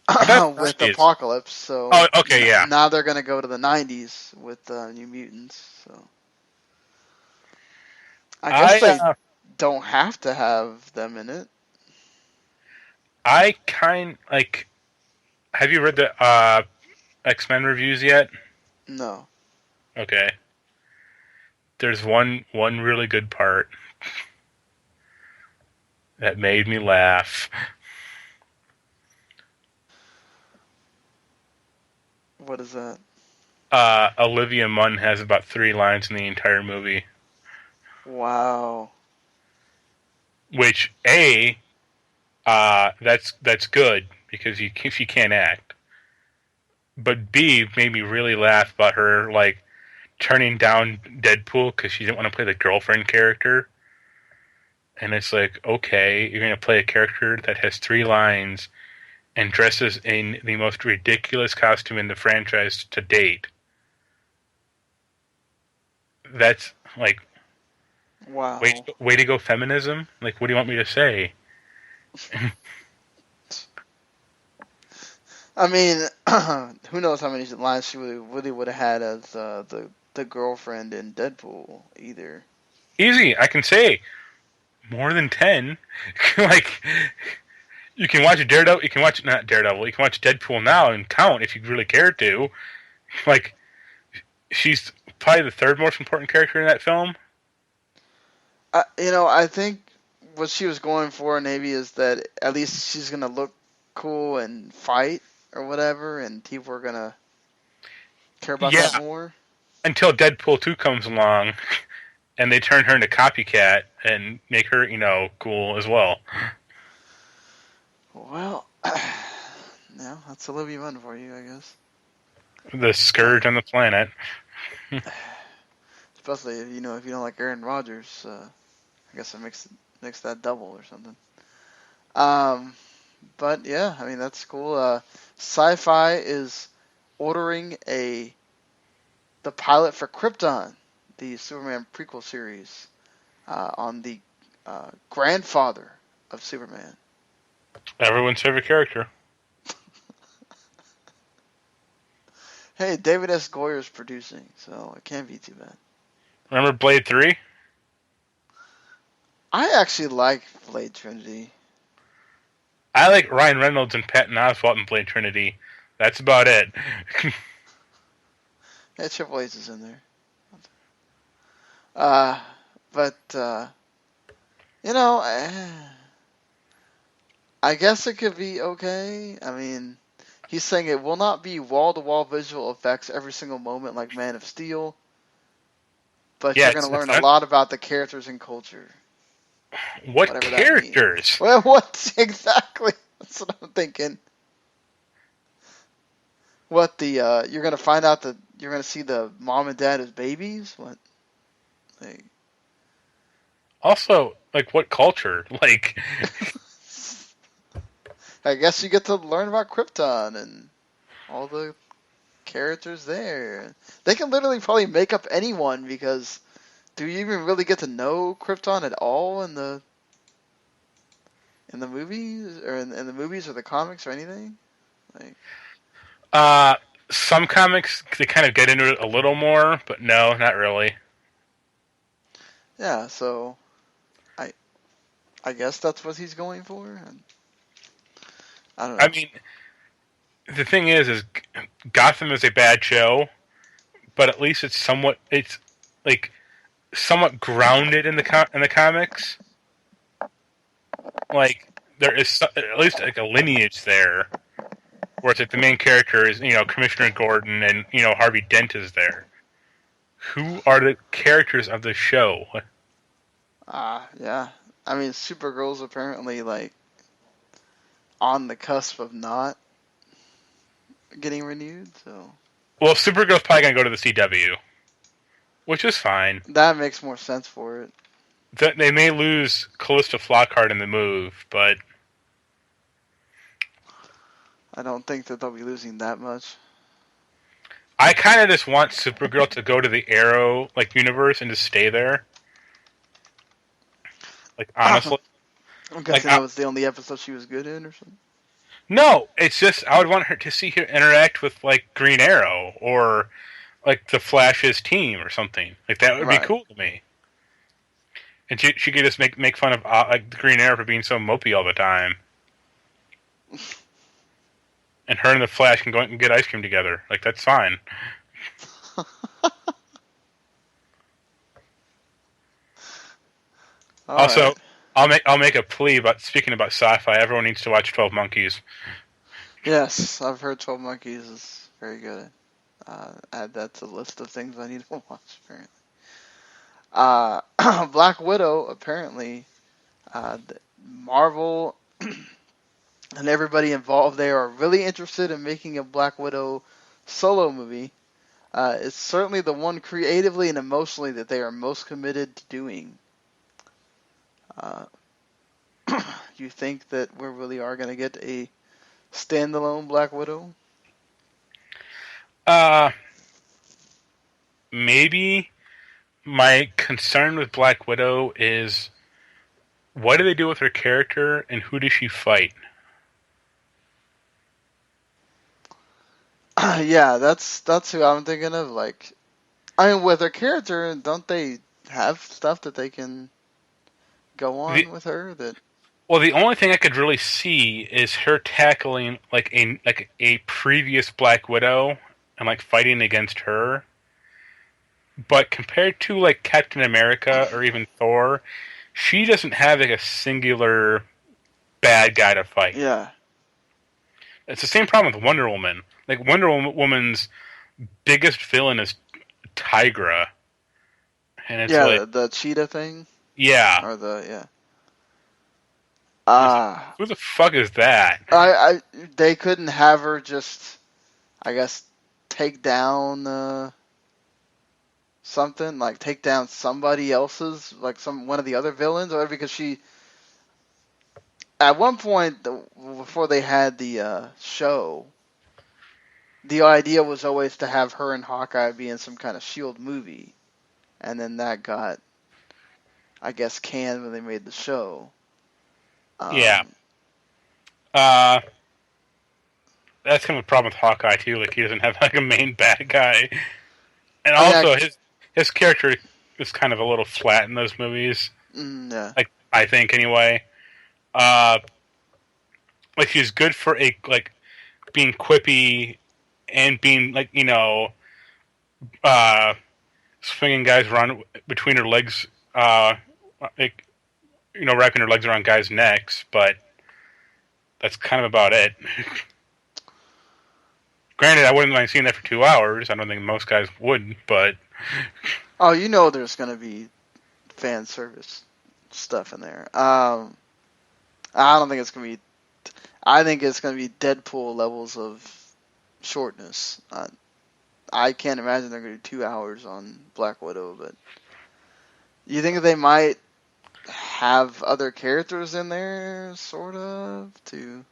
Speaker 2: I thought
Speaker 1: with
Speaker 2: 90s.
Speaker 1: Apocalypse. So
Speaker 2: Oh, okay, yeah.
Speaker 1: now they're going to go to the 90s with New Mutants. So I guess they
Speaker 2: I
Speaker 1: don't have to have them in it.
Speaker 2: I kind like. Have you read the X-Men reviews yet?
Speaker 1: No.
Speaker 2: Okay. There's one really good part that made me laugh.
Speaker 1: What is that?
Speaker 2: Olivia Munn has about 3 lines in the entire movie,
Speaker 1: Wow.
Speaker 2: which that's good because she can't act. But B made me really laugh about her like turning down Deadpool because she didn't want to play the girlfriend character. And it's like, okay, you're gonna play a character that has 3 lines and dresses in the most ridiculous costume in the franchise to date. That's like
Speaker 1: Wow.
Speaker 2: way to go feminism. Like, what do you want me to say?
Speaker 1: I mean, who knows how many lines she really would have had as the girlfriend in Deadpool either.
Speaker 2: Easy, I can say more than 10. Like, you can watch Daredevil. You can watch not Daredevil. You can watch Deadpool now and count if you really care to. Like, she's probably the 3rd most important character in that film.
Speaker 1: I think what she was going for maybe is that at least she's gonna look cool and fight or whatever, and people are gonna care about
Speaker 2: Yeah,
Speaker 1: that more.
Speaker 2: until Deadpool 2 comes along and they turn her into Copycat and make her, cool as well.
Speaker 1: Well, yeah, that's Olivia Munn for you, I guess.
Speaker 2: The scourge on the planet.
Speaker 1: Especially if you don't like Aaron Rodgers. I guess it makes that double or something. Um, but yeah, I mean that's cool. Sci-Fi is ordering the pilot for Krypton, the Superman prequel series, on the grandfather of Superman.
Speaker 2: Everyone's favorite character.
Speaker 1: Hey, David S. Goyer's producing, so it can't be too bad.
Speaker 2: Remember Blade 3?
Speaker 1: I actually like Blade Trinity.
Speaker 2: I like Ryan Reynolds and Patton Oswalt in Blade Trinity. That's about it.
Speaker 1: Yeah, Triple H is in there. Uh, but you know, I guess it could be okay. I mean, he's saying it will not be wall-to-wall visual effects every single moment like Man of Steel, but
Speaker 2: Yeah,
Speaker 1: you're going to learn a lot about the characters and culture.
Speaker 2: What
Speaker 1: Whatever
Speaker 2: characters?
Speaker 1: That means. Well, what exactly? That's what I'm thinking. What you're going to find out that you're going to see the mom and dad as babies? What? Like,
Speaker 2: Also, what culture?
Speaker 1: I guess you get to learn about Krypton and all the characters there. They can literally probably make up anyone because do you even really get to know Krypton at all in the movies or in the movies or the comics or anything? Like,
Speaker 2: Some comics, they kind of get into it a little more, but no, not really.
Speaker 1: yeah, so I guess that's what he's going for. I don't know.
Speaker 2: I mean, the thing is Gotham is a bad show, but at least it's like somewhat grounded in the comics. Like there is at least like a lineage there, where it's like the main character is Commissioner Gordon and Harvey Dent is there. Who are the characters of the show?
Speaker 1: Yeah. I mean, Supergirl's apparently like on the cusp of not getting renewed, so.
Speaker 2: Well, Supergirl's probably gonna go to the CW, which is fine.
Speaker 1: That makes more sense for it.
Speaker 2: They may lose Calista Flockhart in the move, but
Speaker 1: I don't think that they'll be losing that much.
Speaker 2: I kind of just want Supergirl to go to the Arrow universe and just stay there. Honestly,
Speaker 1: I'm guessing that was the only episode she was good in, or something.
Speaker 2: No, it's just I would want her to see her interact with Green Arrow or the Flash's team or something. That would be cool to me. And she could just make fun of the Green Arrow for being so mopey all the time. And her and the Flash can go and get ice cream together. That's fine. Also, right. I'll make a plea about speaking about sci-fi. Everyone needs to watch 12 Monkeys.
Speaker 1: Yes, I've heard 12 Monkeys is very good. Add that to the list of things I need to watch. Apparently, Black Widow. Apparently, Marvel and everybody involved there are really interested in making a Black Widow solo movie. It's certainly the one creatively and emotionally that they are most committed to doing. You think that we really are going to get a standalone Black Widow?
Speaker 2: Maybe. My concern with Black Widow is what do they do with her character and who does she fight?
Speaker 1: Yeah, that's who I'm thinking of. I mean, with her character, don't they have stuff that they can go on with her?
Speaker 2: Well, the only thing I could really see is her tackling a previous Black Widow and fighting against her. But compared to Captain America or even Thor, she doesn't have a singular bad guy to fight.
Speaker 1: Yeah.
Speaker 2: It's the same problem with Wonder Woman. Wonder Woman's biggest villain is Tigra, and it's
Speaker 1: Yeah,
Speaker 2: like,
Speaker 1: the cheetah thing
Speaker 2: yeah,
Speaker 1: or the yeah.
Speaker 2: and it's like,
Speaker 1: Ah,
Speaker 2: who the fuck is that?
Speaker 1: I they couldn't have her just, I guess, take down something like take down somebody else's like some one of the other villains or because she at one point before they had the show, the idea was always to have her and Hawkeye be in some kind of Shield movie, and then that got, I guess, canned when they made the show.
Speaker 2: Yeah,
Speaker 1: Um,
Speaker 2: uh, that's kind of a problem with Hawkeye too. Like he doesn't have like a main bad guy, and
Speaker 1: I mean,
Speaker 2: also his character is kind of a little flat in those movies.
Speaker 1: yeah,
Speaker 2: Like I think anyway. Uh, like he's good for a like being quippy and being like uh, swinging guys around between her legs, like wrapping her legs around guys' necks, but that's kind of about it. Granted, I wouldn't mind seeing that for 2 hours. I don't think most guys would, but
Speaker 1: oh, there's gonna be fan service stuff in there. I don't think it's gonna be. I think it's gonna be Deadpool levels of shortness. I can't imagine they're gonna do 2 hours on Black Widow, but you think they might have other characters in there, sort of, to.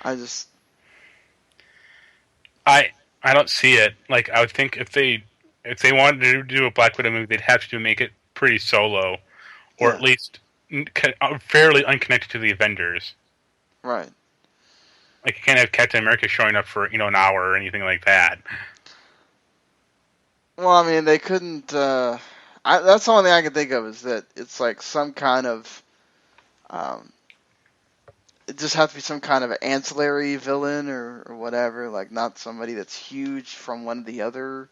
Speaker 1: I just.
Speaker 2: I I don't see it. Like I would think if they wanted to do a Black Widow movie, they'd have to make it pretty solo, or at
Speaker 1: Yeah,
Speaker 2: least fairly unconnected to the Avengers.
Speaker 1: right.
Speaker 2: Like you can't have Captain America showing up for an hour or anything like that.
Speaker 1: Well, I mean, they couldn't. That's the only thing I can think of is that it's like some kind of. Um, it just has to be some kind of ancillary villain or whatever, like not somebody that's huge from one of the other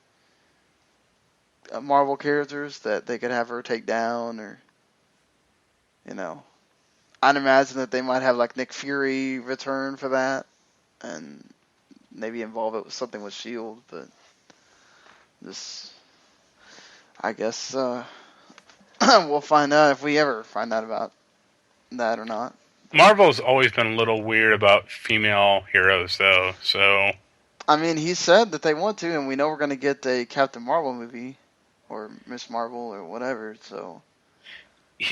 Speaker 1: Marvel characters that they could have her take down, or you know, I'd imagine that they might have like Nick Fury return for that, and maybe involve it with something with Shield, but this, I guess, we'll find out if we ever find out about that or not.
Speaker 2: Marvel's always been a little weird about female heroes, though. So,
Speaker 1: I mean, he said that they want to, and we know we're going to get a Captain Marvel movie, or Miss Marvel, or whatever. So,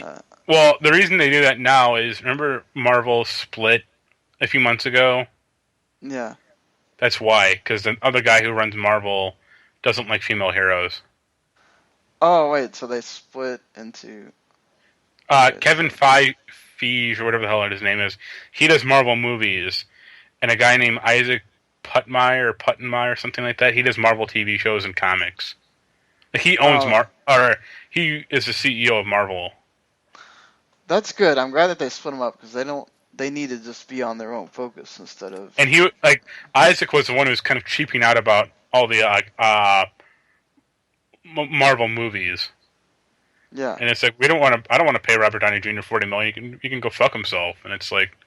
Speaker 1: uh,
Speaker 2: well, the reason they do that now is remember Marvel split a few months ago.
Speaker 1: yeah.
Speaker 2: That's why, because the other guy who runs Marvel doesn't like female heroes.
Speaker 1: Oh wait, so they split into. Okay,
Speaker 2: Kevin
Speaker 1: so
Speaker 2: Feige, or whatever the hell his name is, he does Marvel movies, and a guy named Isaac Puttenmeyer or something like that, he does Marvel TV shows and comics. He owns
Speaker 1: oh,
Speaker 2: or he is the CEO of Marvel.
Speaker 1: that's good. I'm glad that they split them up because they don't. They need to just be on their own focus instead of.
Speaker 2: And Isaac was the one who was kind of cheaping out about all the Marvel movies.
Speaker 1: Yeah.
Speaker 2: And it's like I don't want to pay Robert Downey Jr. $40 million. He can go fuck himself. And it's like,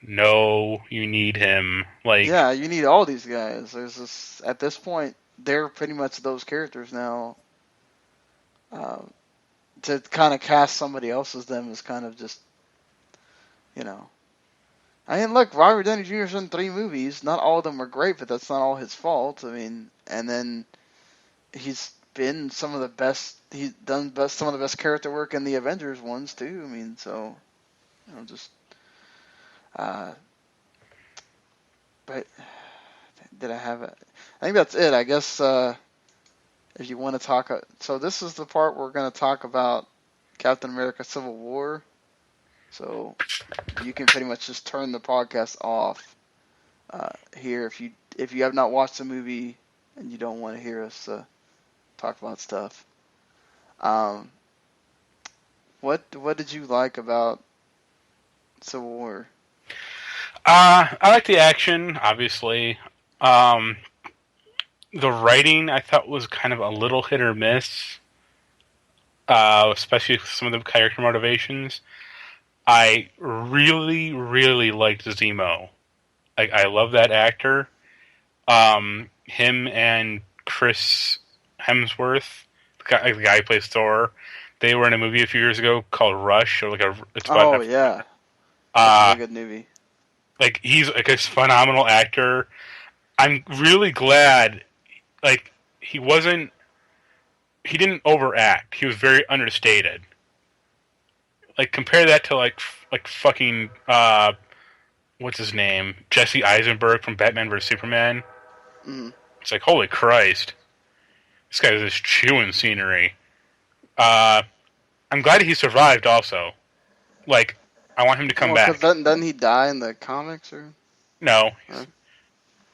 Speaker 2: no, you need him. Like,
Speaker 1: Yeah, you need all these guys. There's this at this point. They're pretty much those characters now. Uh, to kind of cast somebody else as them is kind of just, you know. I mean, look, Robert Downey Jr.'s in 3 movies. Not all of them are great, but that's not all his fault. I mean, and then he's been some of the best. He's done some of the best character work in the Avengers ones too. I mean, so just. Uh, but did I have it? I think that's it. I guess if you want to talk, so this is the part we're going to talk about Captain America: Civil War. So you can pretty much just turn the podcast off here if you have not watched the movie and you don't want to hear us talk about stuff. Um, what did you like about Civil War?
Speaker 2: I like the action, obviously. Um, the writing I thought was kind of a little hit or miss, especially some of the character motivations. I really, really liked Zemo. Like, I love that actor. Him and Chris Hemsworth, the guy who plays Thor, they were in a movie a few years ago called Rush, or it's about
Speaker 1: Oh yeah, that's a
Speaker 2: uh
Speaker 1: really good movie.
Speaker 2: he's like a phenomenal actor. I'm really glad like he wasn't he didn't overact. He was very understated. Like compare that to like fucking what's his name? Jesse Eisenberg from Batman vs Superman.
Speaker 1: Mm.
Speaker 2: It's like holy Christ. This guy is just chewing scenery. Uh I'm glad he survived also. Like I want him to come
Speaker 1: Well, because
Speaker 2: back.
Speaker 1: doesn't he die in the comics or?
Speaker 2: No.
Speaker 1: Or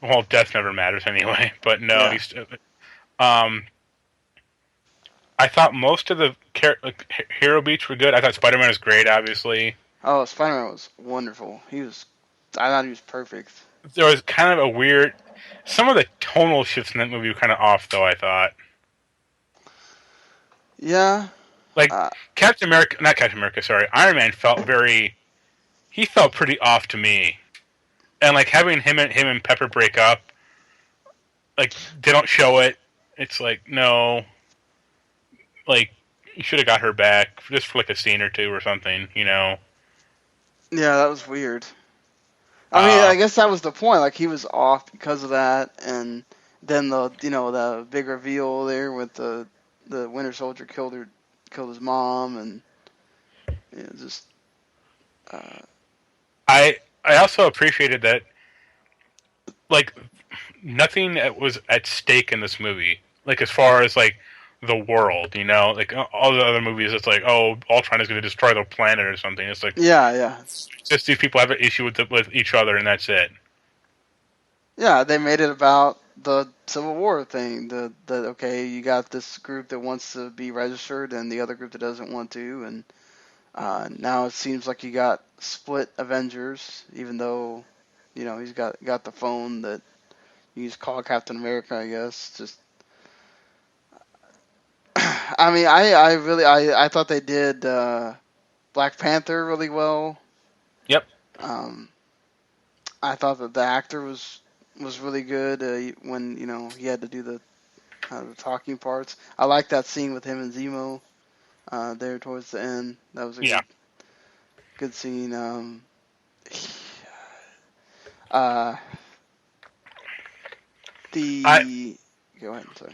Speaker 2: Well, death never matters anyway, but no,
Speaker 1: yeah.
Speaker 2: he's um I thought most of the hero beats were good. I thought Spider-Man was great obviously.
Speaker 1: Oh, Spider-Man was wonderful. I thought he was perfect.
Speaker 2: There was kind of a weird some of the tonal shifts in that movie were kind of off though, I thought.
Speaker 1: Yeah.
Speaker 2: Like
Speaker 1: Uh,
Speaker 2: Captain America, not Captain America, sorry, Iron Man he felt pretty off to me. And like having him and Pepper break up, like they don't show it. It's like no, like you should have got her back just for like a scene or two or something, you know.
Speaker 1: yeah, that was weird. I mean,
Speaker 2: Uh,
Speaker 1: I guess that was the point. Like he was off because of that, and then the big reveal there with the Winter Soldier killed his mom, and just uh,
Speaker 2: I also appreciated that like nothing was at stake in this movie. Like as far as like the world, you know, like all the other movies, it's like oh, Ultron is going to destroy the planet or something. It's like
Speaker 1: yeah.
Speaker 2: just these people have an issue with each other and that's it.
Speaker 1: Yeah, they made it about the Civil War thing. The okay, you got this group that wants to be registered and the other group that doesn't want to, and now it seems like you got split Avengers, even though he's got the phone that you just call Captain America, I guess. Just I mean, I really I thought they did Black Panther really well.
Speaker 2: Yep.
Speaker 1: Um, I thought that the actor was really good when he had to do the talking parts. I like that scene with him and Zemo there towards the end. That was a
Speaker 2: Yeah.
Speaker 1: good scene. Uh,
Speaker 2: I
Speaker 1: the Go ahead. I'm sorry.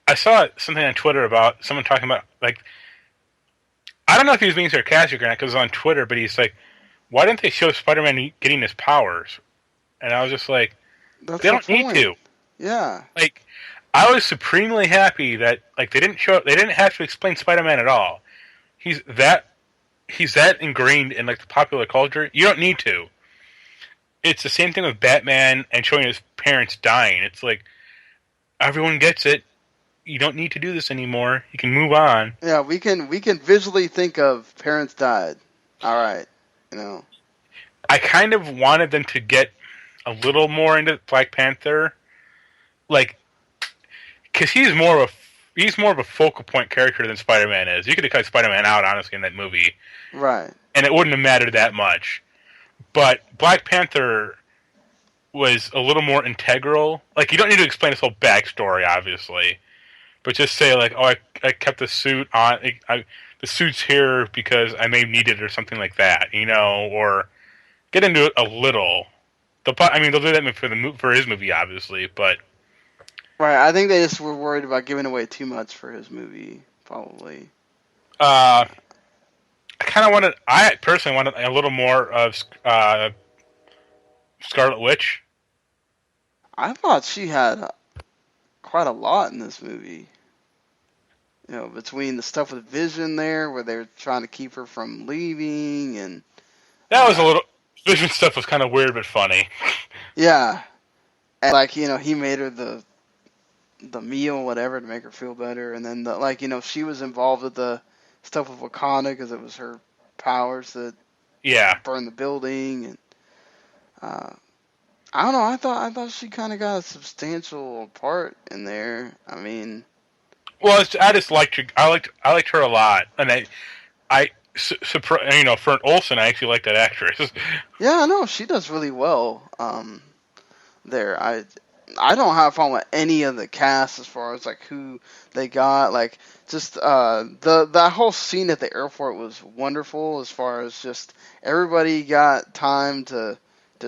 Speaker 2: I saw something on Twitter about someone talking about like I don't know if he was being sarcastic or not because it was on Twitter, but he's like, why didn't they show Spider-Man getting his powers? And I was just like,
Speaker 1: That's
Speaker 2: they
Speaker 1: the
Speaker 2: don't need
Speaker 1: point.
Speaker 2: to.
Speaker 1: Yeah.
Speaker 2: Like, I was supremely happy that like they didn't have to explain Spider-Man at all. He's that he's that ingrained in like the popular culture. You don't need to. It's the same thing with Batman and showing his parents dying. It's like everyone gets it. You don't need to do this anymore. You can move on.
Speaker 1: Yeah, we can visually think of parents died. All right, you know.
Speaker 2: I kind of wanted them to get a little more into Black Panther, like because he's more of a focal point character than Spider-Man is. You could have cut Spider-Man out honestly in that movie,
Speaker 1: Right.
Speaker 2: and it wouldn't have mattered that much. But Black Panther was a little more integral. Like you don't need to explain his whole backstory, obviously, but just say like, "Oh, I kept the suit on. The suit's here because I may need it or something like that," you know, or get into it a little. I mean, they'll do that for his movie, obviously, but
Speaker 1: Right. I think they just were worried about giving away too much for his movie, probably.
Speaker 2: uh, I personally wanted a little more of Scarlet Witch.
Speaker 1: I thought she had quite a lot in this movie. Between the stuff with Vision there, where they're trying to keep her from leaving, and
Speaker 2: That was a
Speaker 1: uh,
Speaker 2: little Vision stuff was kind of weird but funny.
Speaker 1: yeah, and like he made her the meal, whatever, to make her feel better, and then she was involved with the stuff with Wakanda because it was her powers that
Speaker 2: Yeah.
Speaker 1: burned the building, and uh, I don't know. I thought she kind of got a substantial part in there. I mean,
Speaker 2: Well, I just liked her. I liked her a lot, and for an Olsen, I actually like that actress.
Speaker 1: yeah, no, she does really well there. I don't have a problem with any of the cast as far as like who they got. Like just the that whole scene at the airport was wonderful. As far as just everybody got time to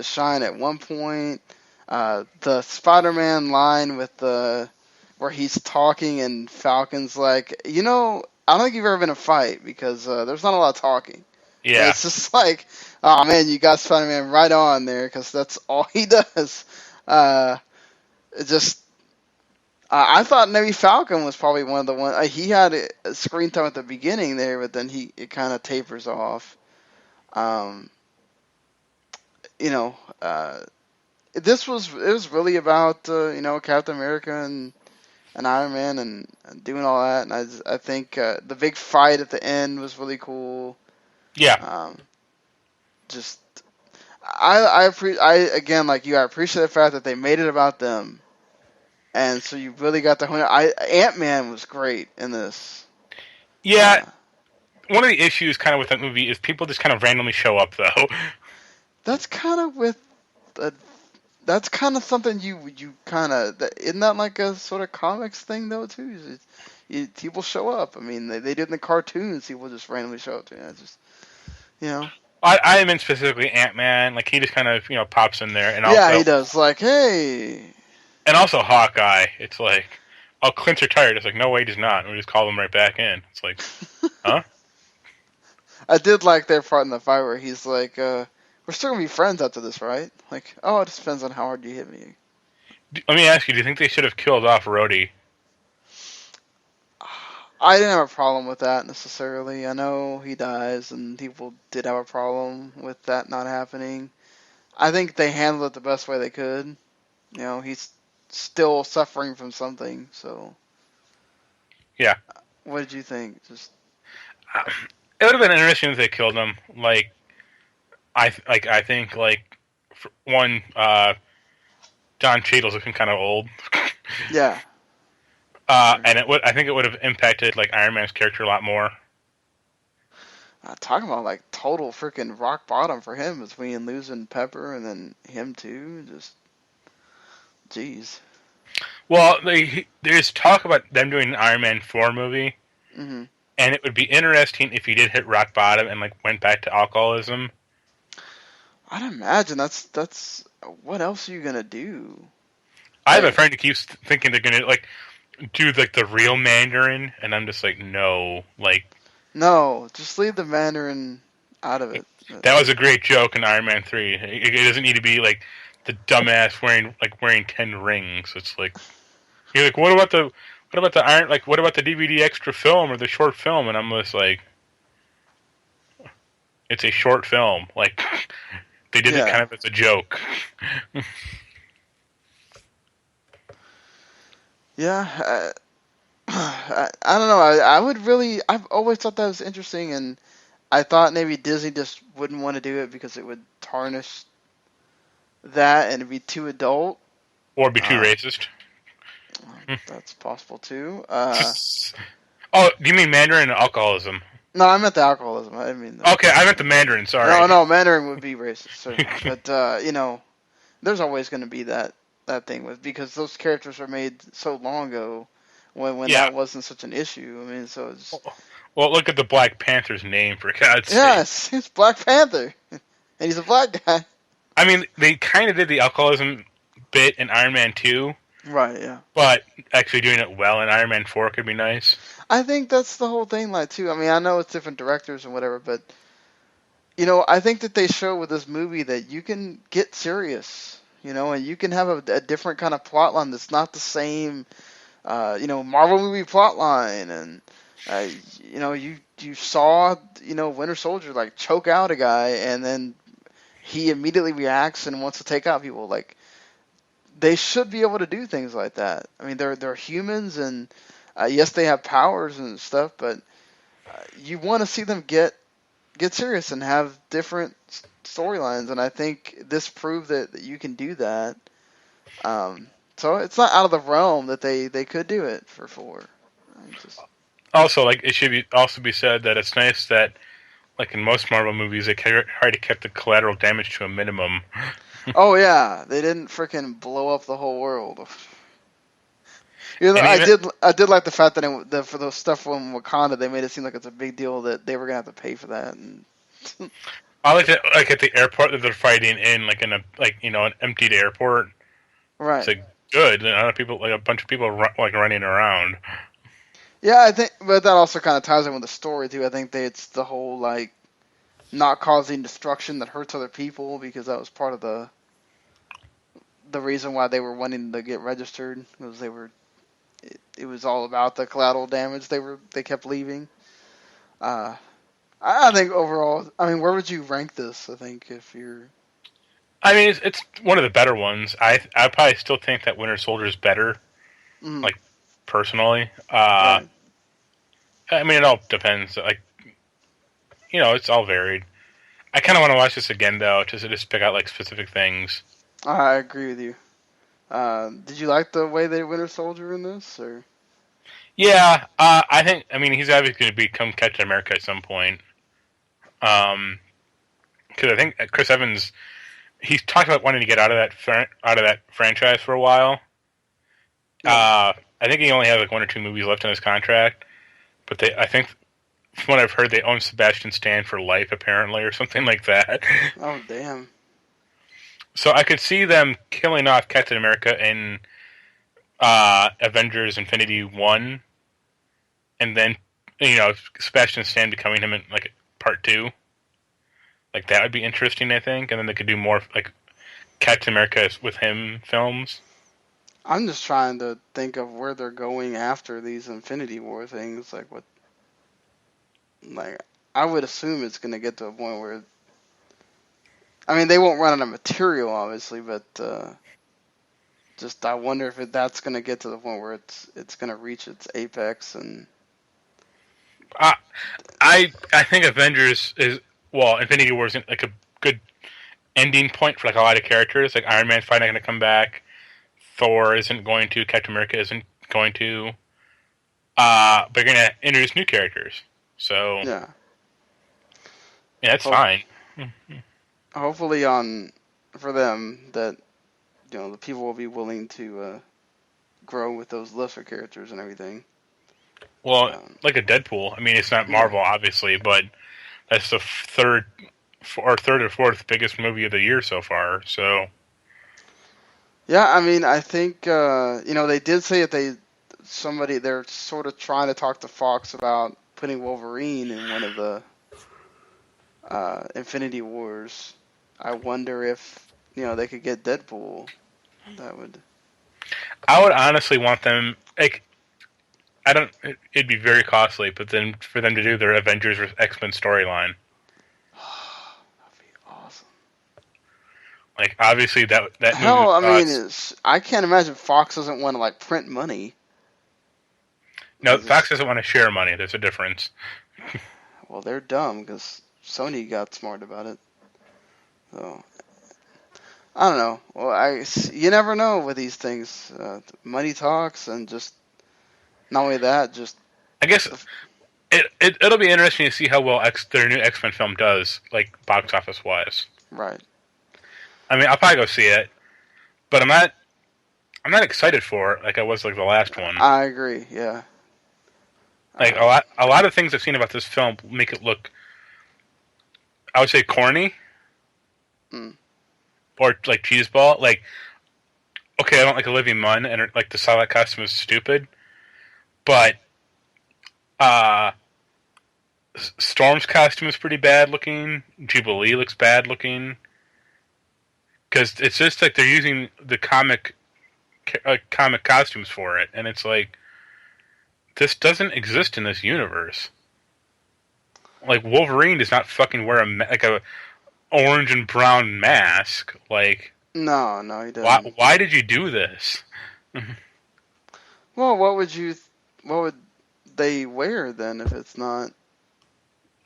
Speaker 1: shine at one point. The Spider-Man line with the where he's talking and Falcon's like, I don't think you've ever been in a fight because there's not a lot of talking. And
Speaker 2: Yeah,
Speaker 1: it's just like, oh man, you got Spider-Man right on there because that's all he does. It just, I thought maybe Falcon was probably one of the ones. He had a screen time at the beginning there, but then it kind of tapers off. Um, you know, it was really about Captain America and Iron Man and doing all that, and I think the big fight at the end was really cool.
Speaker 2: yeah,
Speaker 1: Um, just I again like you, I appreciate the fact that they made it about them, and so you really got the hone. Ant-Man was great in this.
Speaker 2: yeah. One of the issues, kind of, with that movie is people just kind of randomly show up, though.
Speaker 1: That's kind of with uh, that's kind of something you kind of isn't that like a sort of comics thing though too? People show up. I mean, they did in the cartoons. People just randomly show up to you. It's just you know.
Speaker 2: I meant specifically Ant-Man. Like, he just kind of, pops in there, and
Speaker 1: Yeah,
Speaker 2: also
Speaker 1: he does. Like, hey.
Speaker 2: Hawkeye. It's like, oh, Clint's retired. It's like, no way, he's not. And we just call him right back in. It's like, huh?
Speaker 1: I did like their part in the fight where he's like, "We're still gonna be friends after this, right?" Like, oh, it just depends on how hard you hit me.
Speaker 2: Let me ask you: do you think they should have killed off Rhodey?
Speaker 1: I didn't have a problem with that necessarily. I know he dies, and people did have a problem with that not happening. I think they handled it the best way they could. He's still suffering from something. So,
Speaker 2: Yeah,
Speaker 1: what did you think? Just
Speaker 2: it would have been interesting if they killed him. Like, I think, like, for one, Don Cheadle's looking kind of old.
Speaker 1: yeah.
Speaker 2: And I think it would have impacted, like, Iron Man's character a lot more.
Speaker 1: Talking about like total freaking rock bottom for him between losing Pepper and then him too. Just, jeez.
Speaker 2: Well, there's talk about them doing an Iron Man 4 movie,
Speaker 1: Hmm.
Speaker 2: and it would be interesting if he did hit rock bottom and, like, went back to alcoholism.
Speaker 1: I'd imagine that's what else are you gonna do?
Speaker 2: I have a
Speaker 1: Like,
Speaker 2: friend who keeps thinking they're gonna, like, do, like, the real Mandarin, and I'm just like, no. Like,
Speaker 1: no, just leave the Mandarin out of it.
Speaker 2: that was a great joke in Iron Man 3. It doesn't need to be, like, the dumbass wearing 10 rings. It's like, you're like, what about the Iron, like, what about the DVD extra film or the short film? And I'm just like, it's a short film. Like, they did it kind
Speaker 1: Yeah,
Speaker 2: of as a joke.
Speaker 1: yeah. I don't know. I would really. I've always thought that was interesting, and I thought maybe Disney just wouldn't want to do it because it would tarnish that and it'd be too adult.
Speaker 2: Or be too
Speaker 1: Uh,
Speaker 2: racist.
Speaker 1: that's possible too.
Speaker 2: Oh, do you mean Mandarin and alcoholism?
Speaker 1: No, I meant the alcoholism. I didn't mean the.
Speaker 2: Okay, I meant the Mandarin, sorry.
Speaker 1: No, Mandarin would be racist, certainly. But there's always going to be that thing with because those characters were made so long ago when
Speaker 2: Yeah.
Speaker 1: that wasn't such an issue. I mean, so it's
Speaker 2: Well, look at the Black Panther's name, for God's sake.
Speaker 1: yes, it's Black Panther, and he's a black guy.
Speaker 2: I mean, they kind of did the alcoholism bit in Iron Man 2,
Speaker 1: Right. Yeah.
Speaker 2: but actually doing it well in Iron Man 4 could be nice.
Speaker 1: I think that's the whole thing, like too. I mean, I know it's different directors and whatever, but I think that they show with this movie that you can get serious. And you can have a different kind of plot line that's not the same Marvel movie plotline, and you saw Winter Soldier like choke out a guy, and then he immediately reacts and wants to take out people. Like they should be able to do things like that. I mean, they're humans, and yes, they have powers and stuff, but you want to see them get serious and have different storylines, and I think this proved that you can do that. So it's not out of the realm that they could do it for 4.
Speaker 2: Also, like, it should also be said that it's nice that, like, in most Marvel movies, they try to keep the collateral damage to a minimum.
Speaker 1: Oh yeah, they didn't freaking blow up the whole world. You know,
Speaker 2: And even
Speaker 1: I did like the fact that, for the stuff from Wakanda, they made it seem like it's a big deal that they were gonna have to pay for that. And
Speaker 2: I like that, like at the airport that they're fighting in, like in a an emptied airport. It's
Speaker 1: right,
Speaker 2: like good. And other people, like a bunch of people, like running around.
Speaker 1: yeah, I think, but that also kind of ties in with the story too. I think it's the whole like not causing destruction that hurts other people, because that was part of the reason why they were wanting to get registered, was it was all about the collateral damage they kept leaving. Uh, I think overall, I mean, where would you rank this? I think if you're
Speaker 2: I mean, it's one of the better ones. I probably still think that Winter Soldier is better.
Speaker 1: mm,
Speaker 2: Like personally,
Speaker 1: right.
Speaker 2: I mean, it all depends. Like it's all varied. I kind of want to watch this again though, just pick out like specific things.
Speaker 1: I agree with you. Did you like the way they Winter Soldier in this? Or
Speaker 2: Yeah, I think. I mean, he's obviously going to become Captain America at some point. Because I think Chris Evans, he's talked about wanting to get out of that franchise for a while.
Speaker 1: yeah.
Speaker 2: I think he only has like one or two movies left on his contract, but I think, from what I've heard, they own Sebastian Stan for life, apparently, or something like that.
Speaker 1: Oh damn.
Speaker 2: So I could see them killing off Captain America in Avengers Infinity 1, and then Sebastian Stan becoming him in like part 2. Like that would be interesting, I think, and then they could do more like Captain America with him films.
Speaker 1: I'm just trying to think of where they're going after these Infinity War things. Like I would assume it's gonna get to a point where, I mean, they won't run out of material, obviously, but just I wonder if that's gonna get to the point where it's gonna reach its apex. And
Speaker 2: I I think Avengers is Infinity War is like a good ending point for like a lot of characters. Like Iron Man's probably not going to come back. Thor isn't going to. Captain America isn't going to. But they're going to introduce new characters. So
Speaker 1: yeah,
Speaker 2: yeah, that's
Speaker 1: hope,
Speaker 2: fine.
Speaker 1: hopefully on for them that the people will be willing to grow with those lesser characters and everything.
Speaker 2: Well,
Speaker 1: Um,
Speaker 2: like a Deadpool. I mean, it's not
Speaker 1: yeah.
Speaker 2: Marvel, obviously, but that's the third or fourth biggest movie of the year so far. So
Speaker 1: Yeah, I mean, I think they did say that they're sort of trying to talk to Fox about putting Wolverine in one of the Infinity Wars. I wonder if they could get Deadpool. That would.
Speaker 2: I would honestly want them like. I don't. It'd be very costly, but then for them to do their Avengers or X-Men storyline,
Speaker 1: That'd be awesome.
Speaker 2: like obviously that movie
Speaker 1: Hell,
Speaker 2: would
Speaker 1: I mean,
Speaker 2: cost.
Speaker 1: I can't imagine Fox doesn't want to like print money.
Speaker 2: No,
Speaker 1: Because
Speaker 2: Fox doesn't want to share money. There's a difference.
Speaker 1: well, they're dumb because Sony got smart about it. So I don't know. Well, you never know with these things. Money talks, and just not only that, just
Speaker 2: I guess
Speaker 1: the,
Speaker 2: it'll be interesting to see how well their new X-Men film does, like box office wise.
Speaker 1: right.
Speaker 2: I mean, I'll probably go see it, but I'm not excited for it like I was like the last one.
Speaker 1: I agree. Yeah.
Speaker 2: Like
Speaker 1: Uh,
Speaker 2: a lot of things I've seen about this film make it look, I would say, corny
Speaker 1: mm,
Speaker 2: or like cheeseball. Like, okay, I don't like Olivia Munn and like the Silent costume is stupid, but uh, Storm's costume is pretty bad looking. Jubilee looks bad looking because it's just like they're using the comic costumes for it, and it's like this doesn't exist in this universe. Like Wolverine does not fucking wear like a orange and brown mask. Like,
Speaker 1: no, no, he doesn't.
Speaker 2: why did you do this?
Speaker 1: Well, what would they wear then if it's not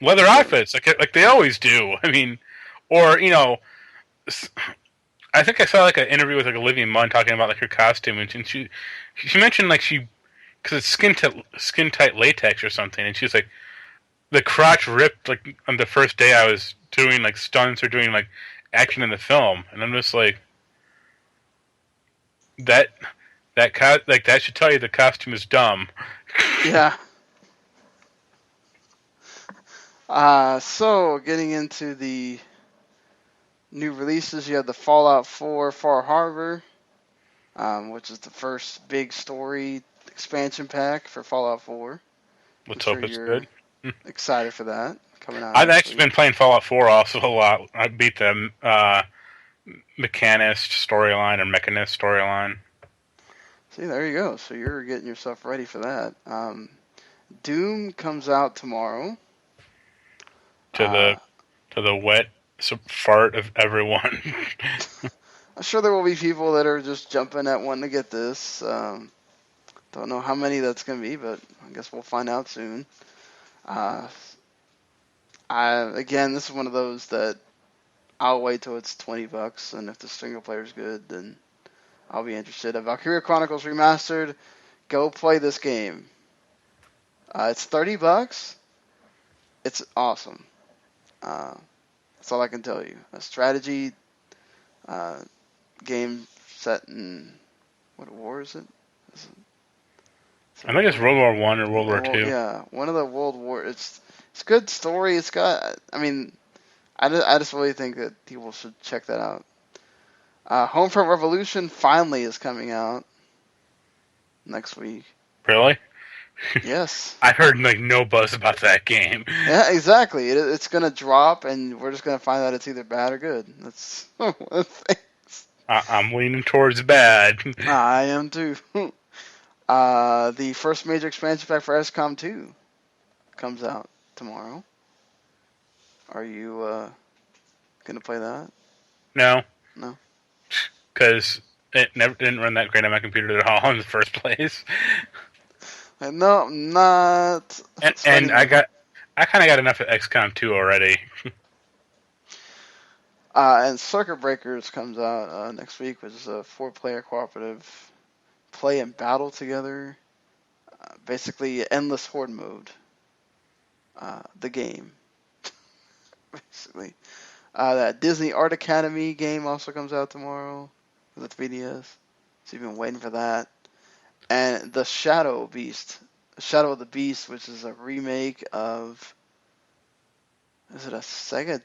Speaker 2: Leather
Speaker 1: them?
Speaker 2: outfits, like they always do. I mean, or I think I saw like an interview with like Olivia Munn talking about like her costume, and she mentioned like because it's skin tight latex or something, and she's like the crotch ripped like on the first day I was doing like stunts or doing like action in the film, and I'm just like that. That should tell you the costume is dumb.
Speaker 1: Yeah. So getting into the new releases, you have the Fallout 4 Far Harbor, which is the first big story expansion pack for Fallout 4. I'm
Speaker 2: Let's
Speaker 1: sure
Speaker 2: hope it's
Speaker 1: you're
Speaker 2: good.
Speaker 1: excited for that coming out
Speaker 2: I've
Speaker 1: next
Speaker 2: actually
Speaker 1: week.
Speaker 2: been playing Fallout 4 also a lot. I beat the Mechanist storyline or Mechanist storyline.
Speaker 1: See, there you go. So you're getting yourself ready for that. Doom comes out tomorrow.
Speaker 2: To
Speaker 1: Uh,
Speaker 2: the wet fart of everyone.
Speaker 1: I'm sure there will be people that are just jumping at wanting to get this. Don't know how many that's going to be, but I guess we'll find out soon. Uh, again, this is one of those that I'll wait till it's $20, and if the single player is good, then I'll be interested. Valkyria Chronicles Remastered, go play this game. It's $30. It's awesome. Uh, that's all I can tell you. A strategy uh, game set in what war is it? Is it
Speaker 2: I think it's World War One or World War
Speaker 1: well,
Speaker 2: Two.
Speaker 1: yeah, one of the World War. It's good story. It's got. I mean, I just really think that people should check that out. Homefront Revolution finally is coming out next week.
Speaker 2: Really?
Speaker 1: Yes.
Speaker 2: I've heard like no buzz about that game.
Speaker 1: Yeah, exactly. It's gonna drop, and we're just gonna find out it's either bad or good. That's one of the things.
Speaker 2: I'm leaning towards bad.
Speaker 1: I am too. The first major expansion pack for XCOM 2 comes out tomorrow. Are you gonna play that?
Speaker 2: No,
Speaker 1: No.
Speaker 2: because it never didn't run that great on my computer at all in the first place.
Speaker 1: No, I'm not
Speaker 2: And
Speaker 1: spending money.
Speaker 2: I kind of got enough of XCOM 2 already.
Speaker 1: And Circuit Breakers comes out next week, which is a 4-player cooperative play and battle together. Basically, endless horde mode. The game, basically. That Disney Art Academy game also comes out tomorrow for the 3DS. So you've been waiting for that. And the Shadow of the Beast, which is a remake of, is it a Sega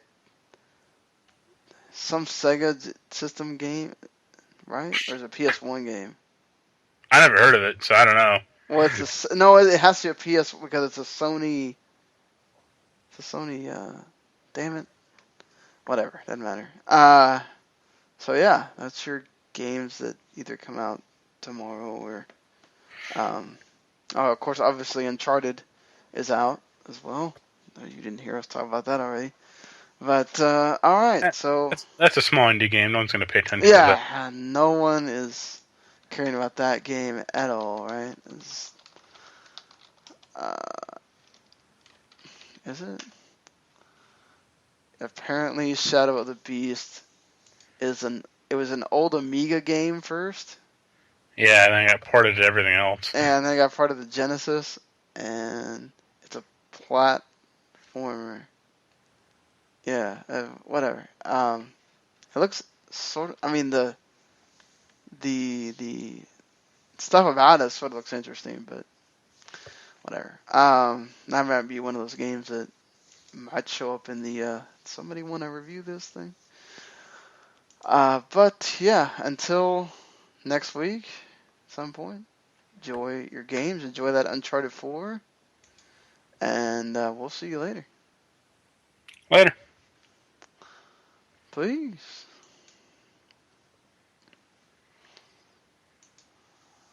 Speaker 1: system game, right? Or is it a PS1 game?
Speaker 2: I never heard of it, so I don't know.
Speaker 1: Well, no, it has to be a PS because it's a Sony. It's a Sony. Damn it. Whatever, doesn't matter. So yeah, that's your games that either come out tomorrow or, oh, of course, obviously Uncharted is out as well. You didn't hear us talk about that already. But all right, so
Speaker 2: That's a small indie game. No one's going to pay attention to that.
Speaker 1: yeah, no one is caring about that game at all, right? Uh, is it? Apparently, Shadow of the Beast it was an old Amiga game first,
Speaker 2: Yeah, and I got ported to everything else.
Speaker 1: and then got part of the Genesis, and it's a platformer. Yeah, whatever. It looks sort of. I mean, the stuff about it sort of looks interesting, but whatever. That might be one of those games that might show up in the. Somebody want to review this thing? But yeah, until next week, at some point, enjoy your games, enjoy that Uncharted 4, and we'll see you later.
Speaker 2: Later.
Speaker 1: Please.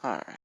Speaker 1: All right.